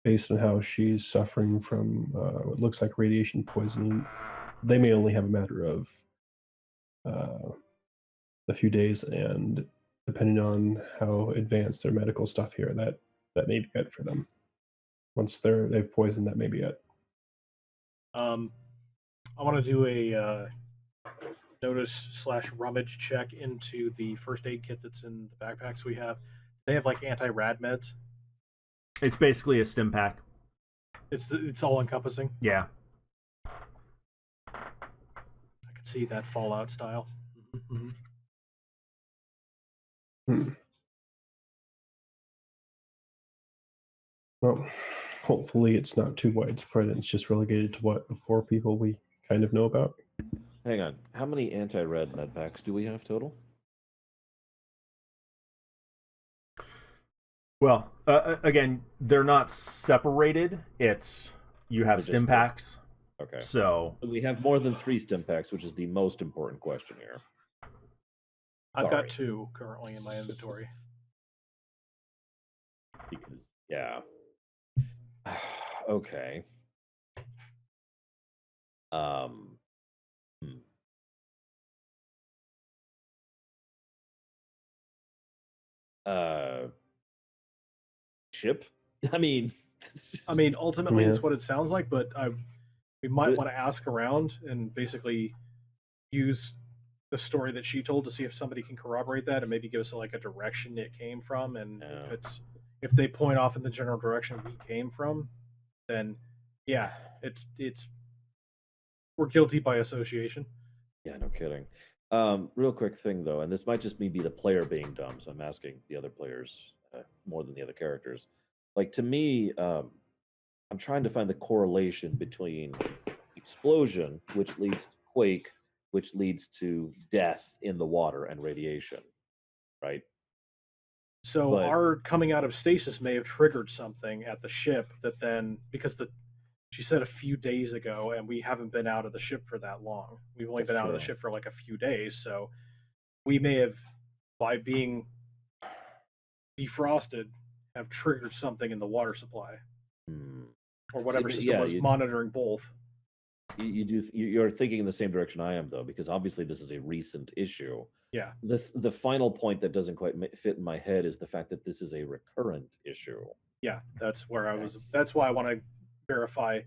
based on how she's suffering from what looks like radiation poisoning, they may only have a matter of a few days, and depending on how advanced their medical stuff here, that may be it for them. Once they've poisoned, that may be it. I want to do a notice/rummage check into the first aid kit that's in the backpacks we have. They have like anti-rad meds. It's basically a stim pack. It's all encompassing. Yeah. I could see that Fallout style. Mm-hmm. Well, hopefully it's not too widespread and it's just relegated to the 4 people we kind of know about. Hang on. How many anti-red med packs do we have total? Well, again, they're not separated. It's you have stim packs. Okay. So we have more than 3 stim packs, which is the most important question here. I've got 2 currently in my inventory. Because okay. Ship? I mean, ultimately, it's what it sounds like, but we might want to ask around and basically use the story that she told to see if somebody can corroborate that and maybe give us like a direction it came from, and if they point off in the general direction we came from, then it's we're guilty by association. Yeah, no kidding. Real quick thing though, and this might just be the player being dumb, so I'm asking the other players more than the other characters. Like, to me, I'm trying to find the correlation between explosion, which leads to quake, which leads to death in the water and radiation, right? So our coming out of stasis may have triggered something at the ship that then, because she said a few days ago, and we haven't been out of the ship for that long. We've only That's been out of the true. ship for like a few days, so we may have, by being defrosted, have triggered something in the water supply Hmm. or whatever but system yeah, was monitoring both. You're thinking in the same direction I am, though, because obviously this is a recent issue. Yeah, The final point that doesn't quite fit in my head is the fact that this is a recurrent issue. yeah, that's where I was. That's- That's why I want to verify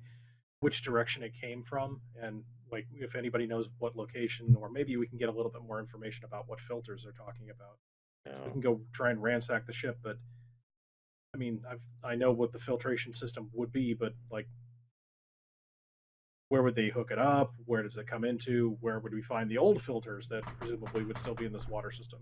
which direction it came from, and like if anybody knows what location, or maybe we can get a little bit more information about what filters they're talking about. We can go try and ransack the ship, but I mean, I know what the filtration system would be, but like, where would they hook it up? Where does it come into? Where would we find the old filters that presumably would still be in this water system?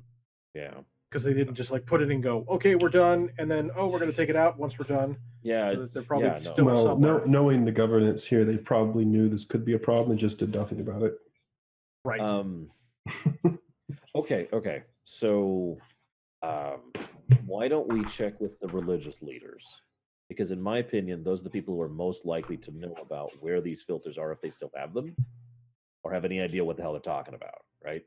Yeah. Because they didn't just like put it and go, okay, we're done, and then we're going to take it out once we're done. Yeah, They're probably no. still Well, somewhere. knowing the governance here, they probably knew this could be a problem and just did nothing about it. Right. Okay. So, why don't we check with the religious leaders? Because in my opinion, those are the people who are most likely to know about where these filters are, if they still have them, or have any idea what the hell they're talking about, right?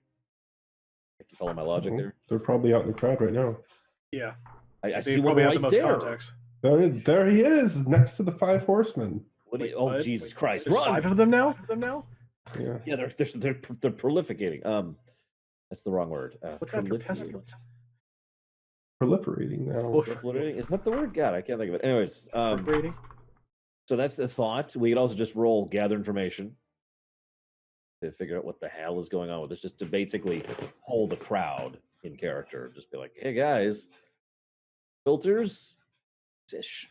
You follow my logic there? They're probably out in the crowd right now. Yeah. I They see one probably have right the most there. context. There he is, next to the 5 horsemen. What do you, Wait, oh, what? Jesus Christ! There's Run! 5 of them now. Yeah. Yeah, they're prolificating. That's the wrong word. What's after Prolificating. pestilence? Proliferating now. Proliferating? Is that the word? God, I can't think of it. Anyways, Rating? so that's the thought. We could also just roll gather information to figure out what the hell is going on with this, just to basically hold the crowd in character. Just be like, hey guys, filters,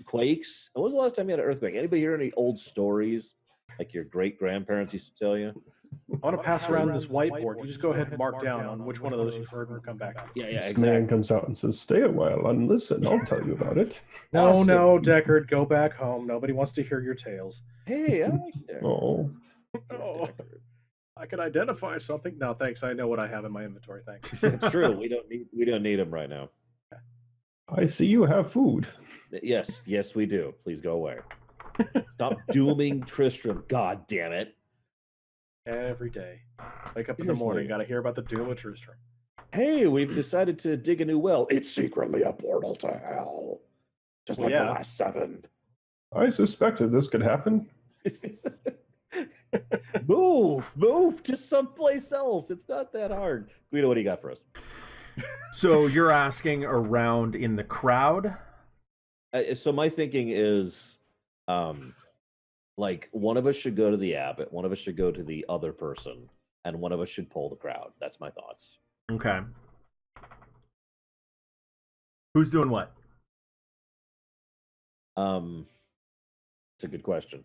quakes. When was the last time you had an earthquake? Anybody hear any old stories like your great grandparents used to tell you? I want to pass around this whiteboard. You just go ahead and mark down on which one of those you've heard and we'll come back. Yeah, This man exactly. comes out and says, "Stay a while and listen. I'll tell you about it." No, Awesome. Deckard, go back home. Nobody wants to hear your tales. Hey, I like that. Oh, Oh, I can identify something. No, thanks. I know what I have in my inventory. Thanks. It's true. We don't need them right now. I see you have food. Yes, we do. Please go away. Stop dooming Tristram. God damn it. Every day. Wake up in the morning, Seriously. got to hear about the doom of Tristram. Hey, we've decided to dig a new well. It's secretly a portal to hell. Just like the Yeah. last 7. I suspected this could happen. Move to someplace else. It's not that hard. Guido, what do you got for us? So you're asking around in the crowd? So my thinking is, like one of us should go to the abbot, one of us should go to the other person, and one of us should poll the crowd. That's my thoughts. Okay. Who's doing what? It's a good question.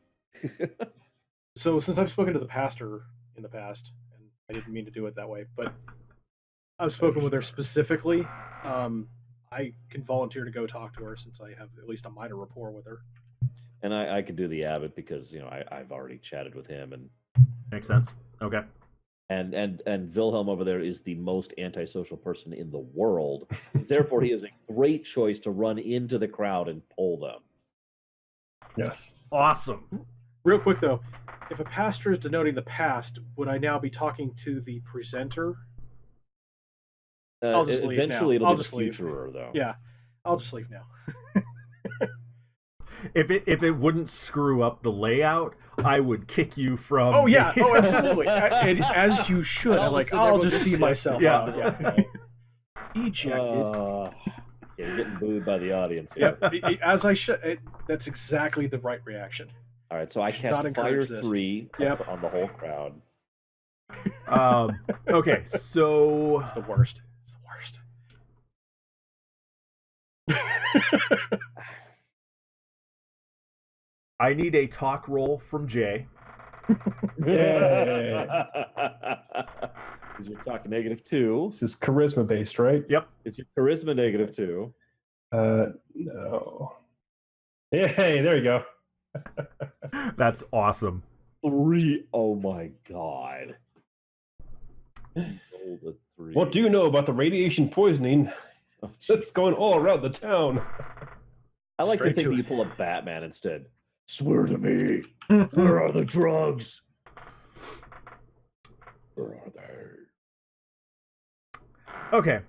So, since I've spoken to the pastor in the past, and I didn't mean to do it that way, but I've spoken with her specifically, I can volunteer to go talk to her since I have at least a minor rapport with her. And I could do the abbot because I've already chatted with him, and Makes sense. Okay. and Wilhelm over there is the most antisocial person in the world. Therefore, he is a great choice to run into the crowd and poll them. Yes. Awesome. Real quick though, if a pastor is denoting the past, would I now be talking to the presenter? I'll just leave Eventually, now. it'll I'll be just the leave. futurer, though. Yeah, I'll just leave now. If it wouldn't screw up the layout, I would kick you from. Oh yeah, oh absolutely, and as you should. I'll Like just sit there I'll with just the see shit. myself Yeah. out. Yeah. Ejected. Yeah, you're getting booed by the audience. Yeah, as I should. That's exactly the right reaction. All right, so I Should not cast Fire encourage this. 3 Yep. on the whole crowd. Okay, so It's the worst. It's the worst. I need a talk roll from Jay. Yeah. Is your talk -2? This is charisma based, right? Yep. Is your charisma -2? No. Hey, there you go. That's awesome. 3. Oh my god. Roll the 3. What do you know about the radiation poisoning Oh, that's going all around the town? I like to Straight think to that you it. pull a Batman instead. Swear to me. Where are the drugs? Where are they? Okay.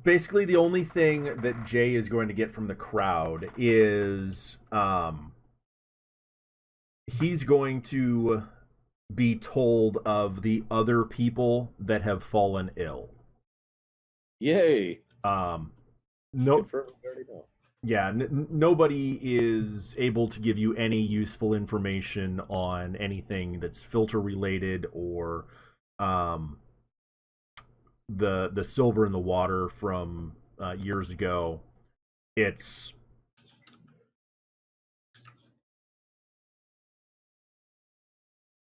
Basically, the only thing that Jay is going to get from the crowd is he's going to be told of the other people that have fallen ill. Yay. No, Confirmed, we already know. yeah, nobody is able to give you any useful information on anything that's filter related or the silver in the water from years ago. It's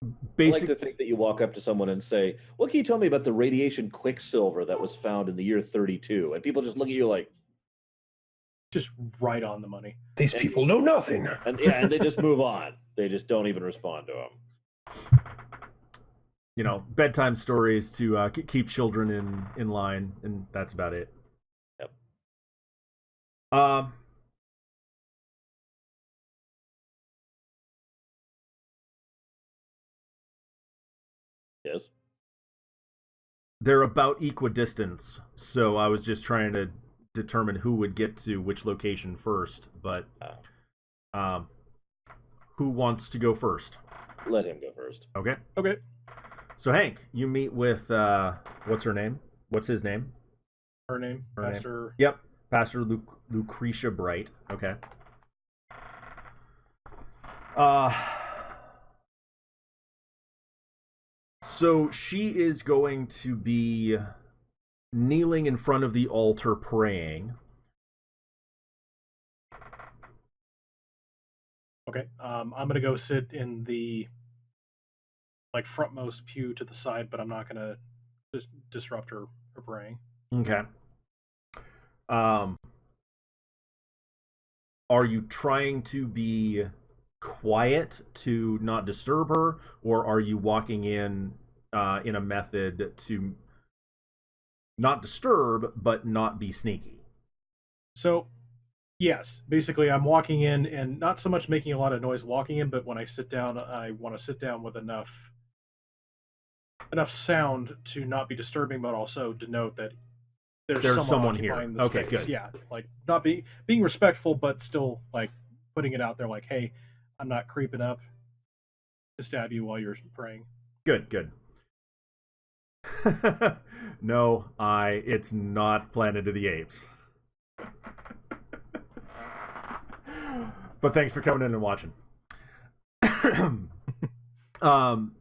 I like to think that you walk up to someone and say, "What can you tell me about the radiation quicksilver that was found in the year 32?" And people just look at you like, just right on the money. These people know nothing. and they just move on. They just don't even respond to them. you know, bedtime stories to keep children in line, and that's about it. Yep. Yes. They're about equidistance, so I was just trying to determine who would get to which location first, but who wants to go first? Let him go first. Okay. Okay. So Hank, you meet with what's her name? What's his name? Her name, Pastor. Yep, Pastor Lucretia Bright. Okay. So she is going to be kneeling in front of the altar praying. Okay. I'm gonna go sit in the frontmost pew to the side, but I'm not gonna disrupt her praying. Okay. Are you trying to be quiet to not disturb her, or are you walking in a method to not disturb but not be sneaky? So, yes, basically I'm walking in and not so much making a lot of noise walking in, but when I sit down, I want to sit down with enough sound to not be disturbing, but also denote that there's someone here. The okay, space. good. Yeah, like not being respectful, but still like putting it out there, like, hey, I'm not creeping up to stab you while you're praying. Good. No, it's not Planet of the Apes. But thanks for coming in and watching.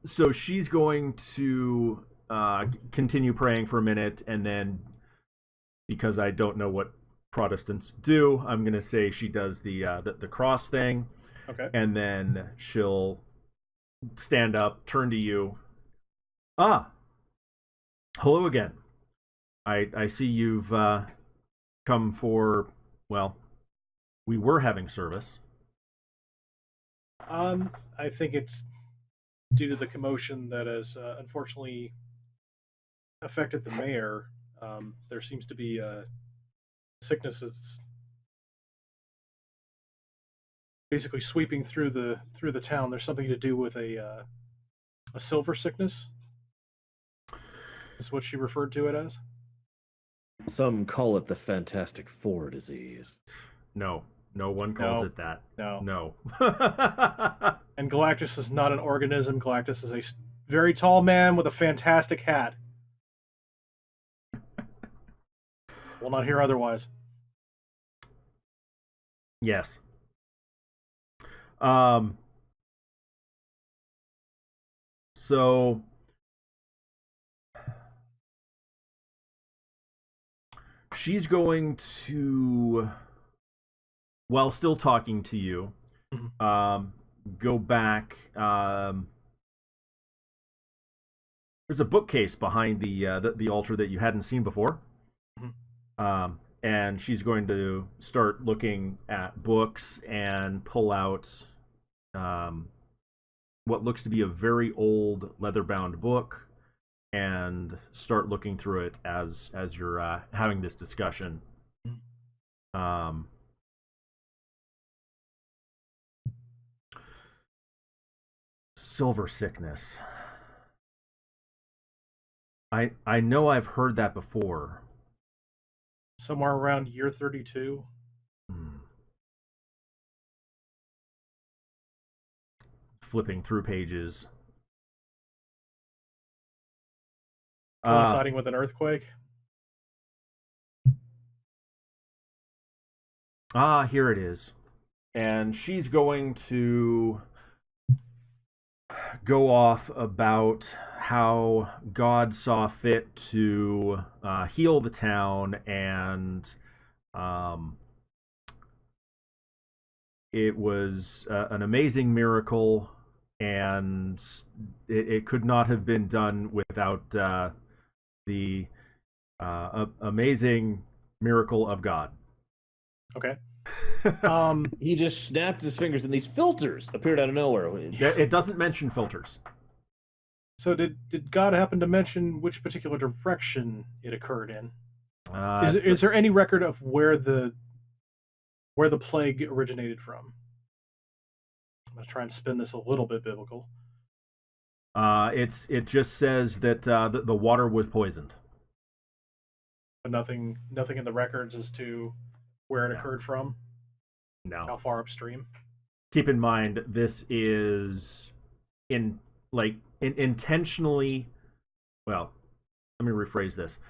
So she's going to continue praying for a minute, and then, because I don't know what Protestants do, I'm going to say she does the cross thing. Okay. And then she'll stand up, turn to you. Hello again. I see you've come for, well, we were having service. I think it's due to the commotion that has unfortunately affected the mayor. There seems to be sickness that's basically sweeping through the town. There's something to do with a silver sickness. Is what she referred to it as. Some call it the Fantastic Four disease. No one calls it that. No. No. And Galactus is not an organism. Galactus is a very tall man with a fantastic hat. Will not hear otherwise. Yes. So she's going to, while still talking to you, go back. There's a bookcase behind the altar that you hadn't seen before. And she's going to start looking at books and pull out what looks to be a very old leather-bound book and start looking through it as you're having this discussion. Silver sickness. I know I've heard that before. Somewhere around year 32. Flipping through pages. Coinciding with an earthquake. Here it is. And she's going to go off about how God saw fit to heal the town, and it was an amazing miracle, and it could not have been done without the amazing miracle of God. Okay. He just snapped his fingers and these filters appeared out of nowhere. It doesn't mention filters. So did God happen to mention which particular direction it occurred in? Is there any record of where the plague originated from? I'm going to try and spin this a little bit biblical. It just says that the water was poisoned. But nothing in the records as to where it occurred from? No. How far upstream? Keep in mind, this is intentionally. Well, let me rephrase this.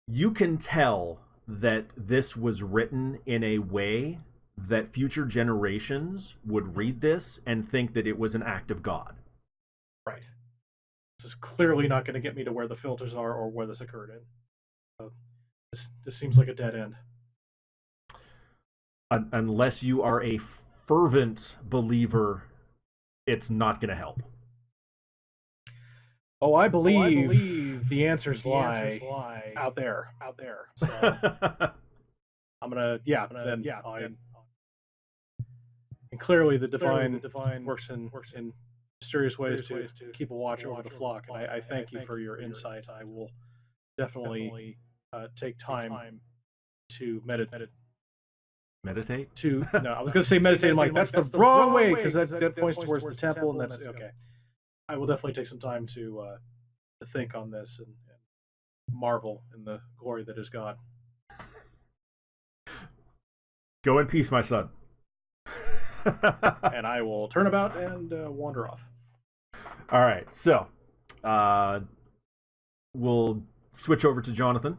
You can tell that this was written in a way that future generations would read this and think that it was an act of God. Right. This is clearly not going to get me to where the filters are or where this occurred in. So this seems like a dead end. Unless you are a fervent believer, it's not going to help. Oh, I believe the answers lie out there. So I'm gonna, and clearly the divine works in mysterious ways to keep a watch over the flock. And I thank you for your insight. I will definitely take time to meditate. Meditate? No, I was going to say meditate. I'm like, that's the wrong way, because that points towards the temple, and that's okay. I will definitely take some time to think on this and marvel in the glory that is God. Go in peace, my son. And I will turn about and wander off. All right, so we'll switch over to Jonathan.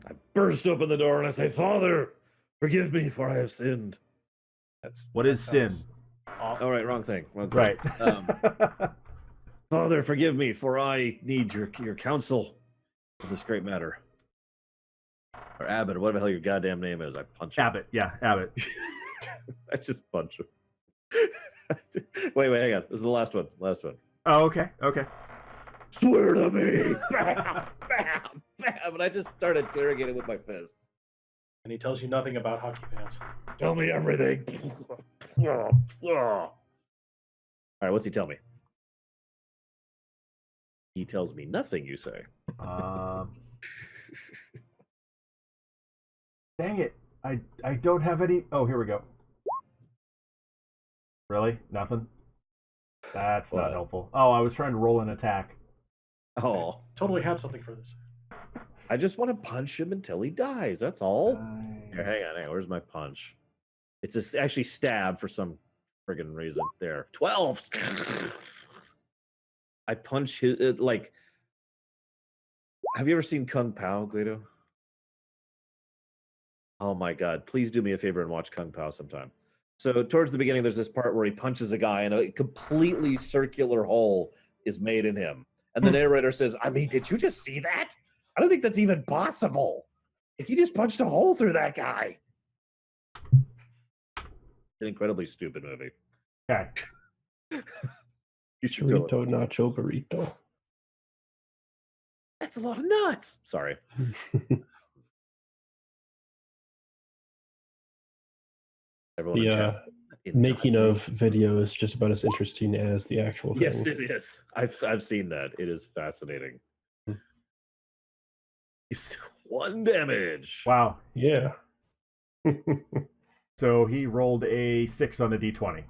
I burst open the door and I say, "Father, forgive me, for I have sinned." What is sin? All right, wrong thing. Right. Father, forgive me, for I need your counsel of this great matter. Or Abbott, whatever the hell your goddamn name is. I punch him. Abbott, yeah, Abbott. I just punch him. Wait, hang on. This is the last one. Oh, okay. Swear to me! Bam! Bam! Bam! And I just start interrogating with my fists. And he tells you nothing about hockey pants. Tell me everything. All right, what's he tell me? He tells me nothing, you say. Dang it. I don't have any... Oh, here we go. Really? Nothing? That's not helpful. Oh, I was trying to roll an attack. Oh. Totally had something for this. I just want to punch him until he dies. That's all. Here, hang on. Where's my punch? It's actually stab for some friggin' reason. There. 12! I punch his... Have you ever seen Kung Pao, Guido? Oh my god. Please do me a favor and watch Kung Pao sometime. So towards the beginning, there's this part where he punches a guy and a completely circular hole is made in him. And the narrator says, I mean, did you just see that? I don't think that's even possible. If you just punched a hole through that guy. It's an incredibly stupid movie. Okay. You should do it. Chorito, nacho, burrito. That's a lot of nuts. Sorry. Everyone in chat. Making of video is just about as interesting as the actual thing. Yes, it is. I've seen that. It is fascinating. 1 damage. Wow. Yeah. So he rolled a 6 on the d20.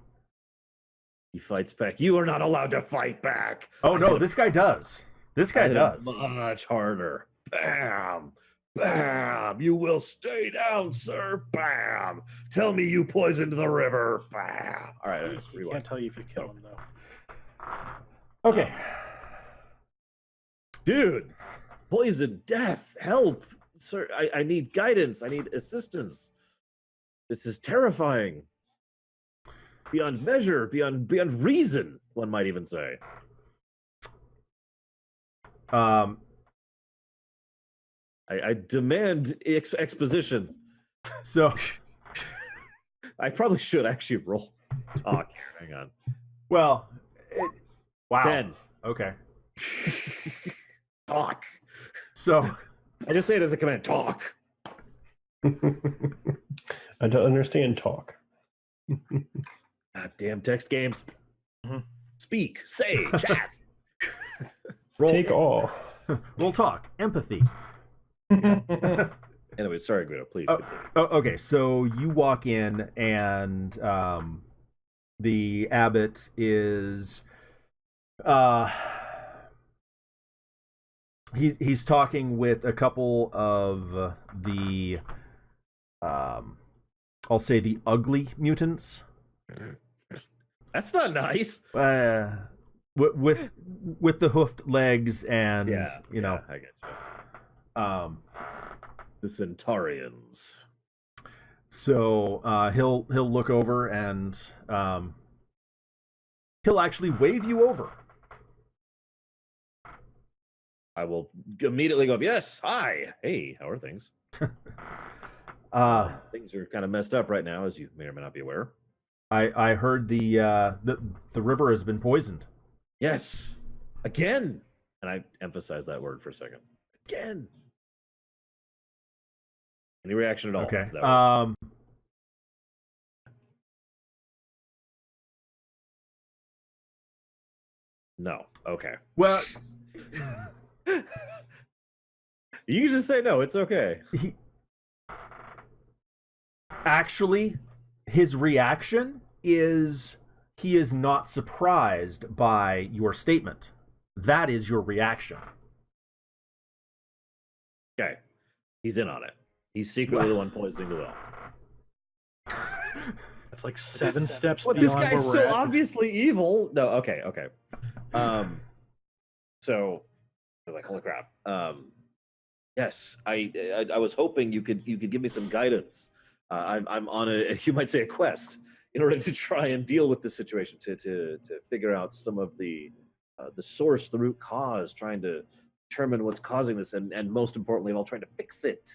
He fights back. You are not allowed to fight back. Oh I no, hit him- this guy does. This I guy hit him does. much harder. Bam. Bam. You will stay down, sir. Bam. Tell me you poisoned the river. Bam. All right. let's He rewind. can't tell you if you kill him though. Okay. Dude, poison, death, help. Sir, I need guidance. I need assistance. This is terrifying. Beyond measure, beyond reason, one might even say. I demand exposition. So I probably should actually roll talk here. Hang on. well, wow. 10. Okay. Talk. So I just say it as a command. Talk. I don't understand talk. God damn text games. Mhm. Speak, say, chat. Take all. we'll talk. Empathy. Anyway, sorry, Guido. Please continue. Oh, okay, so you walk in, and the abbot is he's talking with a couple of the I'll say the ugly mutants. That's not nice. With the hoofed legs and you know. I get you. The Centaurians. So he'll look over and he'll actually wave you over. I will immediately go up. Yes, hi, hey, how are things? Things are kind of messed up right now, as you may or may not be aware. I heard the river has been poisoned. Yes, again, and I emphasize that word for a second. Again. Any reaction at all? Okay. To that word? No. Okay. Well, You can just say no. It's okay. actually, his reaction is he is not surprised by your statement. That is your reaction. Okay. He's in on it. He's secretly the one poisoning the well. That's like 7 steps But beyond this where guy's we're so at. obviously evil. No, okay. So like, holy crap. Yes, I was hoping you could give me some guidance. I'm on you might say a quest in order to try and deal with this situation, to figure out some of the source, the root cause, trying to determine what's causing this, and most importantly of all, trying to fix it.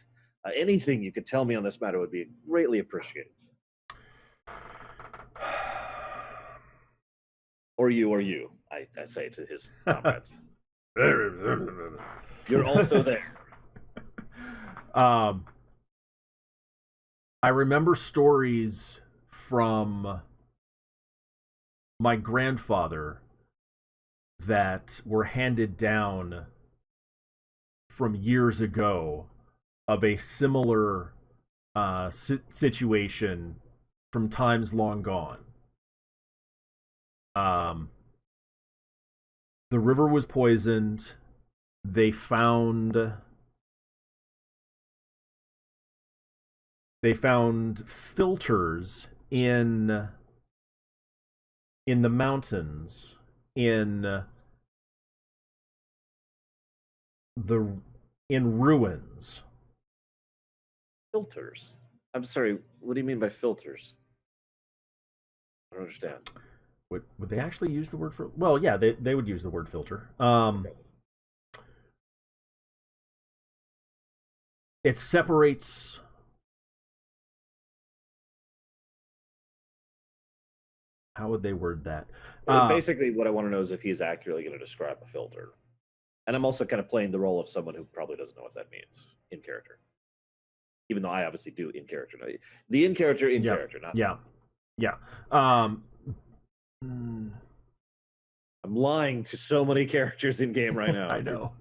Anything you could tell me on this matter would be greatly appreciated. Or you, I say to his comrades. You're also there. I remember stories from my grandfather that were handed down from years ago of a similar situation from times long gone. The river was poisoned. They found filters in the mountains in ruins. Filters. I'm sorry, what do you mean by filters? I don't understand. Would they actually use the word for? Well, yeah, they would use the word filter. It separates. How would they word that? Basically, what I want to know is if he's accurately going to describe a filter. And I'm also kind of playing the role of someone who probably doesn't know what that means in character. Even though I obviously do in character. The in character, character, not. Yeah. I'm lying to so many characters in game right now. I know.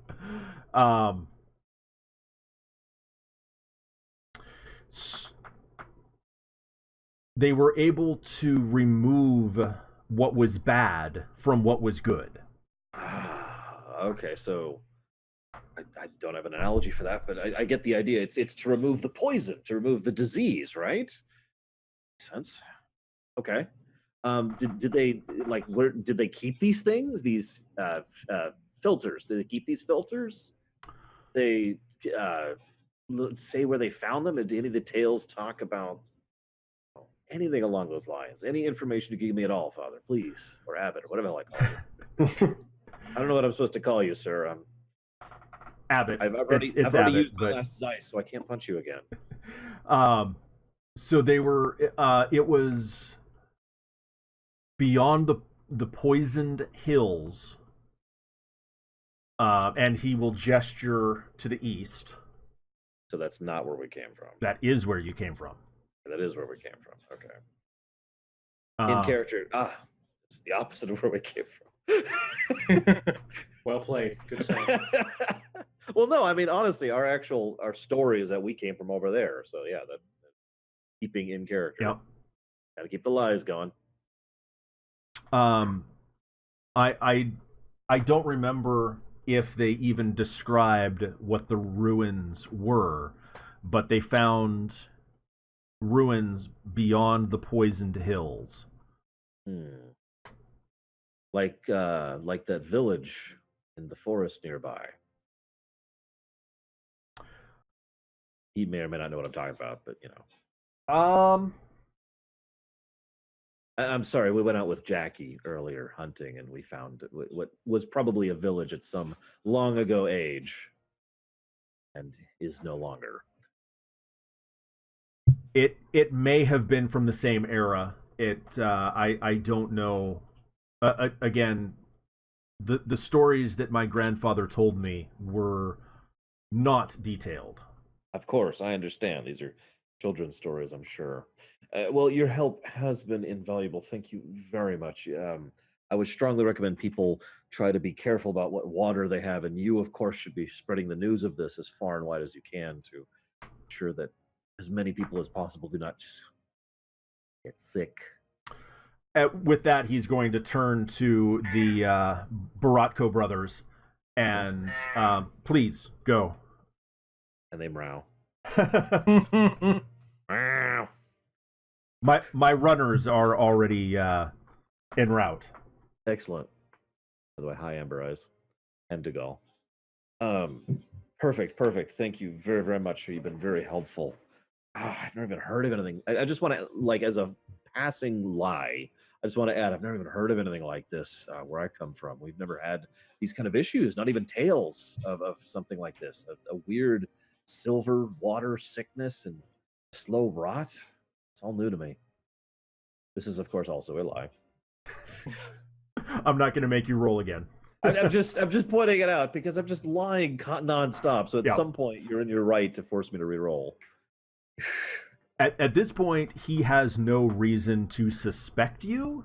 they were able to remove what was bad from what was good. Okay, so I don't have an analogy for that, but I get the idea. It's to remove the poison, to remove the disease, right? Makes sense. Okay. Did they like where did they keep these things? These filters? Did they keep these filters? They say where they found them? And did any of the tales talk about anything along those lines? Any information you can give me at all, Father, please, or Abbot, or whatever the hell I call you. I don't know what I'm supposed to call you, sir. Abbott. I've already It's Abbott, used my last Zeiss, so I can't punch you again. So they were. It was beyond the poisoned hills, and he will gesture to the east. So that's not where we came from. That is where you came from. That is where we came from. Okay. In character, it's the opposite of where we came from. Well played. Good save. Well, no, I mean honestly, our story is that we came from over there. So yeah, that keeping in character. Yep. Gotta keep the lies going. I don't remember if they even described what the ruins were, but they found ruins beyond the poisoned hills. Like that village in the forest nearby. He may or may not know what I'm talking about, but you know. I'm sorry, we went out with Jackie earlier hunting, and we found what was probably a village at some long ago age, and is no longer. It may have been from the same era. I don't know. Again, the stories that my grandfather told me were not detailed. Of course, I understand. These are children's stories, I'm sure. Well, your help has been invaluable. Thank you very much. I would strongly recommend people try to be careful about what water they have, and you, of course, should be spreading the news of this as far and wide as you can to ensure that as many people as possible do not just get sick. With that, he's going to turn to the Baratko brothers and please go. And they meow. My runners are already en route. Excellent. By the way, hi Amber Eyes and DeGaulle. Perfect. Thank you very, very much. You've been very helpful. I've never even heard of anything. I just want to, like, as a passing lie, I just want to add, I've never even heard of anything like this where I come from. We've never had these kind of issues, not even tales of something like this. A weird silver water sickness and slow rot. It's all new to me. This is, of course, also a lie. I'm not going to make you roll again. I'm just pointing it out because I'm just lying nonstop. So at some point, you're in your right to force me to re-roll. At this point, he has no reason to suspect you.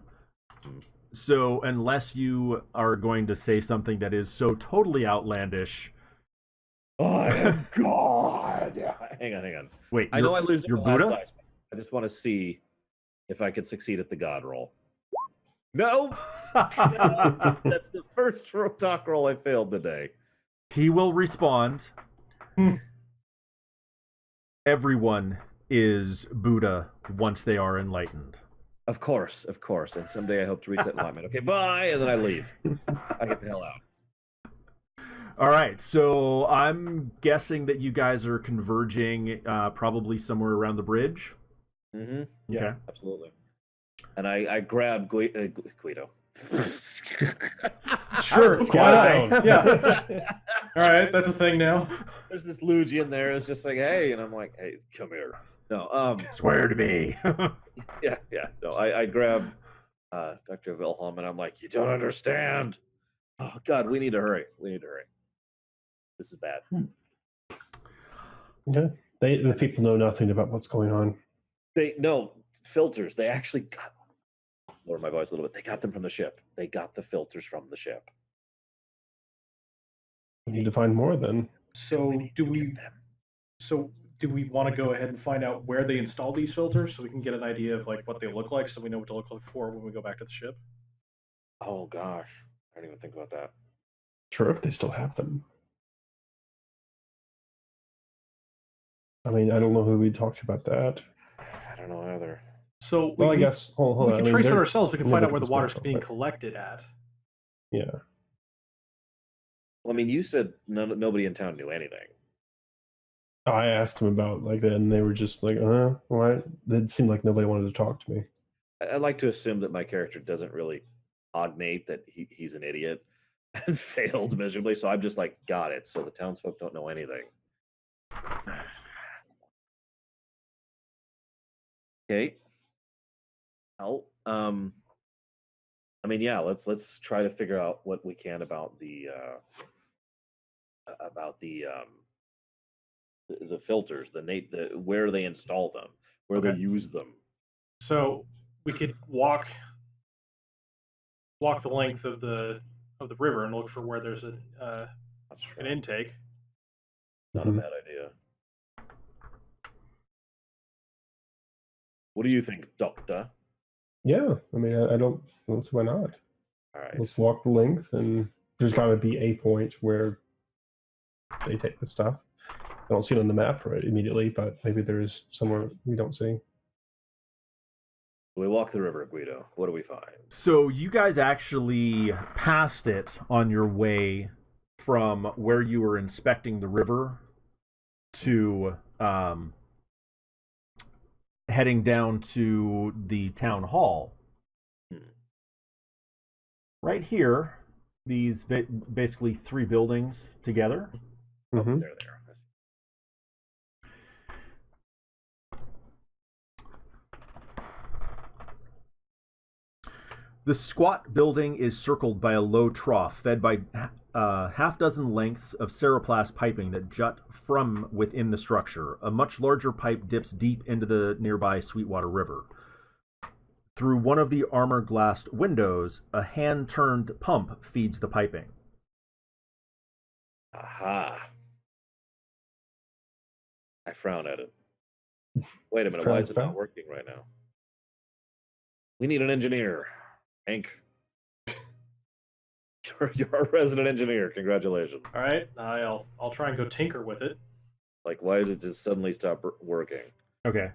So unless you are going to say something that is so totally outlandish, I am God. Hang on. Wait, I know I lose your my last Buddha? size. I just want to see if I could succeed at the God roll. No, that's the first talk roll I failed today. He will respond. Everyone is Buddha once they are enlightened. Of course. And someday I hope to reach that enlightenment. Okay, bye. And then I leave. I get the hell out. All right, so I'm guessing that you guys are converging probably somewhere around the bridge. Mm-hmm. Yeah, okay. Absolutely. And I grab Guido. Sure, why not? Yeah. All right, that's a thing now. There's this Luigi in there. It's just like, hey, and I'm like, hey, come here. No, swear to me. Yeah. No, I grab Dr. Wilhelm, and I'm like, you don't understand. Oh God, we need to hurry. This is bad. Yeah, the people know nothing about what's going on. Filters. They actually got. Lower my voice a little bit. They got them from the ship. They got the filters from the ship. We need to find more then. So do do we want to go ahead and find out where they install these filters so we can get an idea of like what they look like, so we know what to look for when we go back to the ship? Oh gosh, I didn't even think about that. Sure, if they still have them. I mean, I don't know who we talked about that. I don't know either. So Well, I guess hold we on. can I mean, trace it they're- ourselves. We can let me find look out where at the this water's map real being quick. collected at. Yeah. Well, I mean, you said nobody in town knew anything. I asked them about like that, and they were just like, why? It seemed like nobody wanted to talk to me. I like to assume that my character doesn't really cognate that he's an idiot and failed miserably. So I'm just like, got it. So the townsfolk don't know anything. Okay. Well, I mean, yeah. Let's try to figure out what we can about the filters, the where they install them, where they Okay. use them. So we could walk the length of the river and look for where there's That's true. an intake. Not Mhm. a bad idea. What do you think, Doctor? Yeah, I mean, I don't see why not. All right. Let's walk the length, and there's got to be a point where they take the stuff. I don't see it on the map right immediately, but maybe there is somewhere we don't see. We walk the river, Guido. What do we find? So you guys actually passed it on your way from where you were inspecting the river to heading down to the town hall. Right here, these basically three buildings together. Mhm. There. The squat building is circled by a low trough fed by half dozen lengths of ceroplast piping that jut from within the structure. A much larger pipe dips deep into the nearby Sweetwater River. Through one of the armor-glassed windows, a hand-turned pump feeds the piping. Aha. I frown at it. Wait a minute. Why Frown is it not spell? working right now? We need an engineer. Hank. You're a resident engineer. Congratulations. All right, I'll try and go tinker with it. Like, why did it just suddenly stop working? Okay.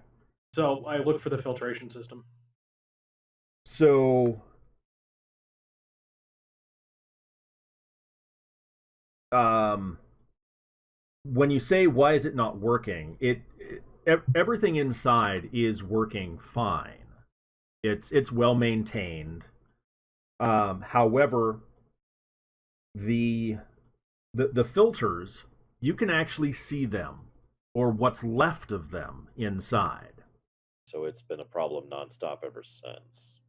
So I look for the filtration system. So, when you say why is it not working, everything inside is working fine. It's well maintained. However, the filters, you can actually see them, or what's left of them inside. So it's been a problem nonstop ever since.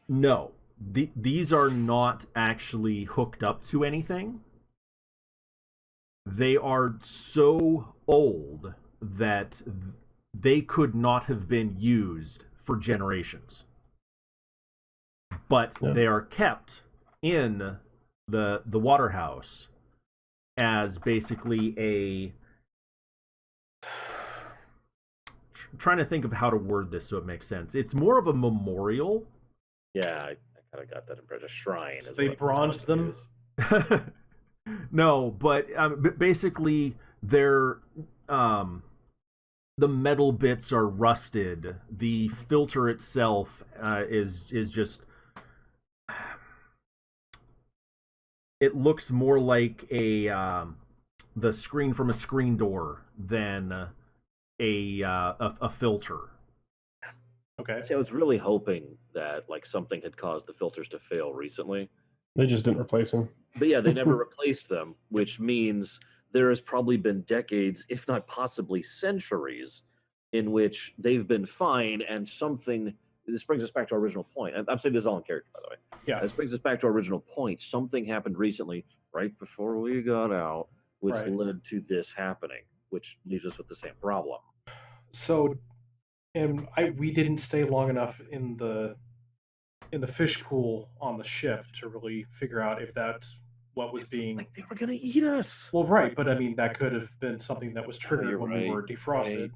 No, these are not actually hooked up to anything. They are so old that they could not have been used for generations. But Yeah. they are kept in the Waterhouse as basically a... Trying to think of how to word this so it makes sense. It's more of a memorial. Yeah, I kind of got that impression. A shrine. So is they what bronzed them? use. No, but basically they're the metal bits are rusted. The filter itself is just, it looks more like a the screen from a screen door than a filter. Okay. See, I was really hoping that like something had caused the filters to fail recently. They just didn't replace him. But yeah, they never replaced them, which means there has probably been decades, if not possibly centuries, in which they've been fine and something. This brings us back to our original point. I'm saying this all in character, by the way. Yeah. This brings us back to our original point. Something happened recently, right before we got out, which Right. led to this happening, which leaves us with the same problem. So, and we didn't stay long enough in the fish pool on the ship to really figure out if that's what was being. Like they were gonna eat us. Well, right, but I mean that could have been something that was triggered you're when we were right, defrosted. right.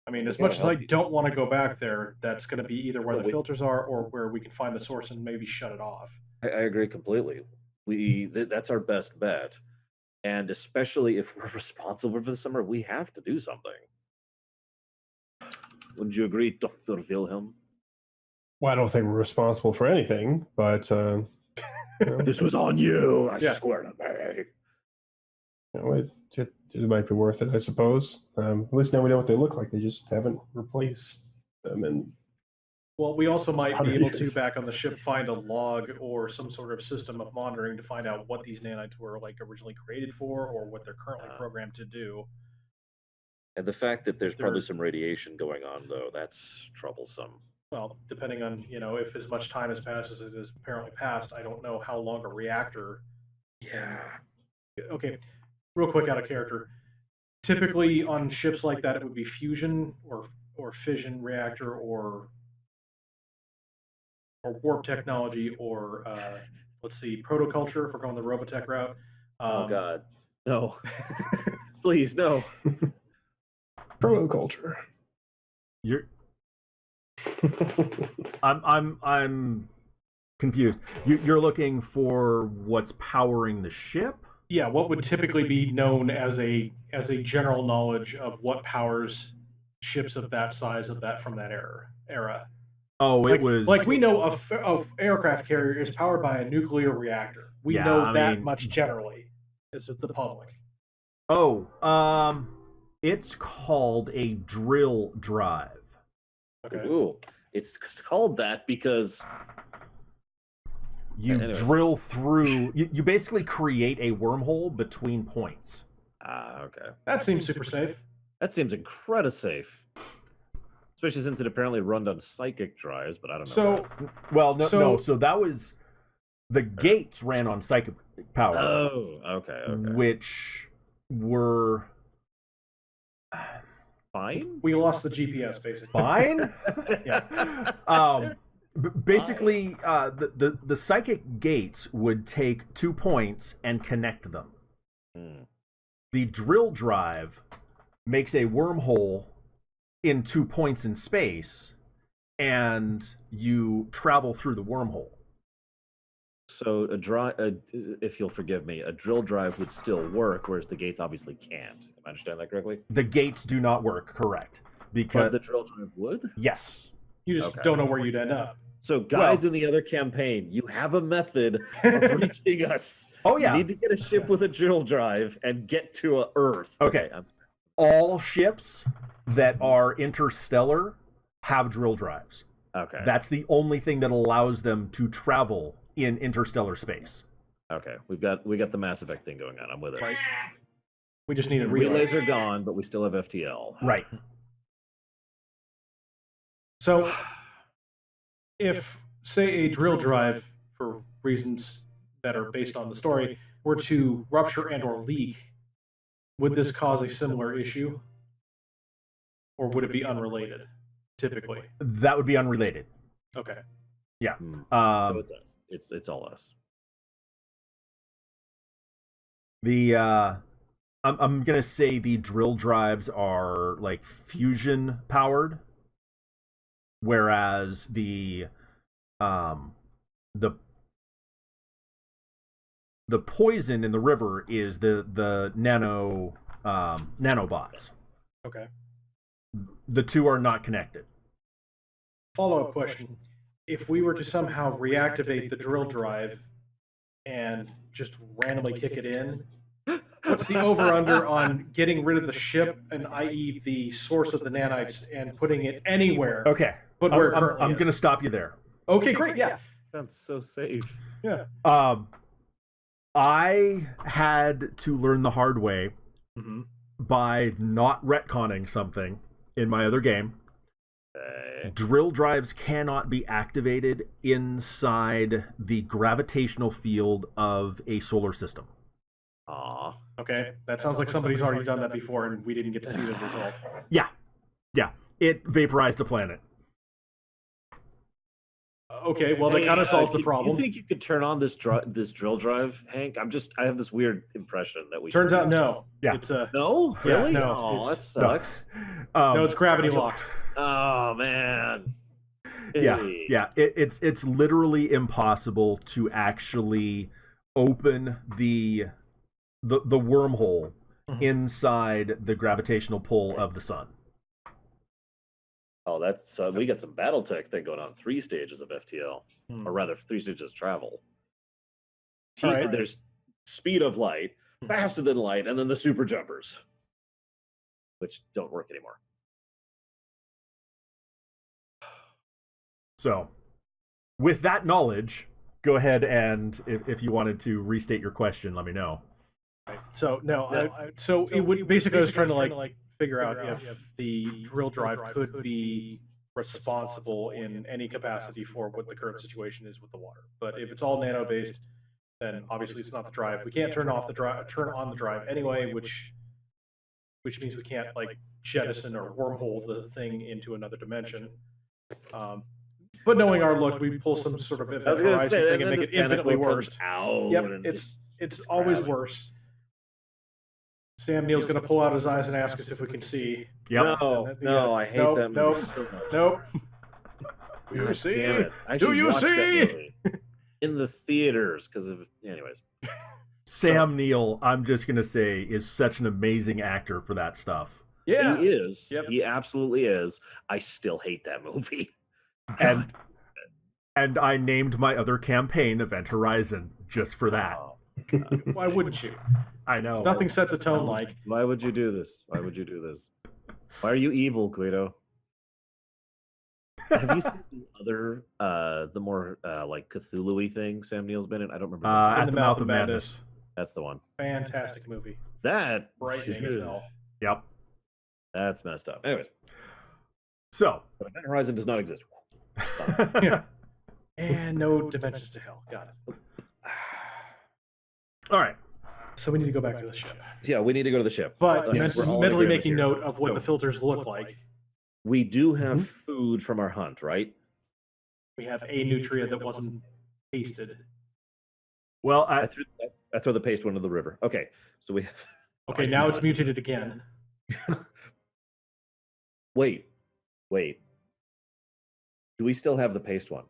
I mean, as gotta much as I help you. don't want to go back there, that's going to be either where No, the filters are or where we can find the source and maybe shut it off. I agree completely. That's our best bet, and especially if we're responsible for the summer, we have to do something. Wouldn't you agree, Dr. Wilhelm? Well, I don't think we're responsible for anything, but This was on you. I Yeah. swear to me. it might be worth it, I suppose. At least now we know what they look like. They just haven't replaced them. And Well, we also might be 100 able to, years. back on the ship, find a log or some sort of system of monitoring to find out what these nanites were like originally created for or what they're currently programmed to do. And the fact that there's They're- probably some radiation going on, though, that's troublesome. Well, depending on, if as much time has passed as it has apparently passed, I don't know how long a reactor. Yeah. Okay, real quick out of character. Typically on ships like that, it would be fusion or fission reactor or warp technology or let's see, protoculture if we're going the Robotech route. Oh God, no! Please, no. protoculture. You're I'm confused. You're looking for what's powering the ship? Yeah, what would typically be known as a general knowledge of what powers ships of that size from that era. Oh, it was like we know of aircraft carrier is powered by a nuclear reactor. We Yeah, know I that mean- much generally. It's the public. Oh, it's called a drill drive. Okay. Ooh, it's called that because You Anyways. drill through. You basically create a wormhole between points. okay, That seems super safe. that seems incredibly safe, especially since it apparently runs on psychic drives. But I don't know. So Well, no. So- So that was the gates ran on psychic power, Oh, okay. which were Fine. we lost the GPS basically. fine. Yeah. Basically, the psychic gates would take 2 points and connect them. Hmm. The drill drive makes a wormhole in 2 points in space, and you travel through the wormhole. So if you'll forgive me, a drill drive would still work, whereas the gates obviously can't. Am I understand that correctly? The gates do not work, correct? But Because the drill drive would. yes, You just Okay. don't know where you'd end up. So, guys, in the other campaign, you have a method of reaching us. oh yeah, You need to get a ship with a drill drive and get to Earth. Okay. all ships that are interstellar have drill drives. Okay. That's the only thing that allows them to travel in interstellar space. Okay. We got the Mass Effect thing going on. I'm with it. Right. We just need a relay. Relays are gone, but we still have FTL. Right. So, if, say, a drill drive, for reasons that are based on the story, were to rupture and or leak, would this cause a similar issue? Or would it be unrelated, typically? That would be unrelated. Okay. Hmm. So Um, it's us. It's all us. I'm gonna say the drill drives are like fusion powered, whereas the poison in the river is the nanobots. Okay. The two are not connected. Follow-up question. If we were to somehow reactivate the drill drive and just randomly kick it in, what's the over-under on getting rid of the ship, and i.e. the source of the nanites, and putting it anywhere Okay, but where it I'm currently is? gonna stop you there. Okay, great, yeah. Sounds so safe. Yeah. I had to learn the hard way Mm-hmm. by not retconning something in my other game. Okay. Drill drives cannot be activated inside the gravitational field of a solar system. Aw. Okay, that sounds like somebody's already done that before, and we didn't get to see the result. Yeah. It vaporized a planet. Okay, well, that kind of solves the problem. You think you could turn on this drill drive, Hank? I have this weird impression that we Turns should out, no. Yeah. It's no, Yeah, really? no, Oh, that it's- sucks. no, it's gravity locked. Oh man. Yeah, Hey. yeah. It's literally impossible to actually open the wormhole inside the gravitational pull of the sun. Oh, that's so we got some BattleTech thing going on. 3 stages of FTL, or rather 3 stages of travel. All right. There's speed of light, faster than light, and then the super jumpers, which don't work anymore. So, with that knowledge, go ahead and if you wanted to restate your question, let me know. So no, so it would basically I was trying to like figure out if the drill drive could be responsible in any capacity for what the current situation is with the water. But if it's all nano based, then obviously it's not the drive. We can't turn on the drive anyway, which means we can't like jettison or wormhole the thing into another dimension. But knowing our luck, we pull some sort of event horizon thing and make it infinitely worse. Yep, it's always worse. Sam Neill's going to pull out his eyes and ask us if we can see. Yep. No, I hate that movie. Nope. Do you God see? damn it. I Do should you watch that see? movie in the theaters because of anyways. Sam Neill, I'm just gonna say, is such an amazing actor for that stuff. Yeah. He is. Yep. He absolutely is. I still hate that movie. And I named my other campaign Event Horizon just for that. Oh, Why wouldn't you? I know. Nothing sets a tone like. why would you do this? Why would you do this? Why are you evil, Guido? Have you seen the other, the more like Cthulhu-y thing Sam Neill's been in? I don't remember. At the Mouth of Madness. That's the one. Fantastic movie. That Frightening as hell. Yep. That's messed up. Anyways, So, Event Horizon does not exist. Yeah. And no dimensions to hell. Got it. all right. So we need to go back to the ship. Yeah, we need to go to the ship. But Yes. We're all in mentally agreement making here. note of what the filters look like. We do have food from our hunt, right? We have a nutria that wasn't tasted. Well, I throw the paste one into the river. Okay, so we have. Okay, now it's mutated again. Wait. Do we still have the paste one?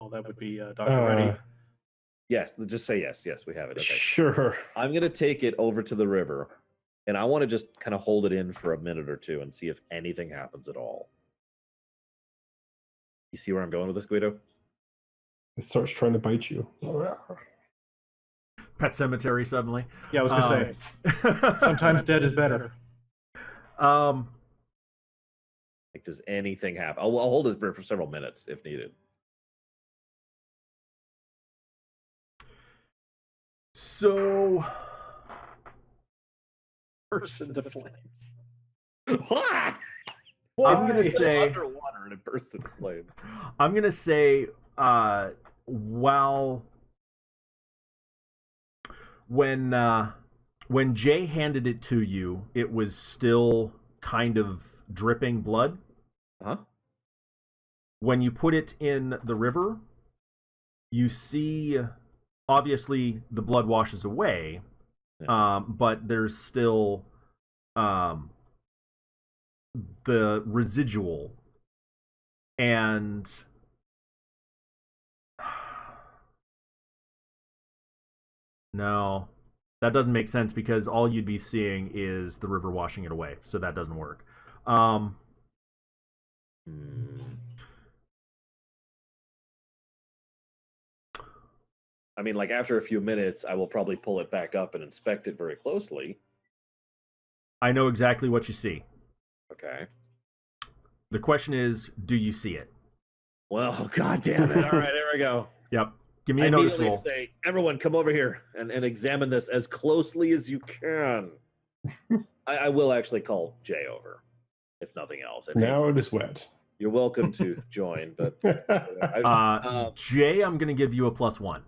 Oh, that would be Dr. Reddy. Yes. Just say yes. Yes, we have it. Okay. Sure. I'm gonna take it over to the river, and I want to just kind of hold it in for a minute or two and see if anything happens at all. You see where I'm going with this, Guido? It starts trying to bite you. Pet Cemetery suddenly. Yeah, I was gonna say. Sometimes dead is better. Like, does anything happen? I'll hold it for several minutes if needed. So, Burst into flames. I'm gonna say- underwater and it bursts into flames. I'm gonna say, while when Jay handed it to you, it was still kind of dripping blood. Huh? When you put it in the river, you see, obviously the blood washes away, but there's still the residual. And no, that doesn't make sense because all you'd be seeing is the river washing it away, so that doesn't work. I mean, like after a few minutes, I will probably pull it back up and inspect it very closely. I know exactly what you see. Okay. The question is, do you see it? Well, god damn it. All right, there we go. Yep. Give me I a notice immediately roll. say, everyone come over here and examine this as closely as you can. I will actually call Jay over, if nothing else. And Now it is wet. you're welcome to join, but Jay, I'm going to give you a +1.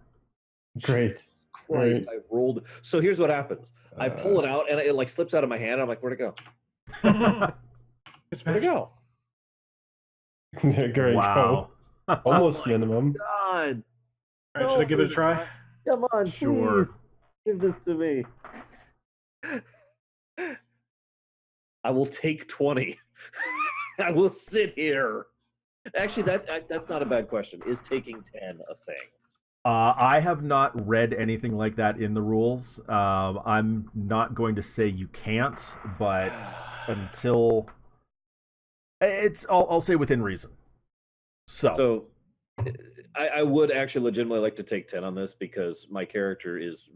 Great. Christ, Right. I rolled. So here's what happens. I pull it out and it like slips out of my hand. I'm like, where'd it go? It's Where'd it go? Great. Wow. Almost my minimum. God. All right, should I give it a try? Come on, Sure. please. Give this to me. I will take 20. I will sit here. Actually, that's not a bad question. Is taking 10 a thing? I have not read anything like that in the rules. I'm not going to say you can't, but until I'll say within reason. So I would actually legitimately like to take 10 on this because my character is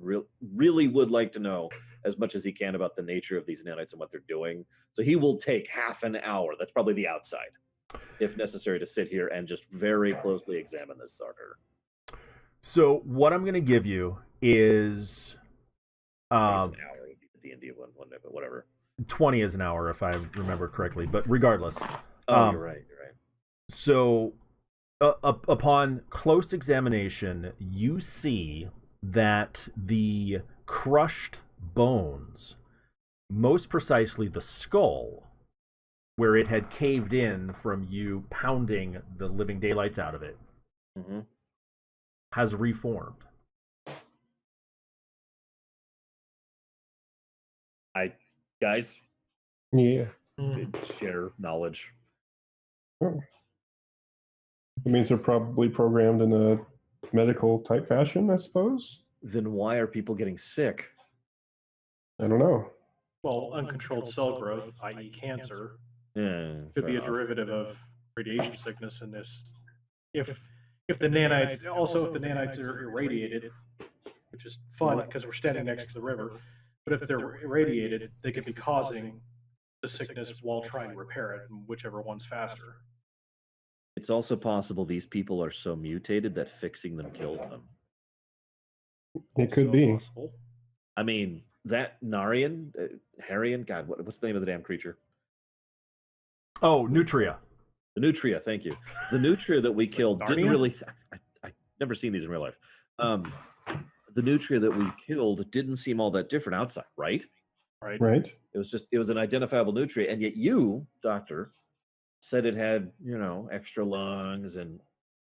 really would like to know as much as he can about the nature of these nanites and what they're doing. So he will take half an hour. That's probably the outside, if necessary, to sit here and just very closely examine this sucker. So what I'm going to give you is I guess an hour would be the D&D one, whatever. 20 is an hour if I remember correctly, but regardless. Oh, you're right. You're right. So upon close examination, you see that the crushed bones, most precisely the skull, where it had caved in from you pounding the living daylights out of it, has reformed. Guys, Yeah. share knowledge. Oh. It means they're probably programmed in a medical type fashion, I suppose. Then why are people getting sick? I don't know. Well, uncontrolled cell growth, i.e., cancer, Yeah, could be a derivative of radiation sickness in this. If the nanites are irradiated, which is fun because we're standing next to the river, but if they're irradiated, they could be causing the sickness while trying to repair it, and whichever one's faster. It's also possible these people are so mutated that fixing them kills them. It could be. Possible. I mean, that Narian, Harian, God, what's the name of the damn creature? Oh, Nutria. The Nutria, thank you. The Nutria that we killed didn't Narnia? really... I've never seen these in real life. The Nutria that we killed didn't seem all that different outside, right? Right. It was an identifiable Nutria, and yet you, Doctor, said it had, extra lungs and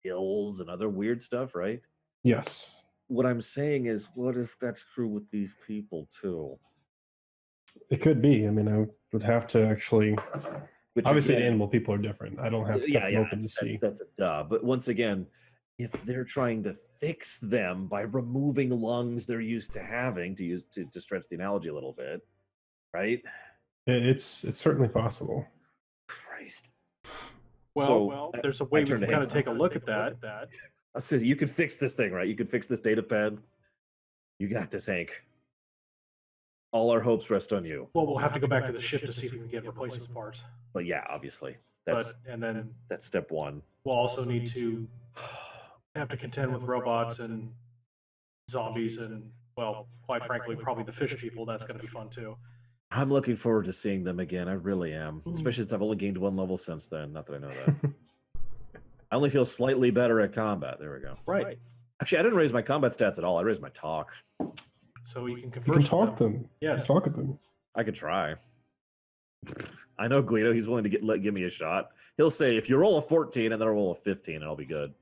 gills and other weird stuff, right? Yes. What I'm saying is, what if that's true with these people too? It could be. I mean, I would have to actually. Which Obviously, the again, animal people are different. I don't have to cut them open to see. that's a duh. But once again, if they're trying to fix them by removing lungs they're used to having, to stretch the analogy a little bit, right? It's certainly possible. Christ. Well, there's a way we can kind of take a look at that. I said you could fix this thing, right? You could fix this data pad. You got this, Hank. All our hopes rest on you. Well, we'll have to go back to the ship to see if we can get replacement parts. But yeah, obviously, Then that's step one. we'll also need to have to contend with robots and zombies and, well, quite frankly, probably the fish people. That's going to be fun too. I'm looking forward to seeing them again. I really am, especially since I've only gained 1 level since then. Not that I know that. I only feel slightly better at combat. There we go. Right. Actually, I didn't raise my combat stats at all. I raised my talk. So you can You converse can with talk them. them. Yes. Talk at them. I could try. I know Guido. He's willing to give me a shot. He'll say, if you roll a 14 and then I'll roll a 15, and I'll be good.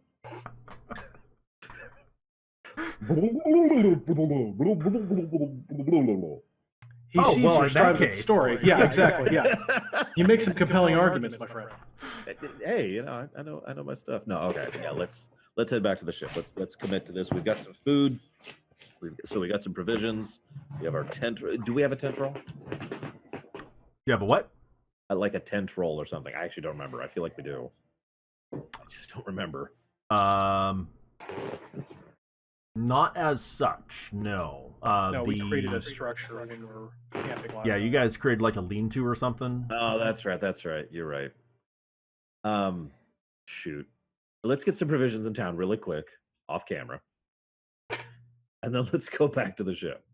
He sees well, your in stride that with the case. story. Yeah, exactly. Yeah. You make some compelling arguments, my friend. Hey, I know my stuff. No, okay. Yeah, let's head back to the ship. Let's commit to this. We've got some food. So we got some provisions. We have our tent. Do we have a tent roll? You have a what? Like a tent roll or something. I actually don't remember. I feel like we do. I just don't remember. Not as such, no. No, we created a structure when we were camping last time. You guys created like a lean-to or something. Oh, that's right. You're right. Shoot. Let's get some provisions in town really quick, off camera. And then let's go back to the ship.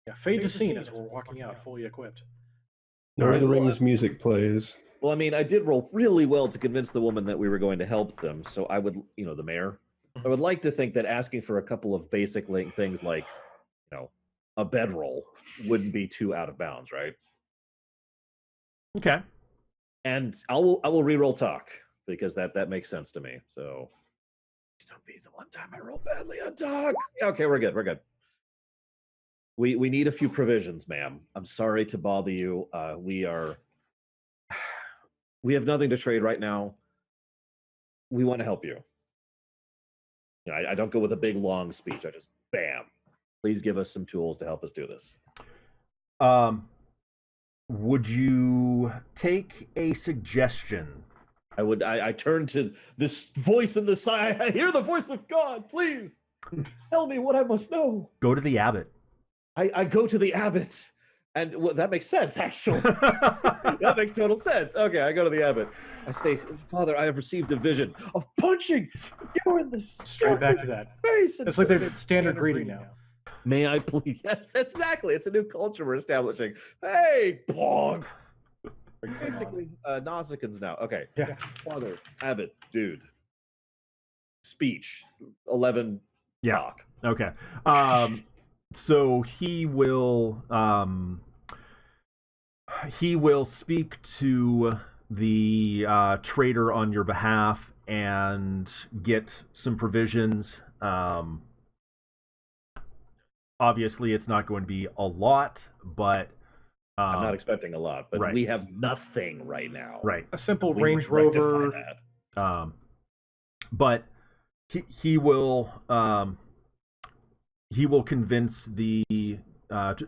Yeah, fade to scene as we're walking out fully equipped. Lord of the Rings music plays. Well, I mean, I did roll really well to convince the woman that we were going to help them. So I would, the mayor, I would like to think that asking for a couple of basic things like, a bedroll wouldn't be too out of bounds, right? Okay. And I will re-roll talk because that makes sense to me. So please don't be the one time I roll badly on dog. Okay, we're good. We're good. We need a few provisions, ma'am. I'm sorry to bother you. We have nothing to trade right now. We want to help you. I don't go with a big long speech. I just bam. Please give us some tools to help us do this. Would you take a suggestion? I would. I turn to this voice in the side. I hear the voice of God. Please tell me what I must know. Go to the abbot. I go to the abbot, and that makes sense. Actually, that makes total sense. Okay, I go to the abbot. I say, Father, I have received a vision of punching you in the Straight back to that. face. It's like their standard greeting now. May I please? Yes, that's exactly. It's a new culture we're establishing. Hey, Pog. Basically, Nausicaans now. Okay. Yeah. Father, abbot, dude. Speech. 11. Yeah. Talk. Okay. So he will speak to the trader on your behalf and get some provisions. Obviously, it's not going to be a lot, but I'm not expecting a lot, but right. we have nothing right now. Right. A simple We Range rectify Rover. that. But he will convince the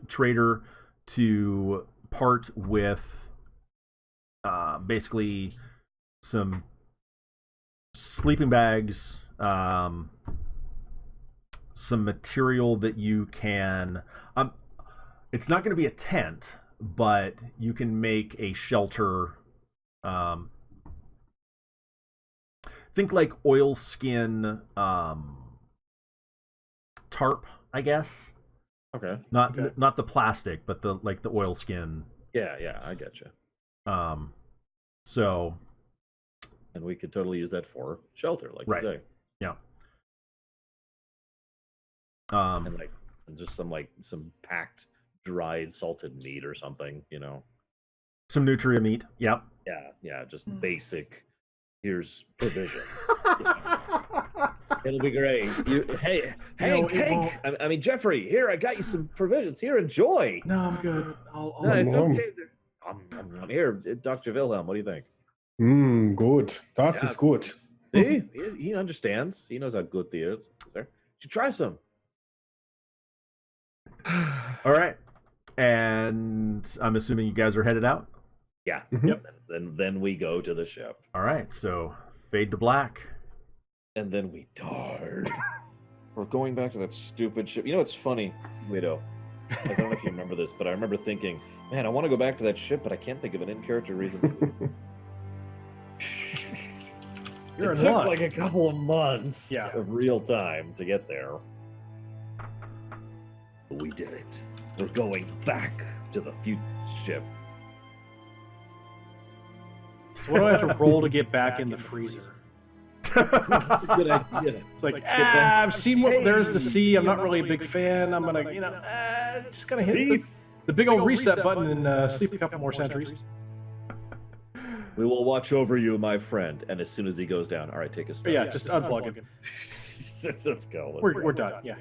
trader to part with basically some sleeping bags, some material that you can. It's not going to be a tent, but you can make a shelter. Think like oilskin tarp, I guess. Okay. Not the plastic, but the oilskin. Yeah, I get you. So. And we could totally use that for shelter, like right. you say. Yeah. And just some packed, dried, salted meat or something, Some nutria meat. Yep. Yeah, just basic. Here's provision. It'll be great. Hank. I mean, Jeffrey. Here, I got you some provisions. Here, enjoy. No, I'm good. No, it's okay. I'm here, Dr. Wilhelm. What do you think? Good. Das ist gut. See, he understands. He knows how good the is. Sir, you should try some. All right, and I'm assuming you guys are headed out. Yeah. Mm-hmm. Yep. Then we go to the ship. All right, so fade to black. And then we dart. We're going back to that stupid ship. You know, it's funny, Widow. I don't know if you remember this, but I remember thinking, man, I want to go back to that ship, but I can't think of an in-character reason. You're it in took luck. like a couple of months Yeah. of real time to get there. But we did it. We're going back to the future ship. So what do I have to roll to get back in the freezer? Good idea. It's like, I've seen what there is to see. I'm not really a big fan. I'm gonna, just gonna hit the big old reset button and sleep a couple more centuries. We will watch over you, my friend. And as soon as he goes down, all right, take a step. Yeah, just unplug him. Let's go. We're done. Yeah.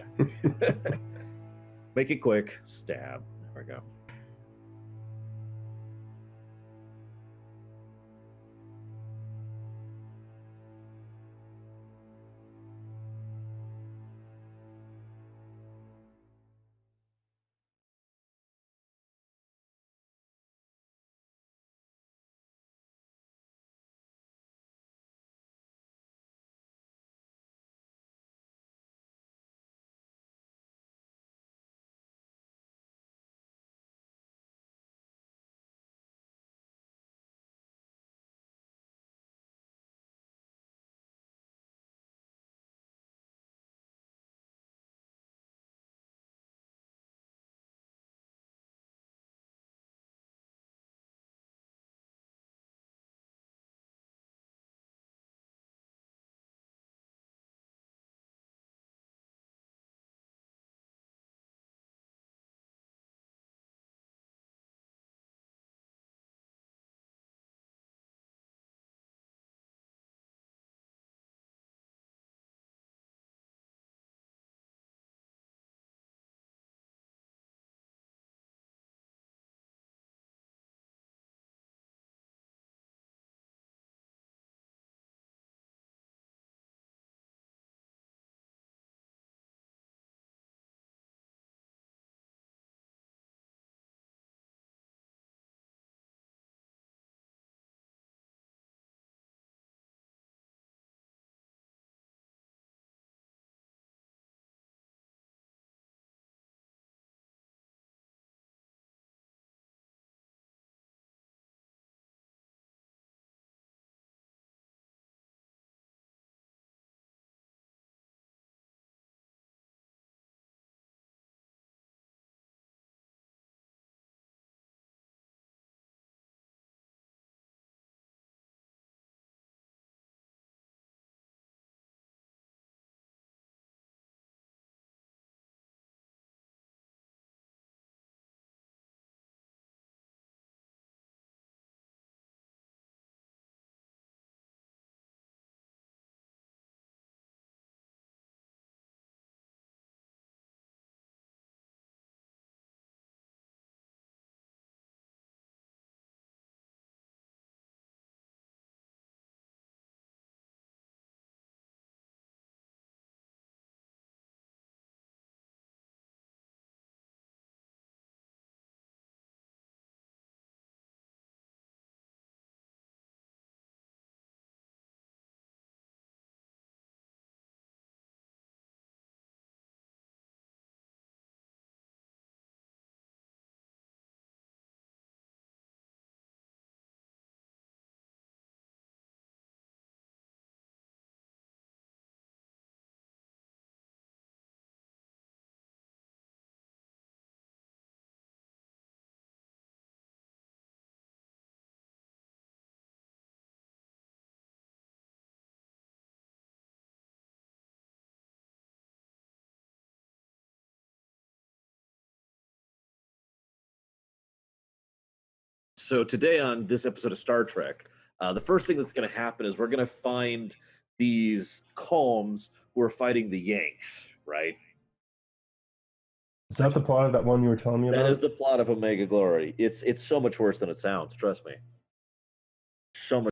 Make it quick. Stab. There we go. So today on this episode of Star Trek, the first thing that's going to happen is we're going to find these Calms who are fighting the Yanks, right? Is that the plot of that one you were telling me about? That is the plot of Omega Glory. It's so much worse than it sounds. Trust me. So much.